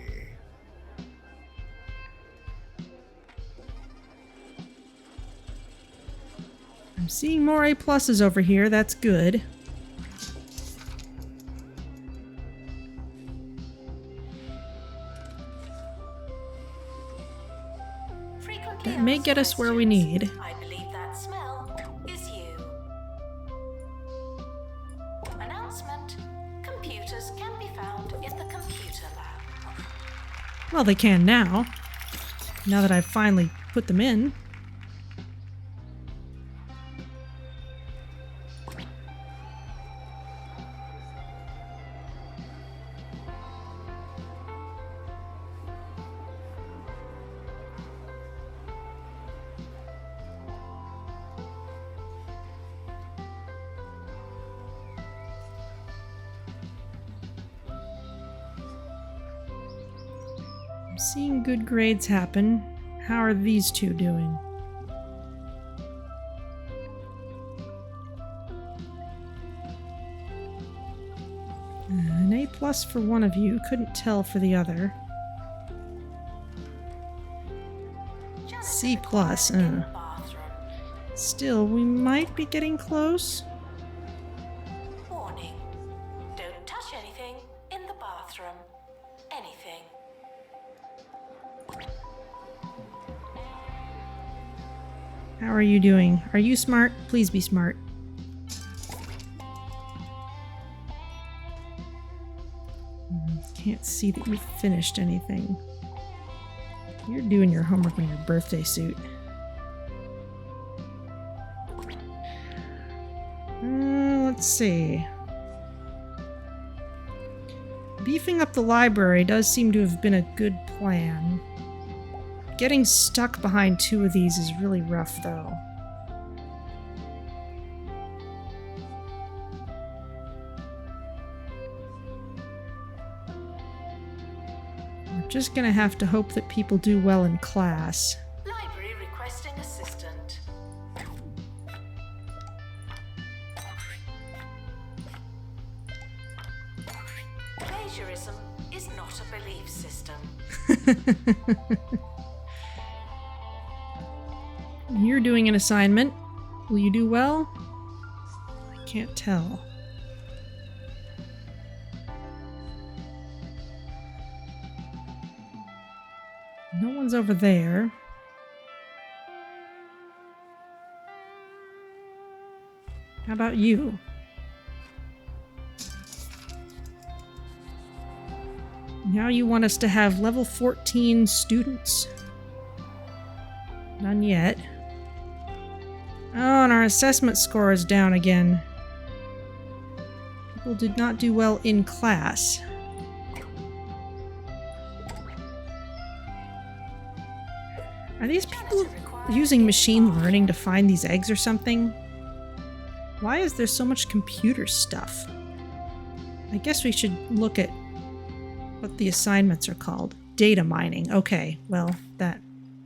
I'm seeing more A pluses over here. That's good. Frequently That may asked get us where we questions. need. I believe that smell is you. Announcement. Computers can be found in the computer lab. Well, they can now. Now that I've finally put them in. I'm seeing good grades happen. How are these two doing? An A plus for one of you. Couldn't tell for the other. C plus. In bathroom. Still, we might be getting close. Warning. Don't touch anything in the bathroom. Anything. How are you doing? Are you smart? Please be smart. Can't see that you've finished anything. You're doing your homework in your birthday suit. Let's see. Beefing up the library does seem to have been a good plan. Getting stuck behind two of these is really rough, though. We're just gonna have to hope that people do well in class. Library requesting assistant. Plagiarism is not a belief system. You're doing an assignment. Will you do well? I can't tell. one's over there. How about you? Now you want us to have level 14 students. None yet. Oh, and our assessment score is down again. People did not do well in class. Are these people using machine learning to find these eggs or something? Why is there so much computer stuff? I guess we should look at what the assignments are called. Data mining. Okay, well, that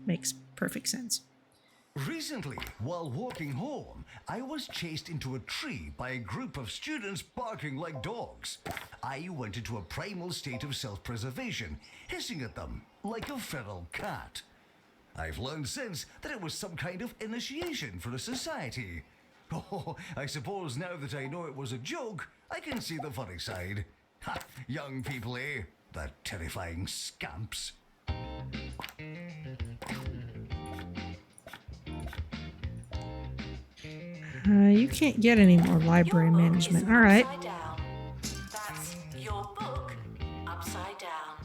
makes perfect sense. Recently, while walking home, I was chased into a tree by a group of students barking like dogs. I went into a primal state of self-preservation, hissing at them like a feral cat. I've learned since that it was some kind of initiation for a society. Oh, I suppose now that I know it was a joke, I can see the funny side. Ha! Young people, eh? The terrifying scamps. You can't get any more library Your book management. is All right. upside down. That's your book upside down.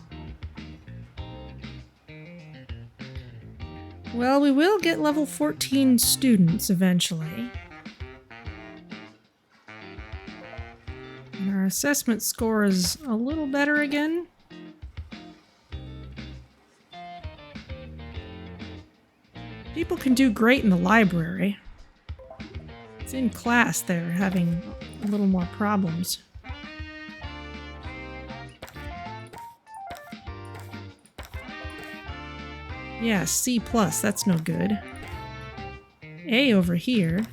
Well, we will get level 14 students eventually. And our assessment score is a little better again. People can do great in the library. It's in class they're having a little more problems. Yeah, C+, that's no good. A over here.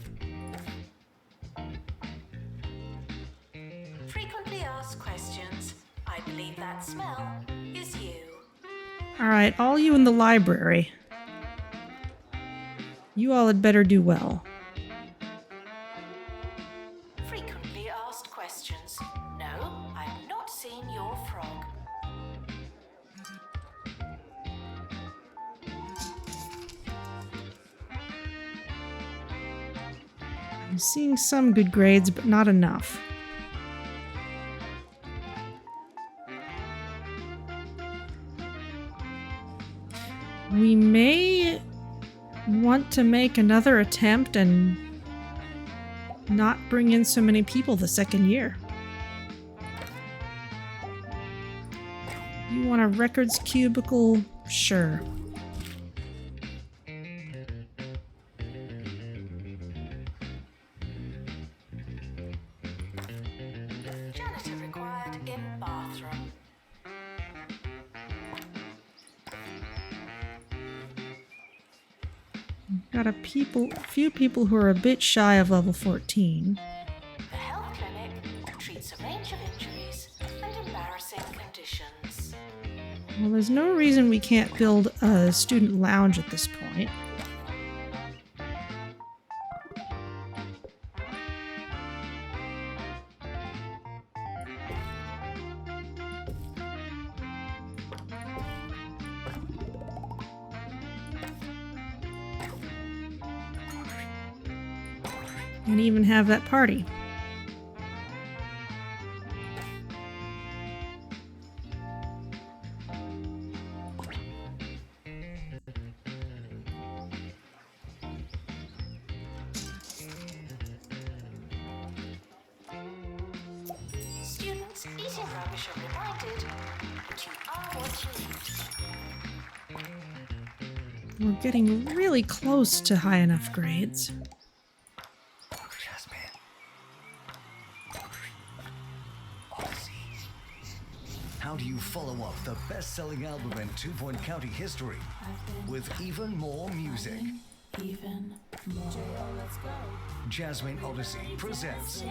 Frequently asked questions. I believe that smell is you. Alright, all you in the library. You all had better do well. Frequently asked questions. No, I've not seen your frog. I'm seeing some good grades, but not enough. We may want to make another attempt and not bring in so many people the second year. You want a records cubicle? Sure. Janitor required in bathroom. Got a few people who are a bit shy of level 14. The health clinic treats a range of injuries and embarrassing conditions. Well, there's no reason we can't build a student lounge at this point. And even have that party. Students eating rubbish are reminded that you are what you eat. We're getting really close to high enough grades. Jasmine. Odyssey. How do you follow up the best-selling album in two-point county history with even more music? Even more. Jasmine Odyssey presents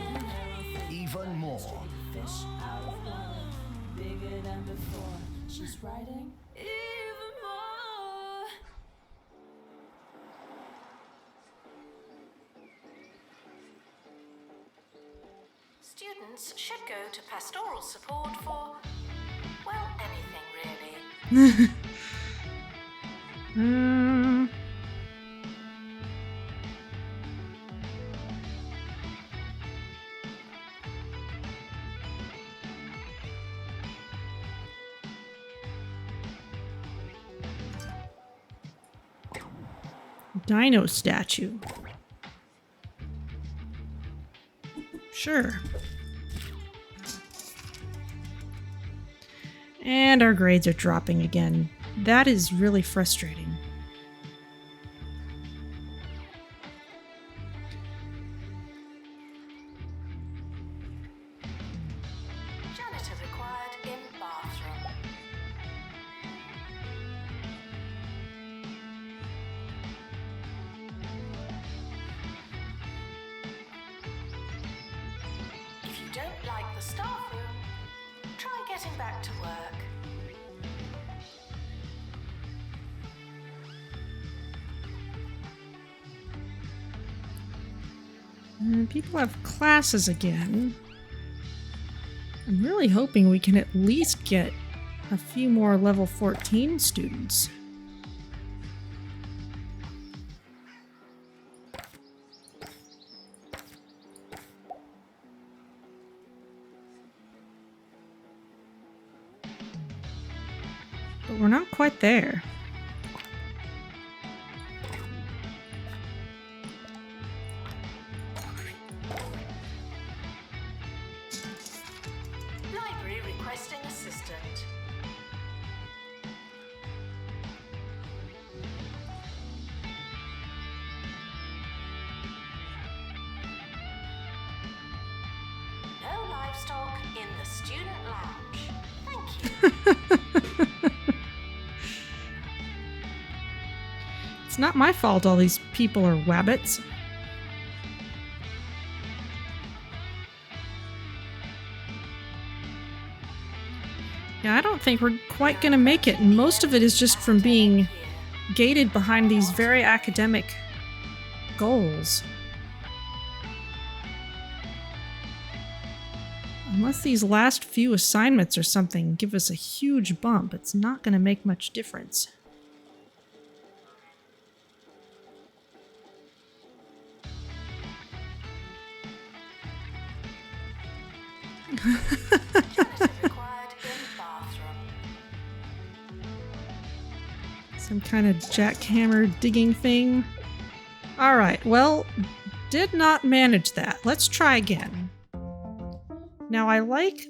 Even More. Bigger than before. She's writing even more. Students should go to pastoral support for, well, anything really. Uh, Dino statue. Sure. And our grades are dropping again. That is really frustrating. Janitor required in bathroom. If you don't like the staff room, try getting back to work. People have classes again. I'm really hoping we can at least get a few more level 14 students. But we're not quite there. Library requesting assistant. No livestock in the student lounge. Thank you. It's not my fault all these people are wabbits. Yeah, I don't think we're quite gonna make it, and most of it is just from being gated behind these very academic goals. Unless these last few assignments or something give us a huge bump, it's not gonna make much difference. Janitor required in bathroom. Some kind of jackhammer digging thing. Alright, well, did not manage that. Let's try again. Now, I like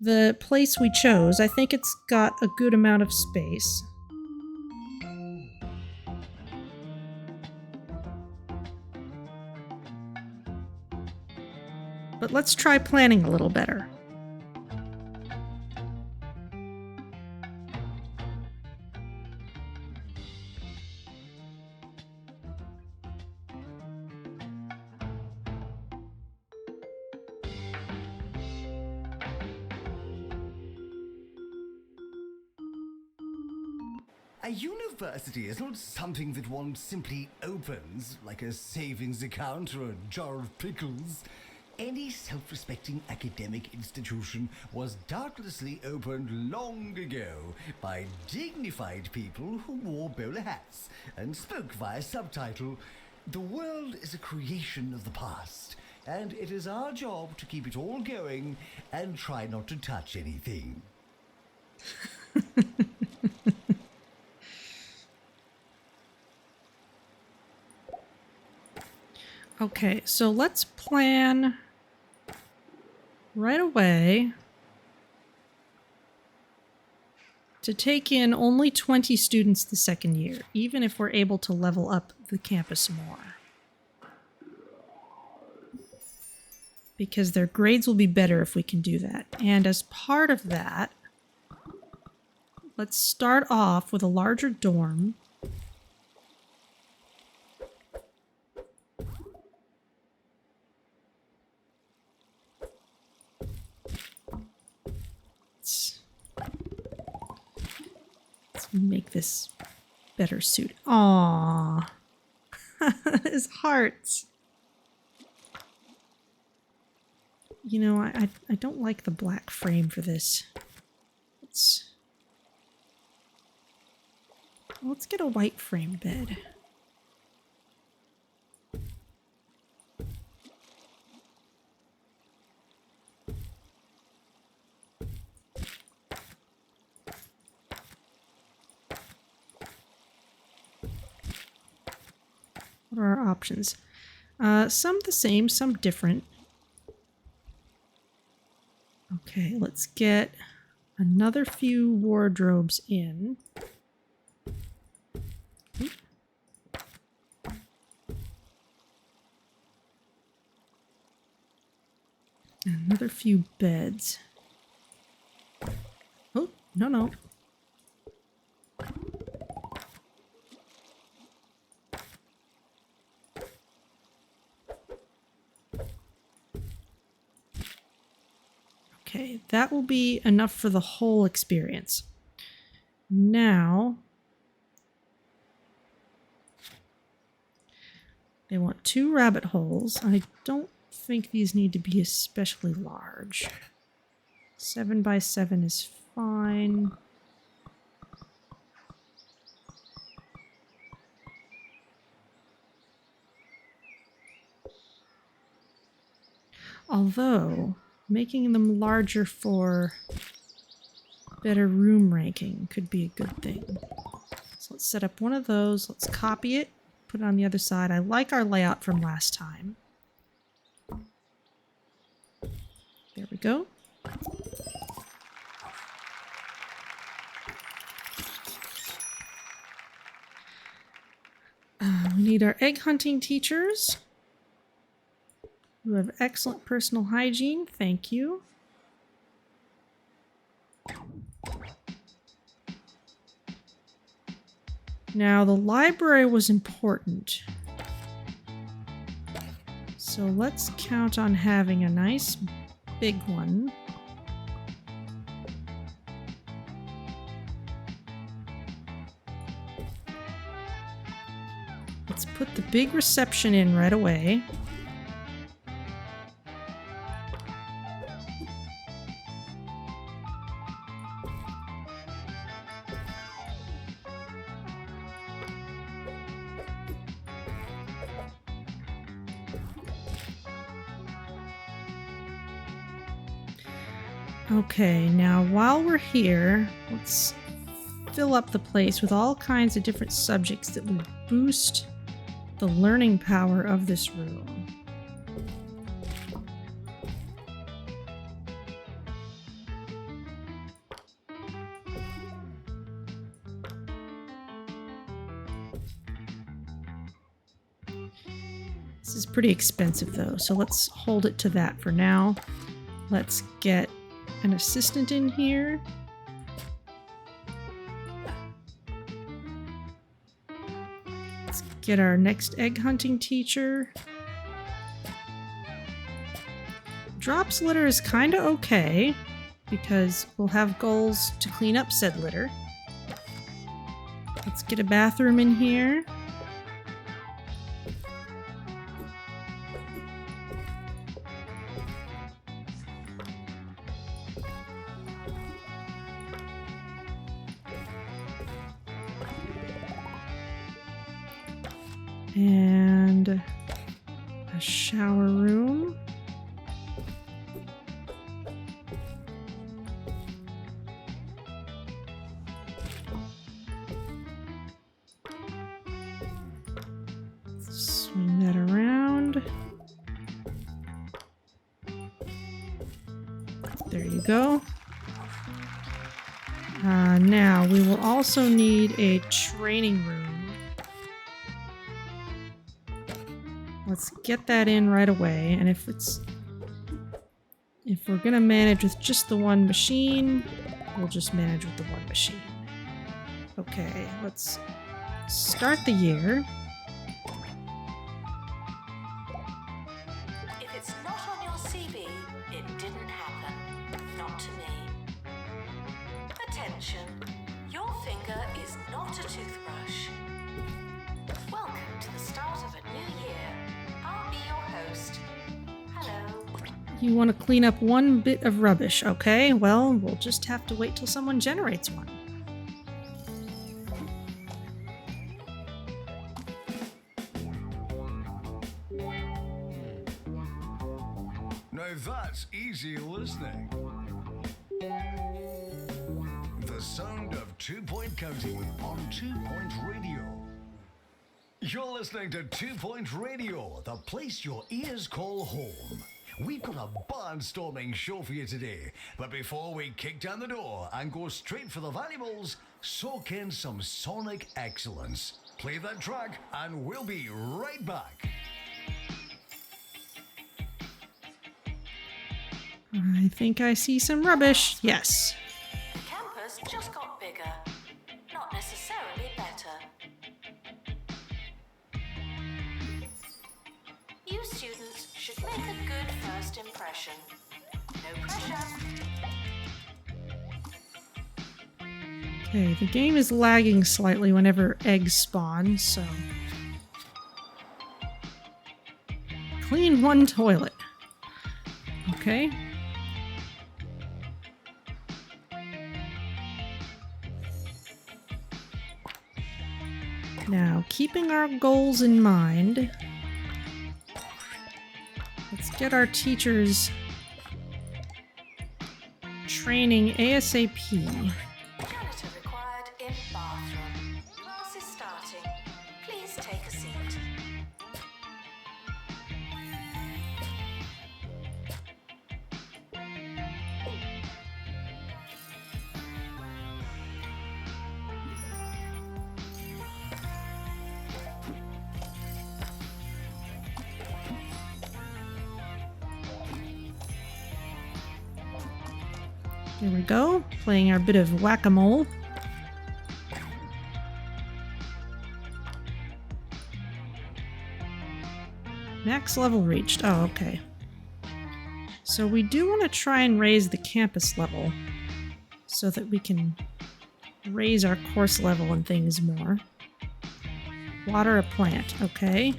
the place we chose. I think it's got a good amount of space. But let's try planning a little better. A university is not something that one simply opens, like a savings account or a jar of pickles. Any self-respecting academic institution was doubtlessly opened long ago by dignified people who wore bowler hats and spoke via subtitle. The world is a creation of the past, and it is our job to keep it all going and try not to touch anything. Okay, so let's plan right away to take in only 20 students the second year, even if we're able to level up the campus more. Because their grades will be better if we can do that. And as part of that, let's start off with a larger dorm. Let's make this better suit. Aww. His hearts. You know, I don't like the black frame for this. Let's get a white frame bed. What are our options? Some the same, some different. Okay, let's get another few wardrobes in. Another few beds. Oh, no. Okay, that will be enough for the whole experience. Now, they want 2 rabbit holes. I don't think these need to be especially large. 7 by 7 is fine. Although, making them larger for better room ranking could be a good thing. So let's set up one of those. Let's copy it, put it on the other side. I like our layout from last time. There we go. We need our egg hunting teachers who have excellent personal hygiene. Thank you. Now, the library was important. So let's count on having a nice big one. Let's put the big reception in right away. Okay, now while we're here, let's fill up the place with all kinds of different subjects that will boost the learning power of this room. This is pretty expensive though, so let's hold it to that for now. Let's get an assistant in here. Let's get our next egg hunting teacher. Drops litter is kind of okay because we'll have goals to clean up said litter. Let's get a bathroom in here. And a shower room. Swing that around. There you go. Now we will also need a training room. Let's get that in right away, and if we're gonna manage with just the one machine, we'll just manage with the one machine. Okay, let's start the year. If it's not on your CV, it didn't happen. Not to me. Attention, your finger is not a toothbrush. Welcome to the start of a new year. I'll be your host. Hello. You want to clean up one bit of rubbish, okay? Well, we'll just have to wait till someone generates one. that's easy listening. The sound of 2 Point County on 2 Point Radio. You're listening to 2 Point Radio, the place your ears call home. We've got a barnstorming show for you today, but before we kick down the door and go straight for the valuables, soak in some sonic excellence. Play that track and we'll be right back. I think I see some rubbish. Yes. The campus just got bigger, not necessarily better. You students should make a good first impression. No pressure. Okay, the game is lagging slightly whenever eggs spawn, so... Clean one toilet. Okay. Now, keeping our goals in mind, let's get our teachers training ASAP. Janitor required in bathroom. Class is starting. Please take a seat. There we go, playing our bit of whack-a-mole. Max level reached. Oh, okay. So we do want to try and raise the campus level so that we can raise our course level and things more. Water a plant, okay.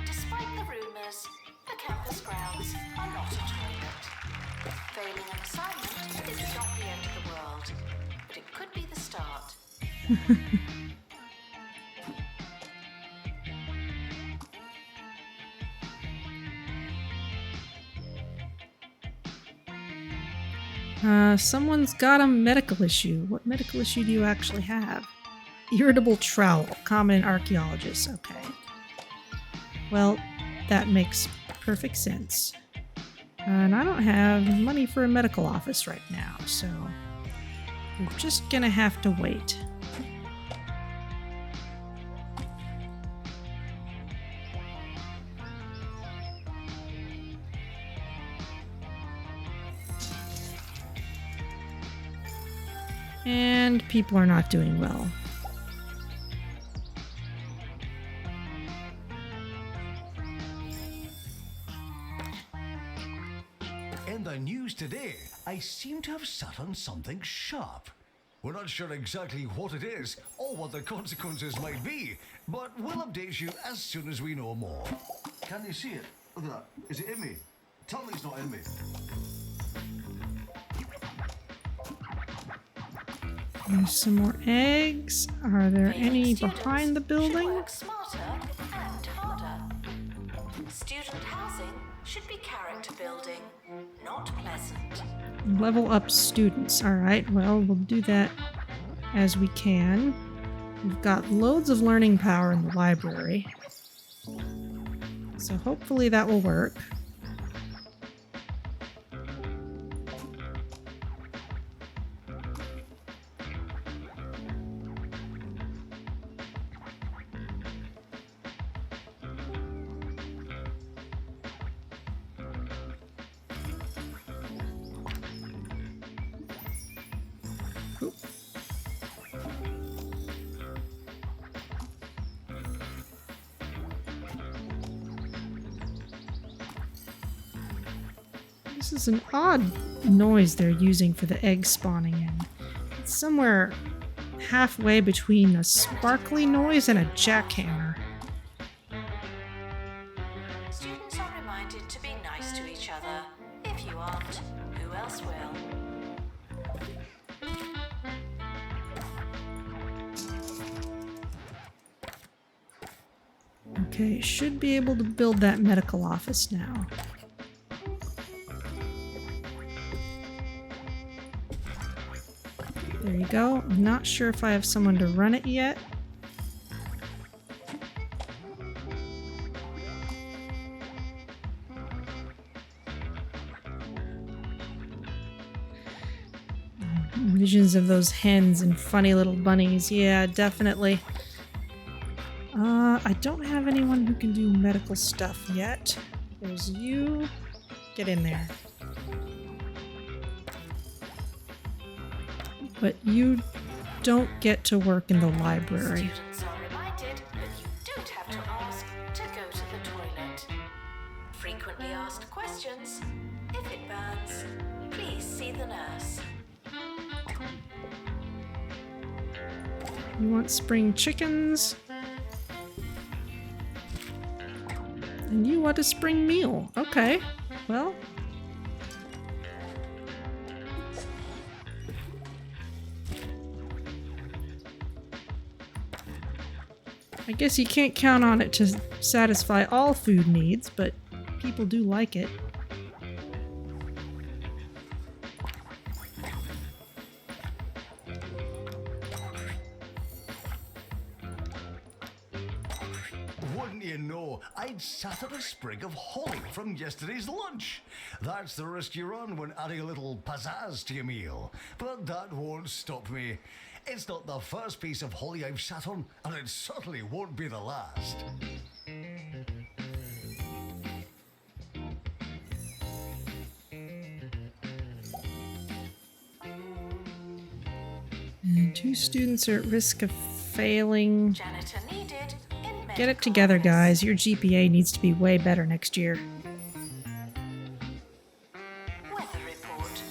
Despite the rumors, the campus grounds are not a toilet. Failing an assignment is not the end of the world, but it could be the start. Someone's got a medical issue. What medical issue do you actually have? Irritable trowel, common in archaeologists. Okay. Well, that makes perfect sense. And I don't have money for a medical office right now, so we're just gonna have to wait. And people are not doing well. In the news today, I seem to have sat on something sharp. We're not sure exactly what it is or what the consequences might be, but we'll update you as soon as we know more. Can you see it? Look at that. Is it in me? Tell me it's not in me. There's some more eggs. Are there Failing any students behind the should building? work smarter and harder. Student housing should be character building, not pleasant. Level up students. Alright, well, we'll do that as we can. We've got loads of learning power in the library. So hopefully that will work. This is an odd noise they're using for the egg spawning in. It's somewhere halfway between a sparkly noise and a jackhammer. Students are reminded to be nice to each other. If you aren't, who else will? Okay, should be able to build that medical office now. There you go. I'm not sure if I have someone to run it yet. Visions of those hens and funny little bunnies. Yeah, definitely. I don't have anyone who can do medical stuff yet. There's you. Get in there. But you don't get to work in the library. Students are reminded that you don't have to ask to go to the toilet. Frequently asked questions. If it burns, please see the nurse. You want spring chickens? And you want a spring meal. Okay, well. I guess you can't count on it to satisfy all food needs, but people do like it. Wouldn't you know, I'd sat on a sprig of holly from yesterday's lunch. That's the risk you run when adding a little pizzazz to your meal. But that won't stop me. It's not the first piece of holly I've sat on, and it certainly won't be the last. And 2 students are at risk of failing. Janitor needed in medical Get it together, office. guys. Your GPA needs to be way better next year. Weather report.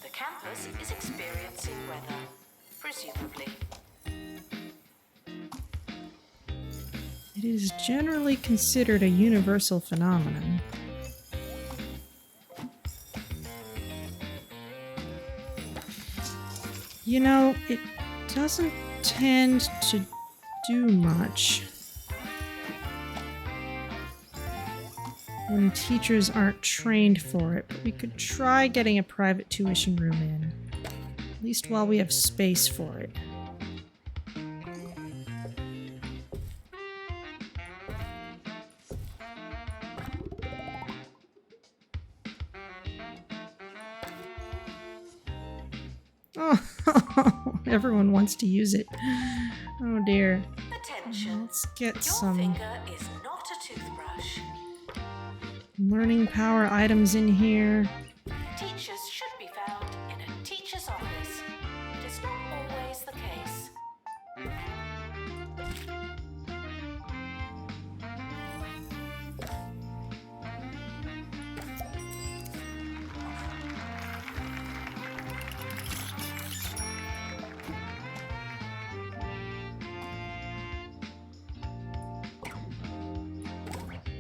The campus is experiencing weather. Presumably. It is generally considered a universal phenomenon. You know, it doesn't tend to do much when teachers aren't trained for it, but we could try getting a private tuition room in, at least while we have space for it. Oh, everyone wants to use it. Oh dear. Attention. Let's get Your some finger is not a toothbrush. learning power items in here. Teachers should be found in a teacher's office. It is not always the case.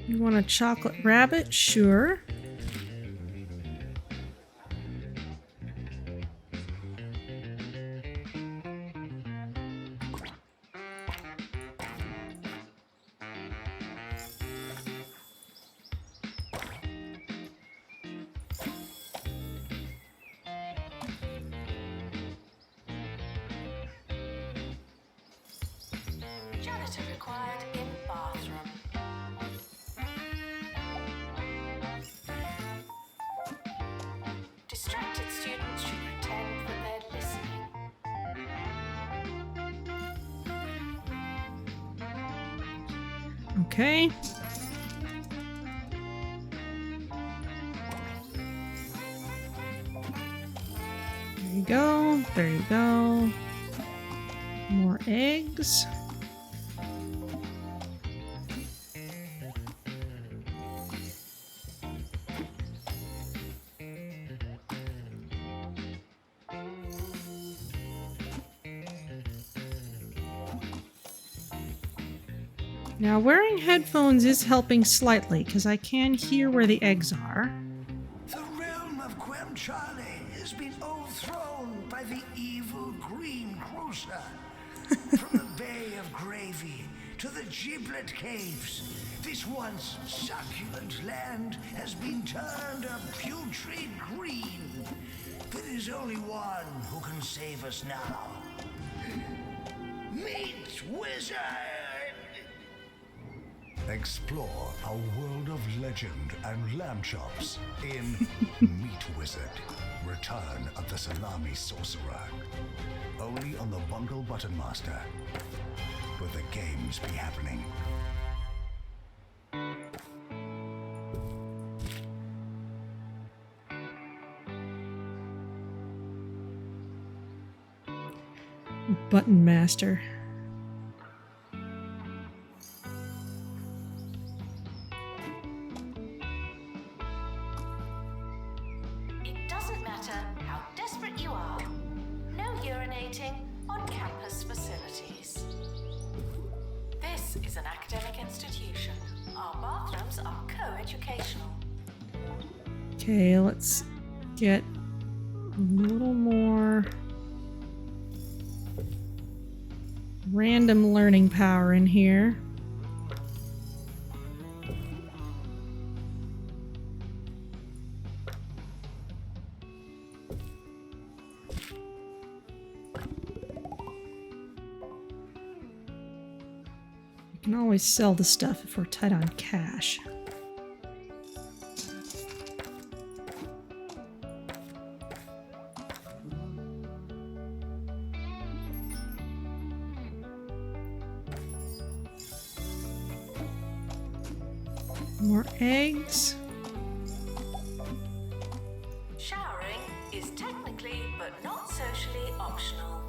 You want a chocolate rabbit? Sure. Janitor required in bathroom. Distracted students should pretend that they're listening. Okay. There you go. There you go. More eggs. Now, wearing headphones is helping slightly because I can hear where the eggs are. The realm of Quem Charlie has been overthrown by the evil greengrocer. From a bay of gravy to the Giblet Caves. This once succulent land has been turned a putrid green. There is only one who can save us now. Meet Wizard! Explore a world of legend and lamb chops in Meat Wizard, Return of the Salami Sorcerer. Only on the Bungle Button Master, where the games be happening. Button Master. It doesn't matter how desperate you are. No urinating on campus facilities. This is an academic institution. Our bathrooms are co-educational. Okay, let's get a little more random learning power in here. We can always sell the stuff if we're tight on cash. More eggs. Showering is technically but not socially optional.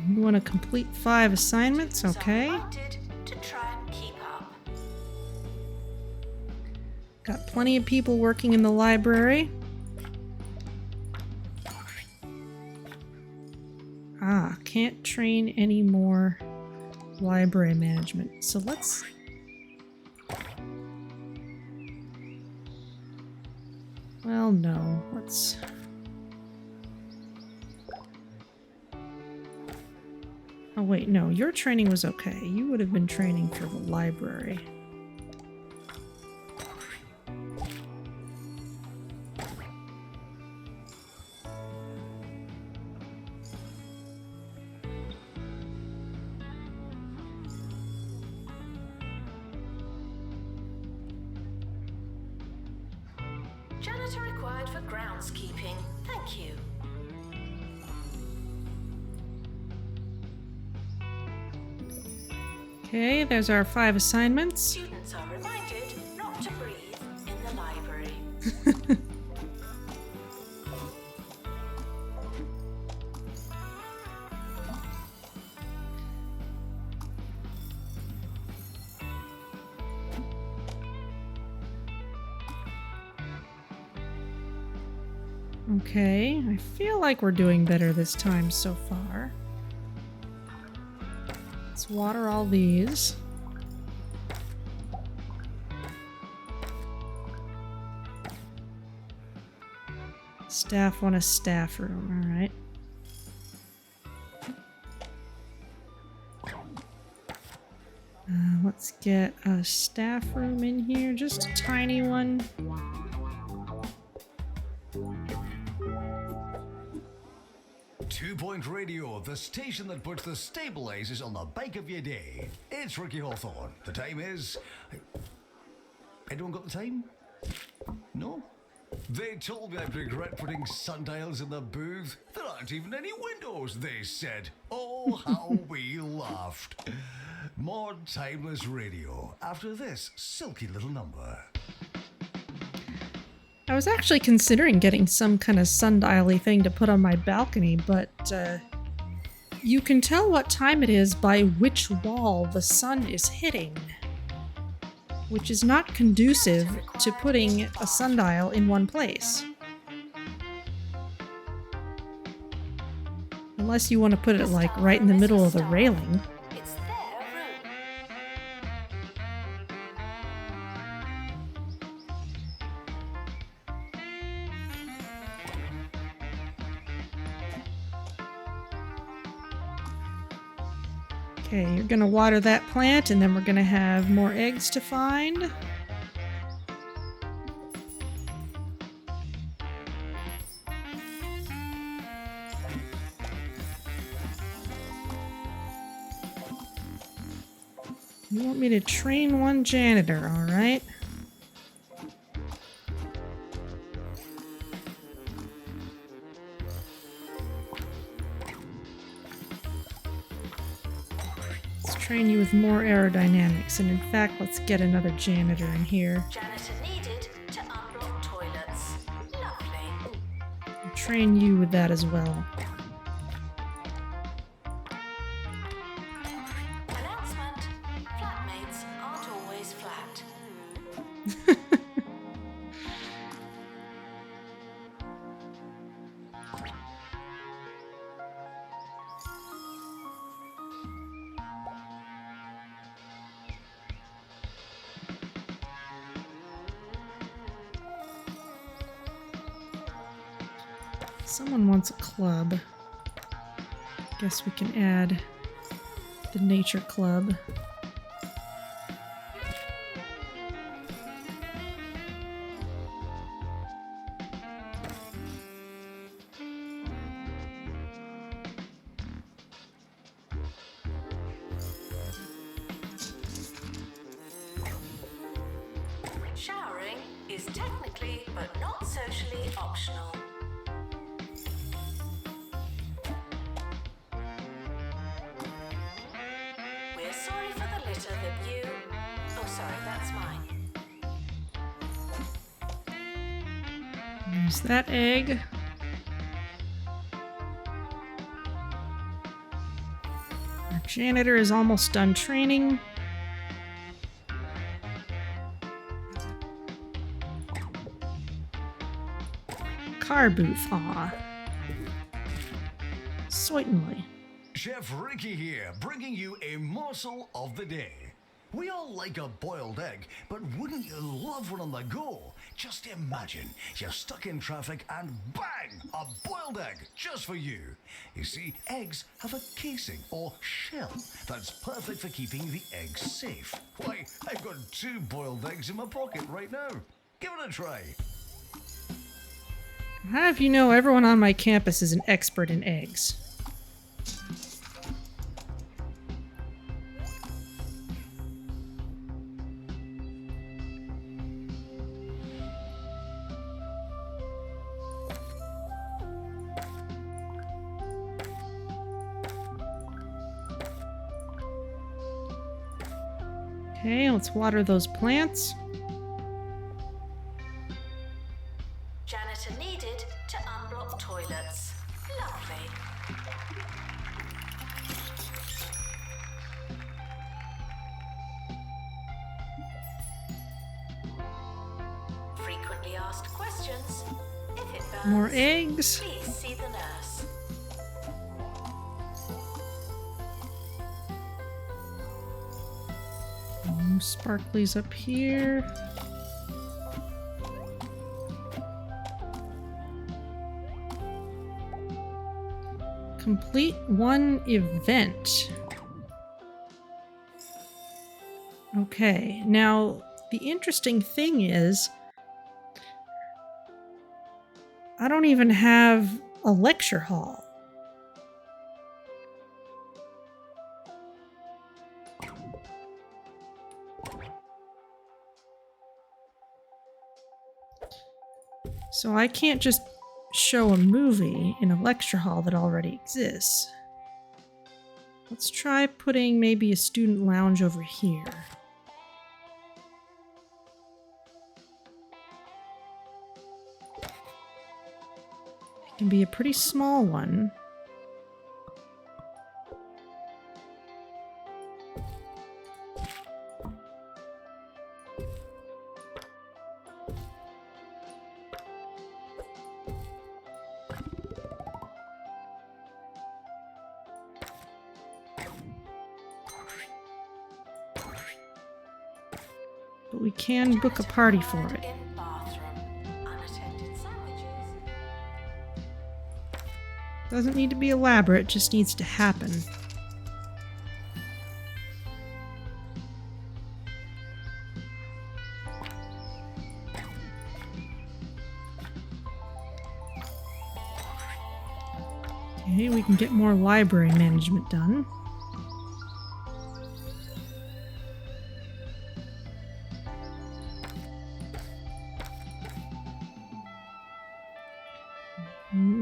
You want to complete 5 assignments, Students are okay. invited to try and keep up. Got plenty of people working in the library. Ah, can't train any more library management. So let's... Well, no. Let's... Oh, wait, no. Your training was okay. You would have been training for the library. Janitor required for groundskeeping. Thank you. Okay, there's our 5 assignments. Students are reminded not to breathe in the library. Okay, I feel like we're doing better this time so far. Let's water all these. Staff want a staff room, alright. Let's get a staff room in here, just a tiny one. Two-Point Radio, the station that puts the stabilizers on the bike of your day. It's Ricky Hawthorne. The time is... Anyone got the time? No? They told me I'd regret putting sundials in the booth. There aren't even any windows, they said. Oh, how we laughed. More timeless radio after this silky little number. I was actually considering getting some kind of sundial-y thing to put on my balcony, but you can tell what time it is by which wall the sun is hitting, which is not conducive to putting a sundial in one place. Unless you want to put it like right in the middle of the railing. It's their room. Okay, you're gonna water that plant, and then we're gonna have more eggs to find. You want me to train one janitor, alright? Let's train you with more aerodynamics, and in fact, let's get another janitor in here. Janitor needed to unblock toilets. Lovely. I'll train you with that as well. Announcement. Flatmates aren't always flat. Someone wants a club. Guess we can add the nature club. Showering is technically but not socially optional. We're sorry for the litter that you... Oh, sorry, that's mine. There's that egg. Our janitor is almost done training. Car booth, aw. Certainly. Chef Ricky here, bringing you a morsel of the day. We all like a boiled egg, but wouldn't you love one on the go? Just imagine you're stuck in traffic and bang, a boiled egg just for you. You see, eggs have a casing or shell that's perfect for keeping the eggs safe. Why, I've got 2 boiled eggs in my pocket right now. Give it a try. How have you know everyone on my campus is an expert in eggs? Okay, let's water those plants. Janitor needed to unblock toilets. Lovely. Frequently asked questions. If it burns, More eggs. please see the nurse. More sparklies up here. Complete one event. Okay, now the interesting thing is I don't even have a lecture hall. So I can't just show a movie in a lecture hall that already exists. Let's try putting maybe a student lounge over here. It can be a pretty small one. But we can book a party for it. In bathroom. Unattended sandwiches. Doesn't need to be elaborate, just needs to happen. Okay, we can get more library management done.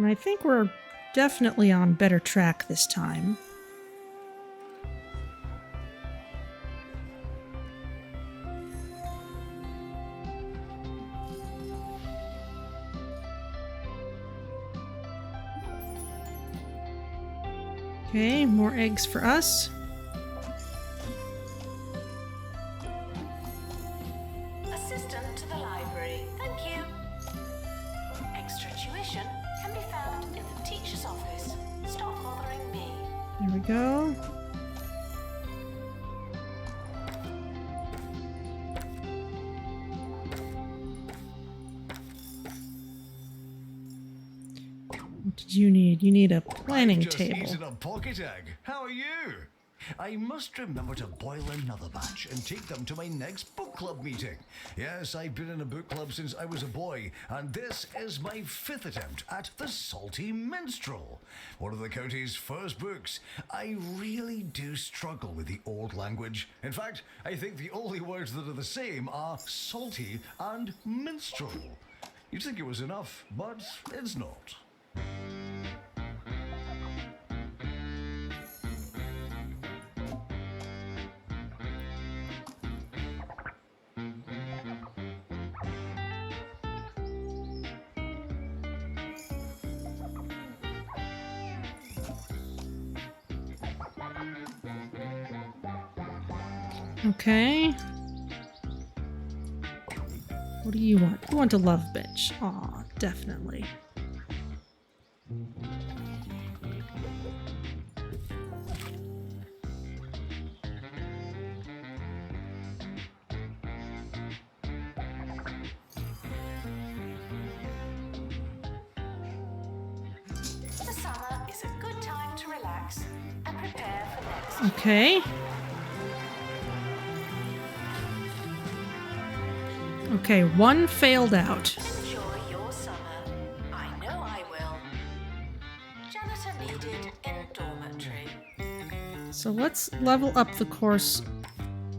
I think we're definitely on better track this time. Okay, more eggs for us. Assistant to the library. Thank you. Extra tuition can be found in the teacher's office. Stop bothering me. There we go. What did you need? You need a planning I've just table. eaten a pocket egg. How are you? I must remember to boil another batch and take them to my next book club meeting. Yes, I've been in a book club since I was a boy, and this is my 5th attempt at The Salty Minstrel, one of the county's first books. I really do struggle with the old language. In fact, I think the only words that are the same are salty and minstrel. You'd think it was enough, but it's not. Okay. What do you want? You want a love bench. Aw, definitely. The summer is a good time to relax and prepare for next. Okay. Okay, one failed out. Enjoy your summer. I know I will. Janitor needed in dormitory. So let's level up the course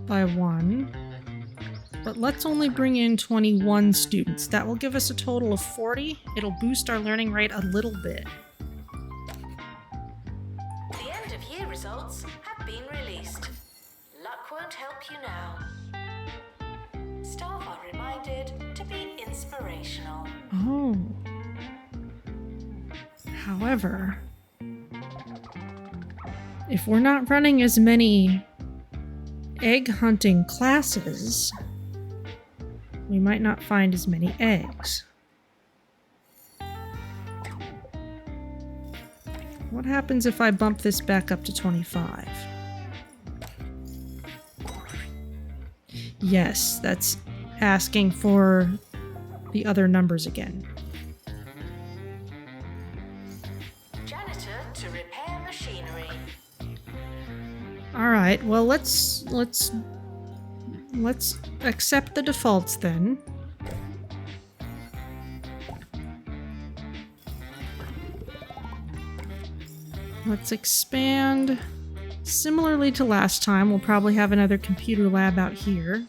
by 1. But let's only bring in 21 students. That will give us a total of 40. It'll boost our learning rate a little bit. The end of year results have been released. Luck won't help you now. Staff are reminded to be inspirational. Oh. However, if we're not running as many egg hunting classes, we might not find as many eggs. What happens if I bump this back up to 25? Yes, that's asking for the other numbers again. Janitor to repair machinery. All right, well, let's accept the defaults then. Let's expand. Similarly to last time, we'll probably have another computer lab out here.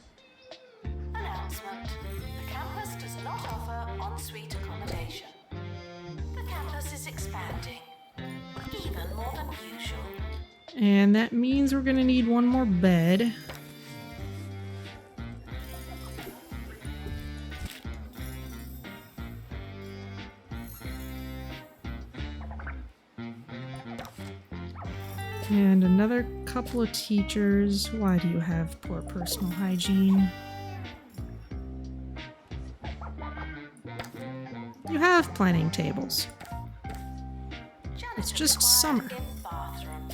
Announcement. The campus does not offer ensuite accommodation. The campus is expanding, even more than usual. And that means we're gonna need one more bed. And another couple of teachers. Why do you have poor personal hygiene? You have planning tables. It's just summer. Bathroom.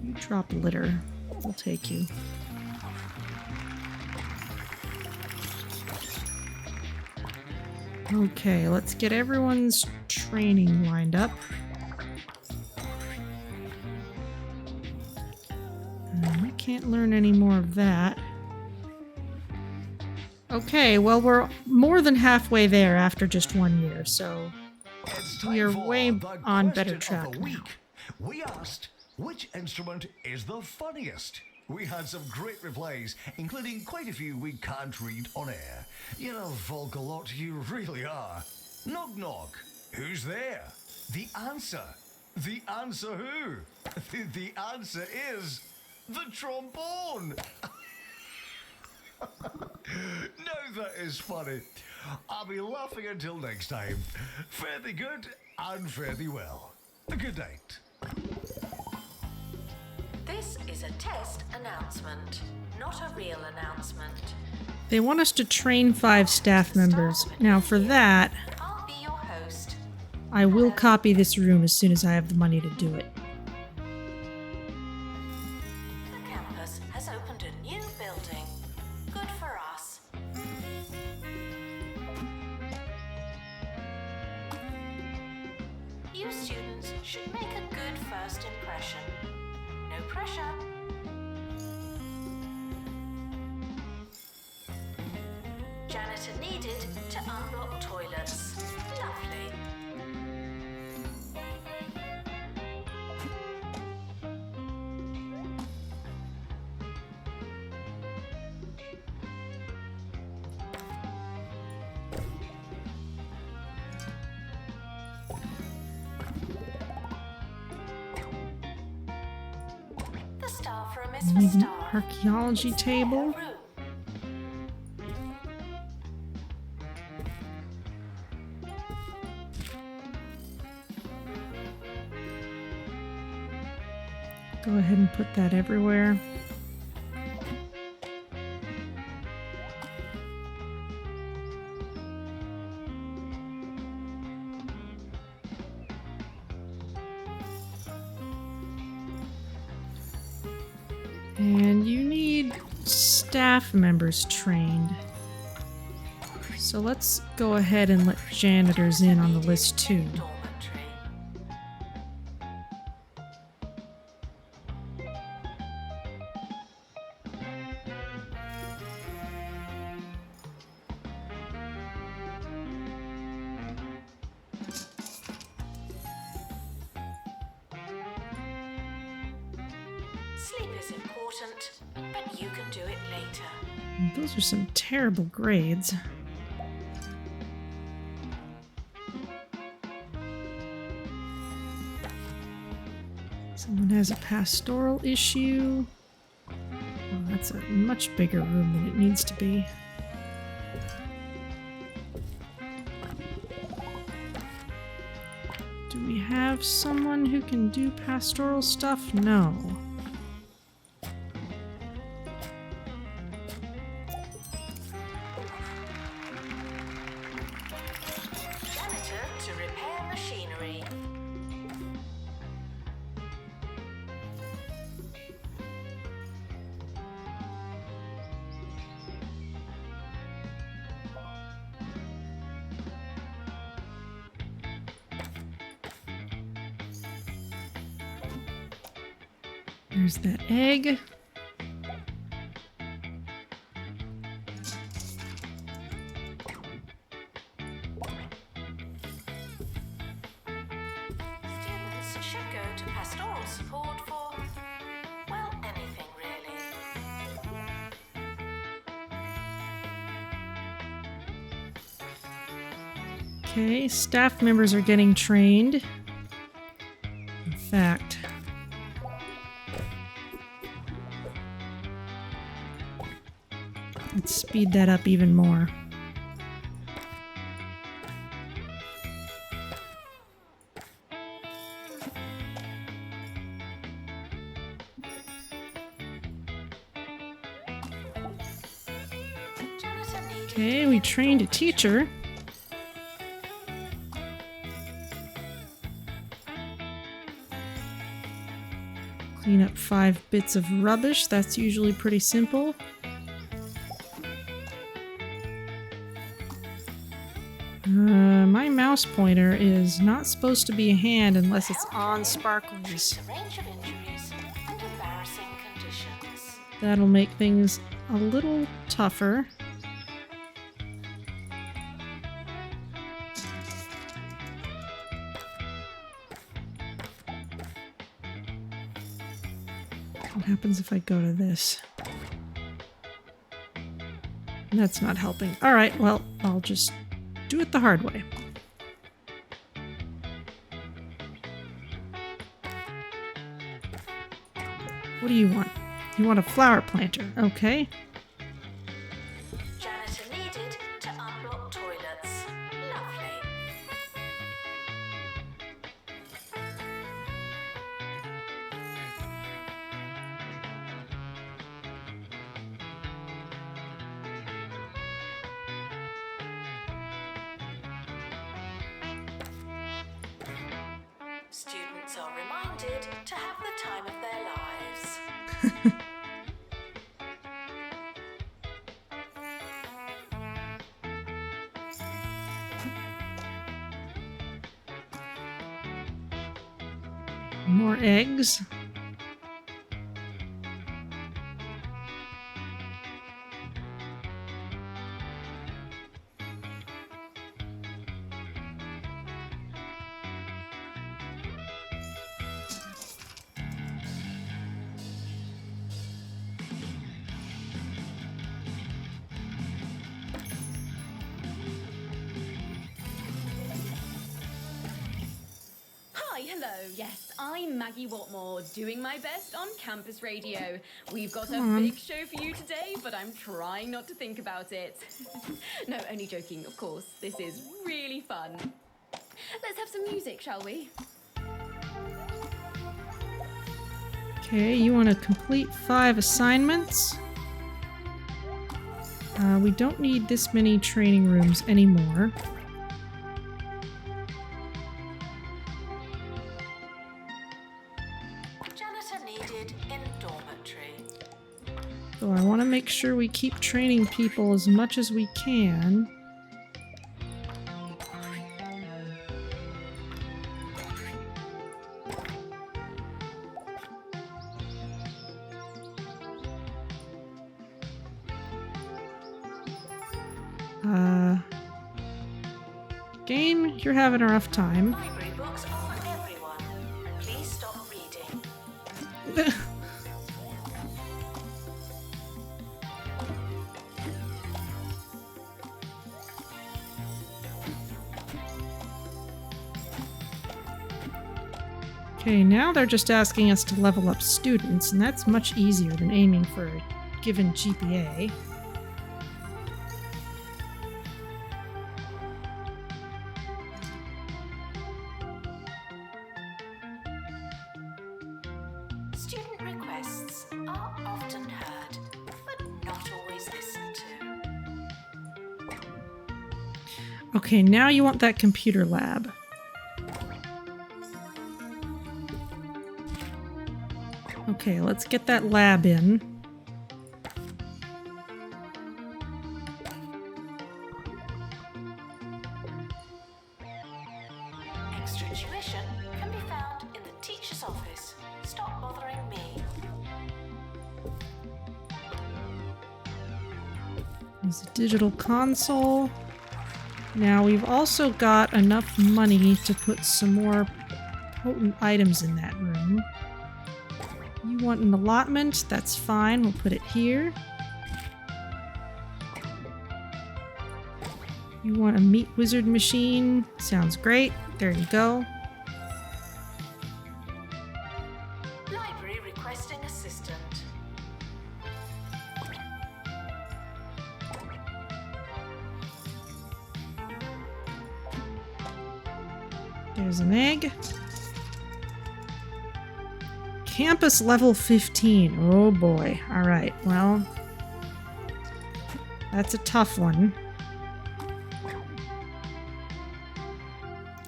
You drop litter. We'll take you. Okay, let's get everyone's training lined up. We can't learn any more of that. Okay, well, we're more than halfway there after just 1 year, so It's time We are for way the on better question of track the now. week. We asked, which instrument is the funniest? We had some great replies, including quite a few we can't read on air. You're a vulgar lot, you really are. Knock knock. Who's there? The answer. The answer who? The answer is the trombone. Now that is funny. I'll be laughing until next time. Fare thee good and fare thee well. Good night. This is a test announcement, not a real announcement. They want us to train 5 staff members. Now for that, I'll be your host. I will copy this room as soon as I have the money to do it. The campus has opened a new building. Good for us. You students should make a good first impression. No pressure. Janitor needed to unblock toilets. Lovely. The staff room is for Need an staff. archaeology table. Room. Go ahead and put that everywhere. And you need staff members trained. So let's go ahead and let janitors in on the list too. Dormitory. Sleep is important, but you can do it later. Those are some terrible grades. Someone has a pastoral issue. Oh, that's a much bigger room than it needs to be. Do we have someone who can do pastoral stuff? No. Janitor to repair machinery. There's that egg. Students should go to pastoral support for, well, anything really. Okay, staff members are getting trained. In fact, let's speed that up even more. Janitor needed Okay, we trained a teacher. Clean up 5 bits of rubbish. That's usually pretty simple. My mouse pointer is not supposed to be a hand unless it's on sparklies. a range of injuries and embarrassing conditions. That'll make things a little tougher. What happens if I go to this? That's not helping. Alright, well, I'll just do it the hard way. What do you want? You want a flower planter, okay. Janitor needed to unblock toilets. Lovely. Students are reminded to have the time of their lives. More eggs. Hi, hello. Yes, I'm Maggie Watmore, doing my best on campus radio. We've got a big show for you today, but I'm trying not to think about it. No, only joking, of course. This is really fun. Let's have some music, shall we? Okay, you want to complete 5 assignments. We don't need this many training rooms anymore. Janitor needed in dormitory. So I want to make sure we keep training people as much as we can. Game, you're having a rough time. Library books are for everyone. Please stop reading. Okay, now they're just asking us to level up students, and that's much easier than aiming for a given GPA. Student requests are often heard, but not always listened to. Okay, now you want that computer lab. Okay, let's get that lab in. Extra tuition can be found in the teacher's office. Stop bothering me. There's a digital console. Now we've also got enough money to put some more potent items in that room. You want an allotment? That's fine. We'll put it here. You want a meat wizard machine? Sounds great. There you go. Library requesting assistant. There's an egg. Campus level 15. Oh boy. Alright, well. That's a tough one.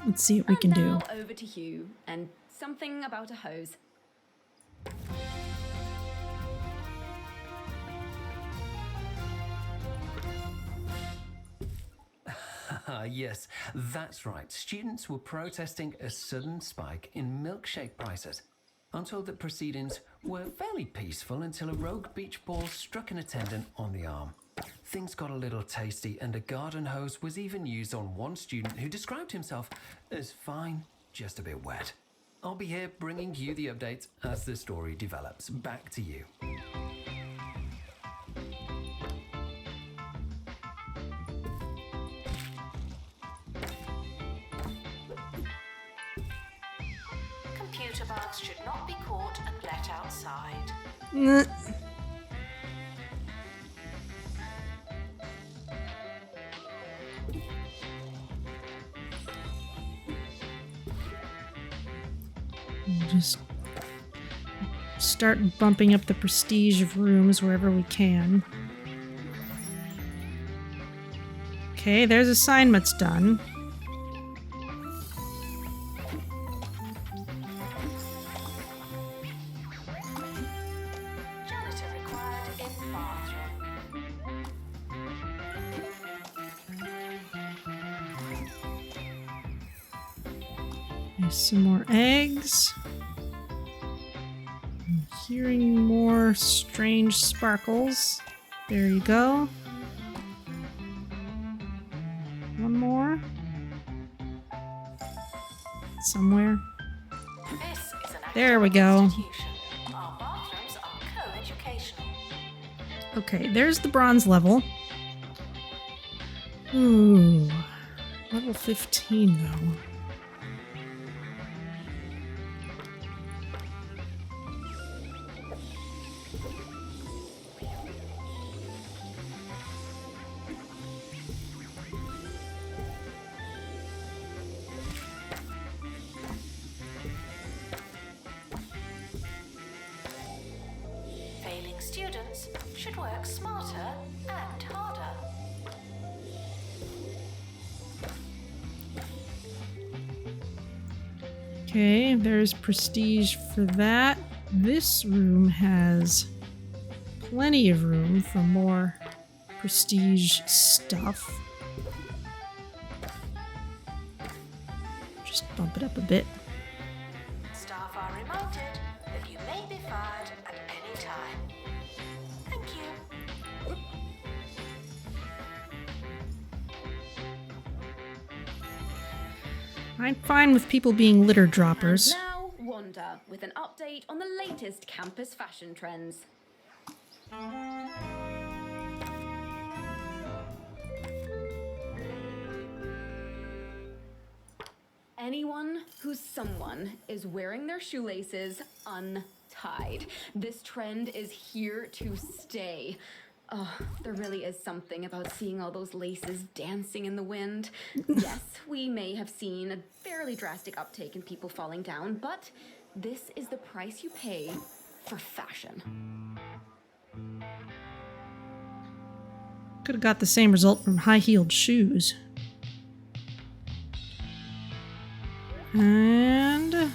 Let's see what we can do. Now over to Hugh, and something about a hose. Yes, that's right. Students were protesting a sudden spike in milkshake prices. I'm told that proceedings were fairly peaceful until a rogue beach ball struck an attendant on the arm. Things got a little tasty, and a garden hose was even used on one student who described himself as fine, just a bit wet. I'll be here bringing you the updates as the story develops. Back to you. Computer bugs should not be caught and let outside. Just start bumping up the prestige of rooms wherever we can. Okay, there's assignments done. Janitor required in bathroom. There's some more eggs. I'm hearing more strange sparkles. There you go. One more. Somewhere. This is an There we academic go. institution. Our bathrooms are co-educational. Okay, there's the bronze level. Ooh. Level 15 though. Failing students should work smarter and harder. Okay, there's prestige for that. This room has plenty of room for more prestige stuff. Just bump it up a bit. Staff are reminded that you may be fired at any time. Thank you. I'm fine with people being litter droppers. And now, Wanda, with an update on the latest campus fashion trends. Anyone who's someone is wearing their shoelaces untied. This trend is here to stay. Oh, there really is something about seeing all those laces dancing in the wind. Yes, we may have seen a fairly drastic uptake in people falling down, but this is the price you pay for fashion. Could have got the same result from high-heeled shoes. And...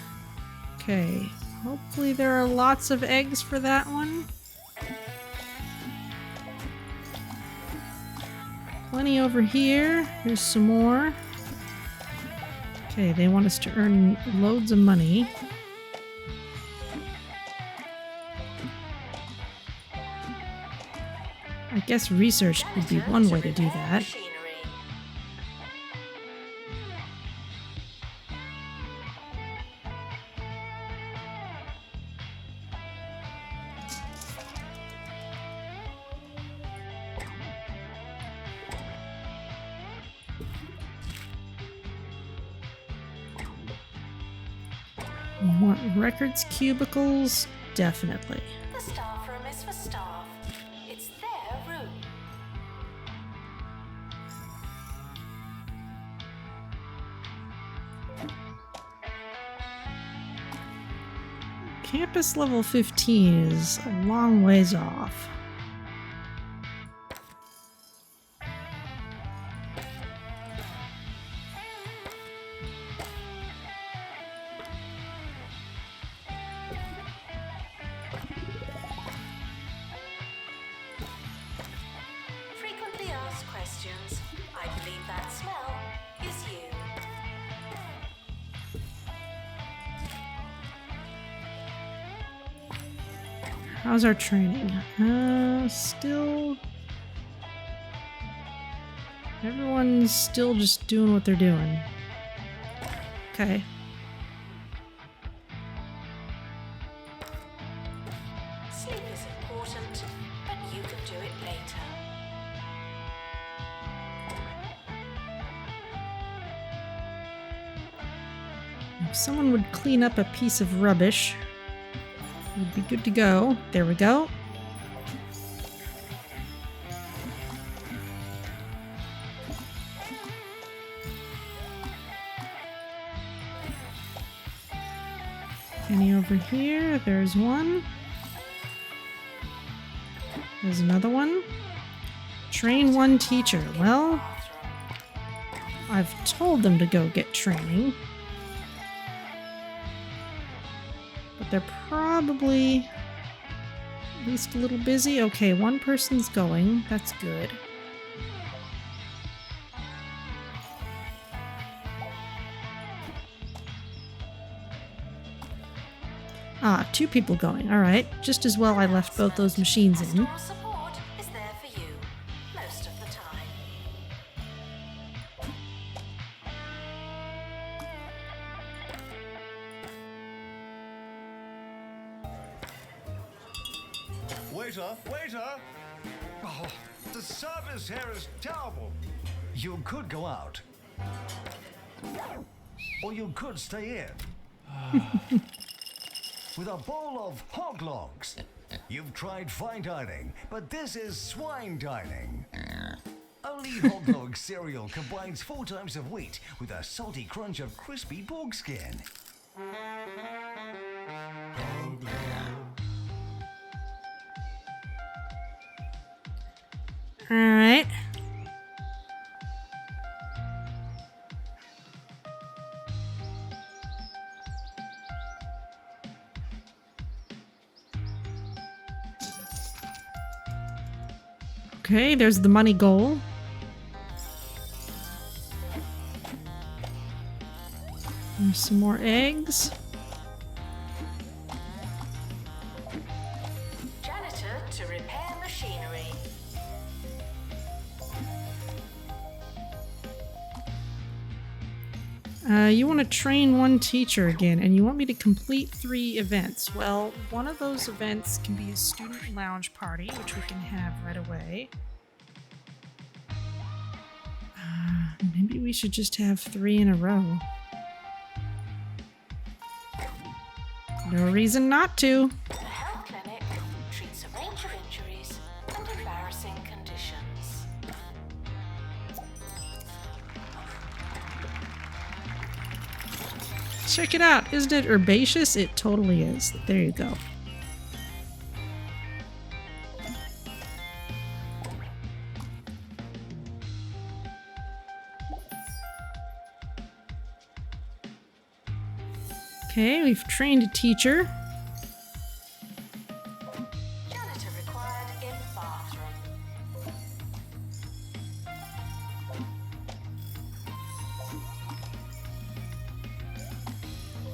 okay. Hopefully there are lots of eggs for that one. Plenty over here. Here's some more. Okay, they want us to earn loads of money. I guess research would be one way to do that. Machinery. We want records cubicles? Definitely. The staff room is for staff. It's their room. Campus level 15 is a long ways off. Frequently asked questions. I believe that smell is you. How's our training? Still... everyone's still just doing what they're doing. Okay. Sleep is important, but you can do it later. If someone would clean up a piece of rubbish, we'd be good to go. There we go. Any over here? There's one. There's another one. Train one teacher. Well, I've told them to go get training. But they're probably at least a little busy. Okay, one person's going. That's good. Ah, 2 people going. Alright. Just as well I left both those machines in. Pastoral support is there for you most of the time. Waiter, waiter! Oh, the service here is terrible. You could go out. Or you could stay in. With a bowl of hog logs. You've tried fine dining, but this is swine dining. Only hog log cereal combines 4 times of wheat with a salty crunch of crispy pork skin. Alright. Okay, there's the money goal. There's some more eggs. Janitor to repair machinery. You want to train one teacher again, and you want me to complete 3 events. Well, one of those events can be a student lounge party, which we can have right away. Maybe we should just have 3 in a row. No reason not to. The health clinic treats a range of injuries and embarrassing conditions. Check it out. Isn't it herbaceous? It totally is. There you go. Okay, we've trained a teacher. Janitor required in bathroom.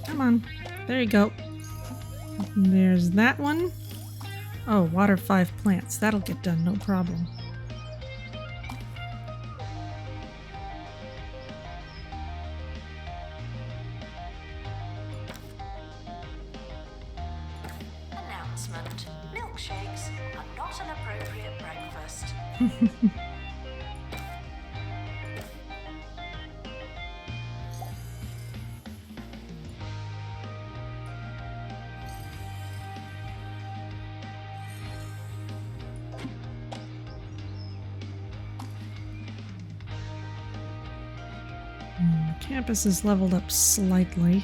Come on. There you go. There's that one. Oh, water 5 plants. That'll get done, no problem. Announcement. Milkshakes are not an appropriate breakfast. The campus is leveled up slightly.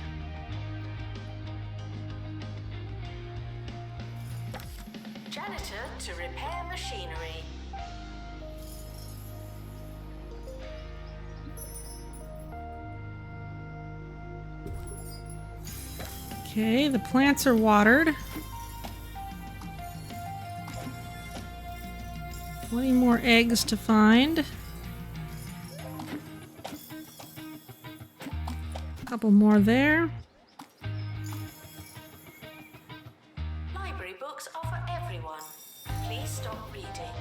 Janitor to repair machinery. Okay, the plants are watered. 20 more eggs to find. Couple more there. Library books are for everyone. Please stop reading.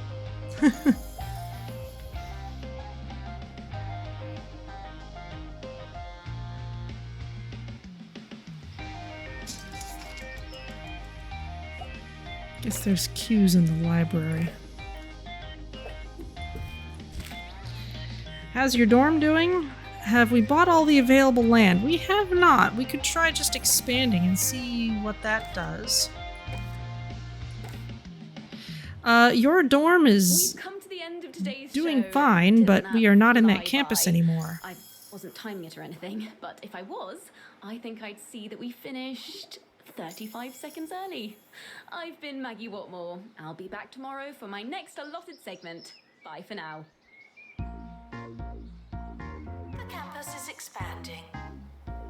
Guess there's queues in the library. How's your dorm doing? Have we bought all the available land? We have not. We could try just expanding and see what that does. Your dorm is We've come to the end of today's doing show. fine, Didn't but that we are not in fly that campus by? anymore. I wasn't timing it or anything, but if I was, I think I'd see that we finished 35 seconds early. I've been Maggie Watmore. I'll be back tomorrow for my next allotted segment. Bye for now. The campus is expanding,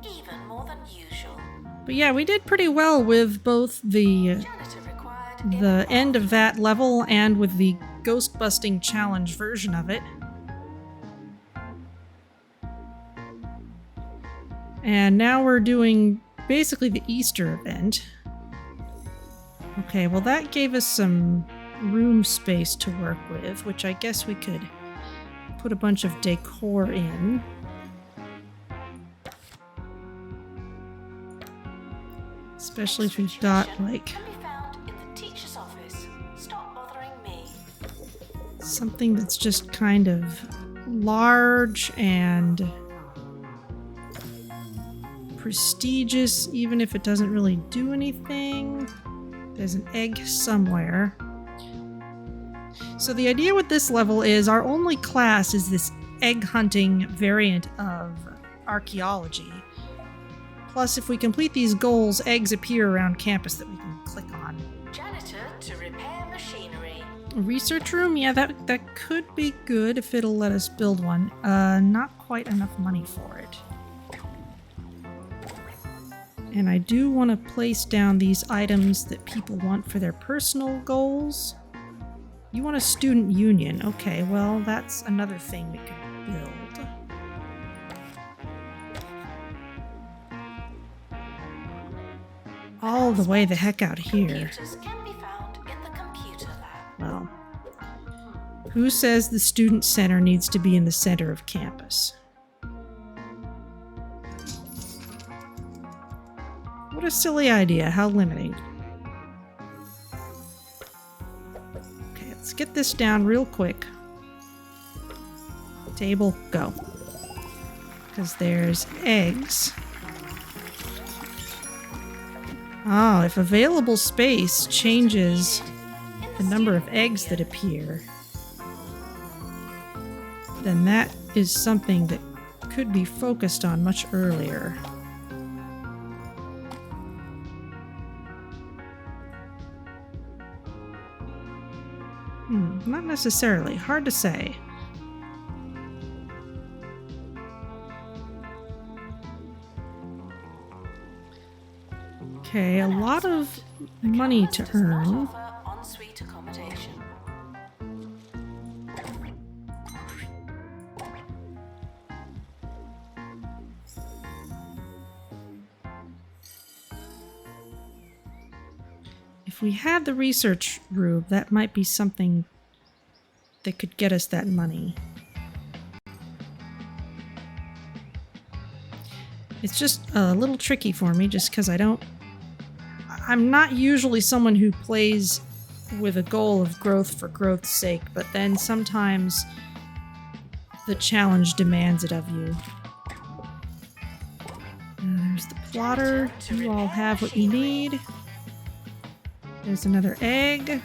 even more than usual. But yeah, we did pretty well with both the Janitor required in the end of that level and with the ghost busting challenge version of it. And now we're doing basically the Easter event. Okay, well that gave us some room space to work with, which I guess we could put a bunch of decor in. Especially if we've got like can be found in the teacher's office. Stop bothering me. something that's just kind of large and prestigious, even if it doesn't really do anything. There's an egg somewhere. So the idea with this level is our only class is this egg hunting variant of archaeology. Plus, if we complete these goals, eggs appear around campus that we can click on. Janitor to repair machinery. A research room? Yeah, that could be good if it'll let us build one. Not quite enough money for it. And I do want to place down these items that people want for their personal goals. You want a student union. Okay, well, that's another thing we could build. All the way the heck out here. Computers can be found in the computer lab. Well, who says the student center needs to be in the center of campus? What a silly idea. How limiting. Okay, let's get this down real quick. Table, go. Because there's eggs. Oh, if available space changes the number of eggs that appear, then that is something that could be focused on much earlier. Not necessarily. Hard to say. Okay, a lot of money to Campus does not earn. offer ensuite accommodation. If we had the research room, that might be something that could get us that money. It's just a little tricky for me just because I'm not usually someone who plays with a goal of growth for growth's sake, but then sometimes the challenge demands it of you. There's the plotter. You all have what you need. There's another egg.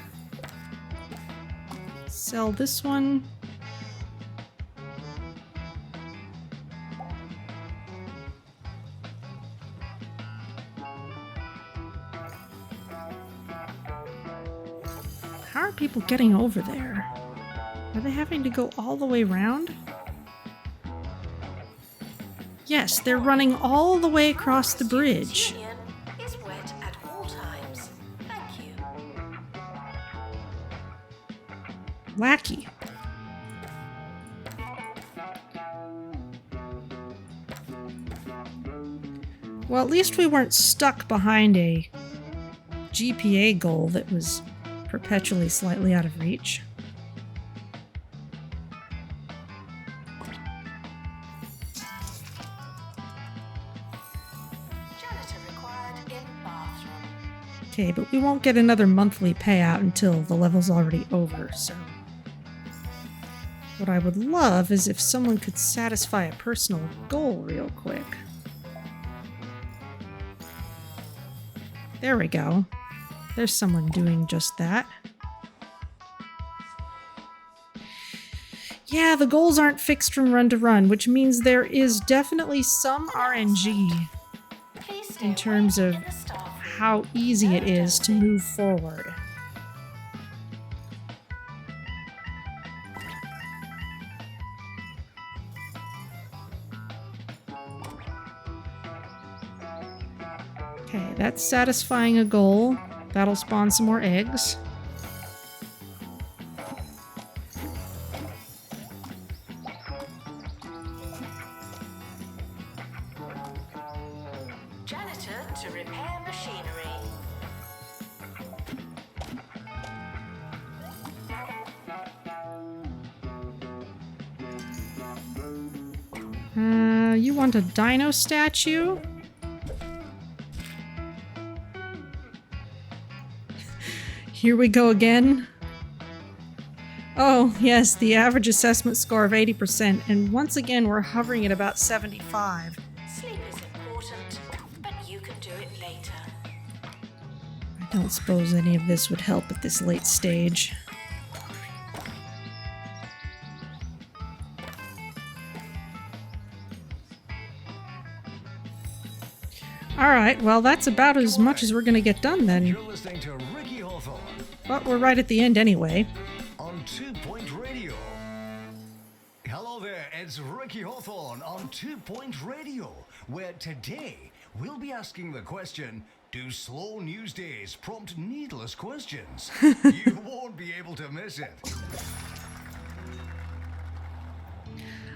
Sell this one. How are people getting over there? Are they having to go all the way around? Yes, they're running all the way across the bridge. Union is wet at all times. Thank you. Wacky. Well, at least we weren't stuck behind a GPA goal that was perpetually slightly out of reach. Okay, but we won't get another monthly payout until the level's already over, so... What I would love is if someone could satisfy a personal goal real quick. There we go. There's someone doing just that. Yeah, the goals aren't fixed from run to run, which means there is definitely some RNG in terms of how easy it is to move forward. Okay, that's satisfying a goal. That'll spawn some more eggs. Janitor to repair machinery. You want a dino statue? Here we go again. Oh, yes, the average assessment score of 80%, and once again we're hovering at about 75. Sleep is important, but you can do it later. I don't suppose any of this would help at this late stage. Alright, well that's about as much as we're gonna get done then. You're listening to Ricky Hawthorne But we're right at the end anyway. on 2 Point Radio. Hello there, it's Ricky Hawthorne on 2 Point Radio, where today we'll be asking the question, do slow news days prompt needless questions? You won't be able to miss it.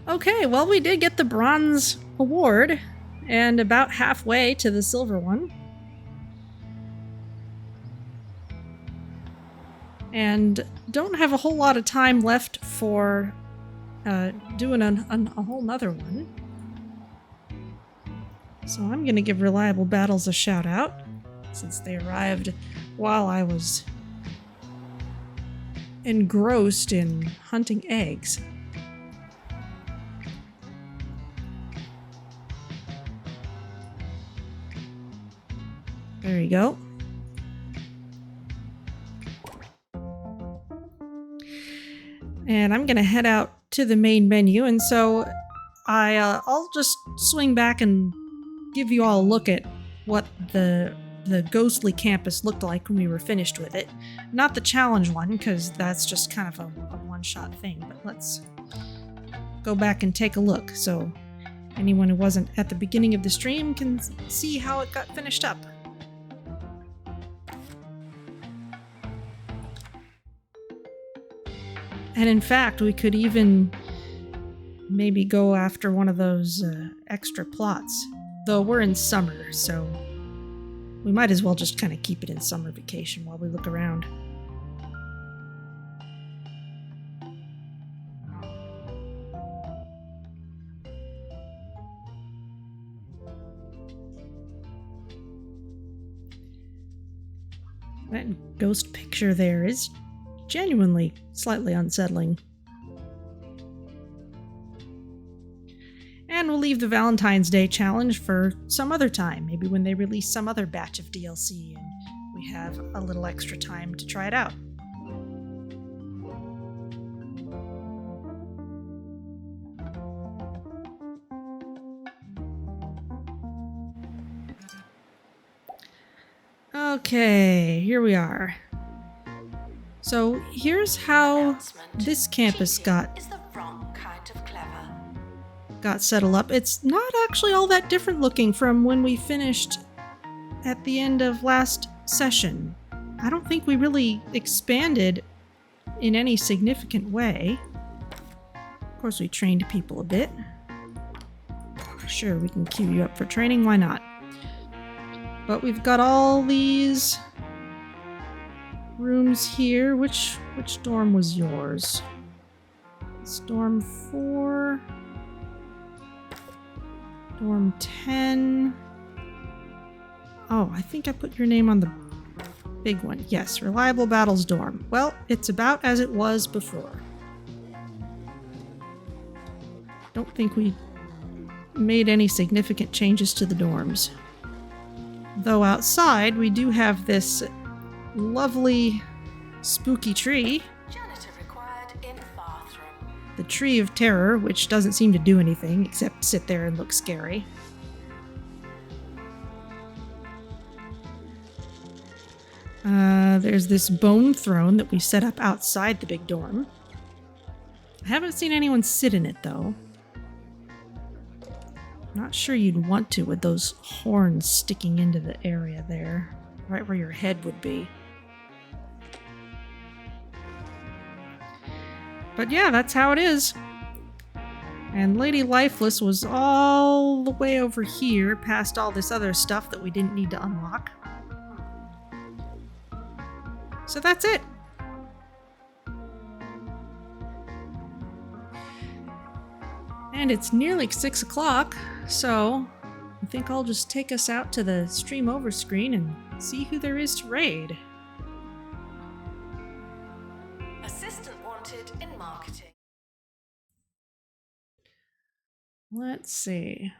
Okay, well we did get the bronze award, and about halfway to the silver one. And don't have a whole lot of time left for doing a whole nother one. So I'm going to give Reliable Battles a shout out, since they arrived while I was engrossed in hunting eggs. There you go. And I'm gonna head out to the main menu, and so I'll just swing back and give you all a look at what the ghostly campus looked like when we were finished with it. Not the challenge one, because that's just kind of a one-shot thing, but let's go back and take a look, so anyone who wasn't at the beginning of the stream can see how it got finished up. And in fact, we could even maybe go after one of those extra plots. Though we're in summer, so we might as well just kind of keep it in summer vacation while we look around. That ghost picture there is genuinely slightly unsettling. And we'll leave the Valentine's Day challenge for some other time, maybe when they release some other batch of DLC and we have a little extra time to try it out. Okay, here we are. So here's how this campus got Is the wrong kind of clever. settled up. It's not actually all that different looking from when we finished at the end of last session. I don't think we really expanded in any significant way. Of course, we trained people a bit. Sure, we can queue you up for training, why not? But we've got all these rooms here. Which dorm was yours? It's dorm 4. Dorm 10. Oh, I think I put your name on the Big one. Yes, Reliable Battles dorm. Well, it's about as it was before. Don't think we made any significant changes to the dorms. Though outside, we do have this lovely spooky tree. Janitor required in bathroom. The Tree of Terror, which doesn't seem to do anything except sit there and look scary. There's this bone throne that we set up outside the big dorm. I haven't seen anyone sit in it, though. Not sure you'd want to with those horns sticking into the area there, right where your head would be. But yeah, that's how it is. And Lady Lifeless was all the way over here, past all this other stuff that we didn't need to unlock. So that's it. And it's nearly 6 o'clock, so I think I'll just take us out to the stream over screen and see who there is to raid. Assistant wanted in marketing. Let's see.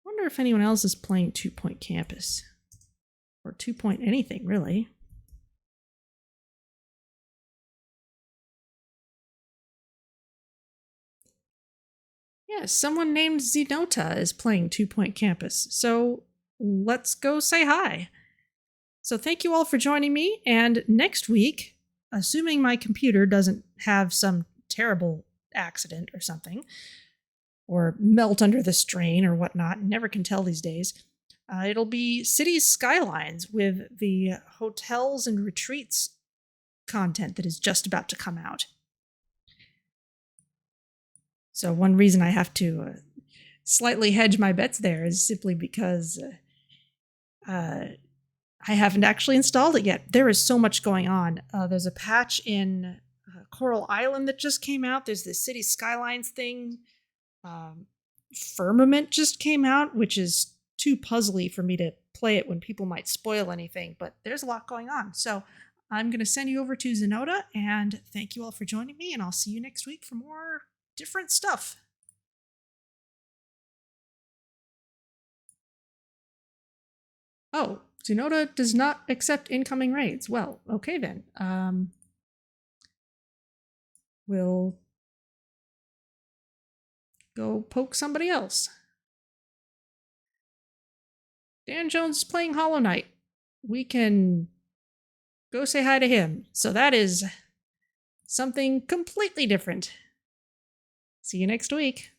Wonder if anyone else is playing 2 Point Campus. Or 2 Point anything, really. Yes, someone named Zenota is playing 2 Point Campus. So let's go say hi. So thank you all for joining me. And next week, assuming my computer doesn't have some terrible accident or something, or melt under the strain or whatnot, never can tell these days. It'll be Cities Skylines with the hotels and retreats content that is just about to come out. So one reason I have to slightly hedge my bets there is simply because I haven't actually installed it yet. There is so much going on. There's a patch in Coral Island that just came out. There's the Cities Skylines thing. Firmament just came out, which is too puzzly for me to play it when people might spoil anything, but there's a lot going on. So I'm going to send you over to Zenota, and thank you all for joining me, and I'll see you next week for more different stuff. Oh, Zenota does not accept incoming raids. Well, okay then. We'll go poke somebody else. Dan Jones is playing Hollow Knight. We can go say hi to him. So that is something completely different. See you next week.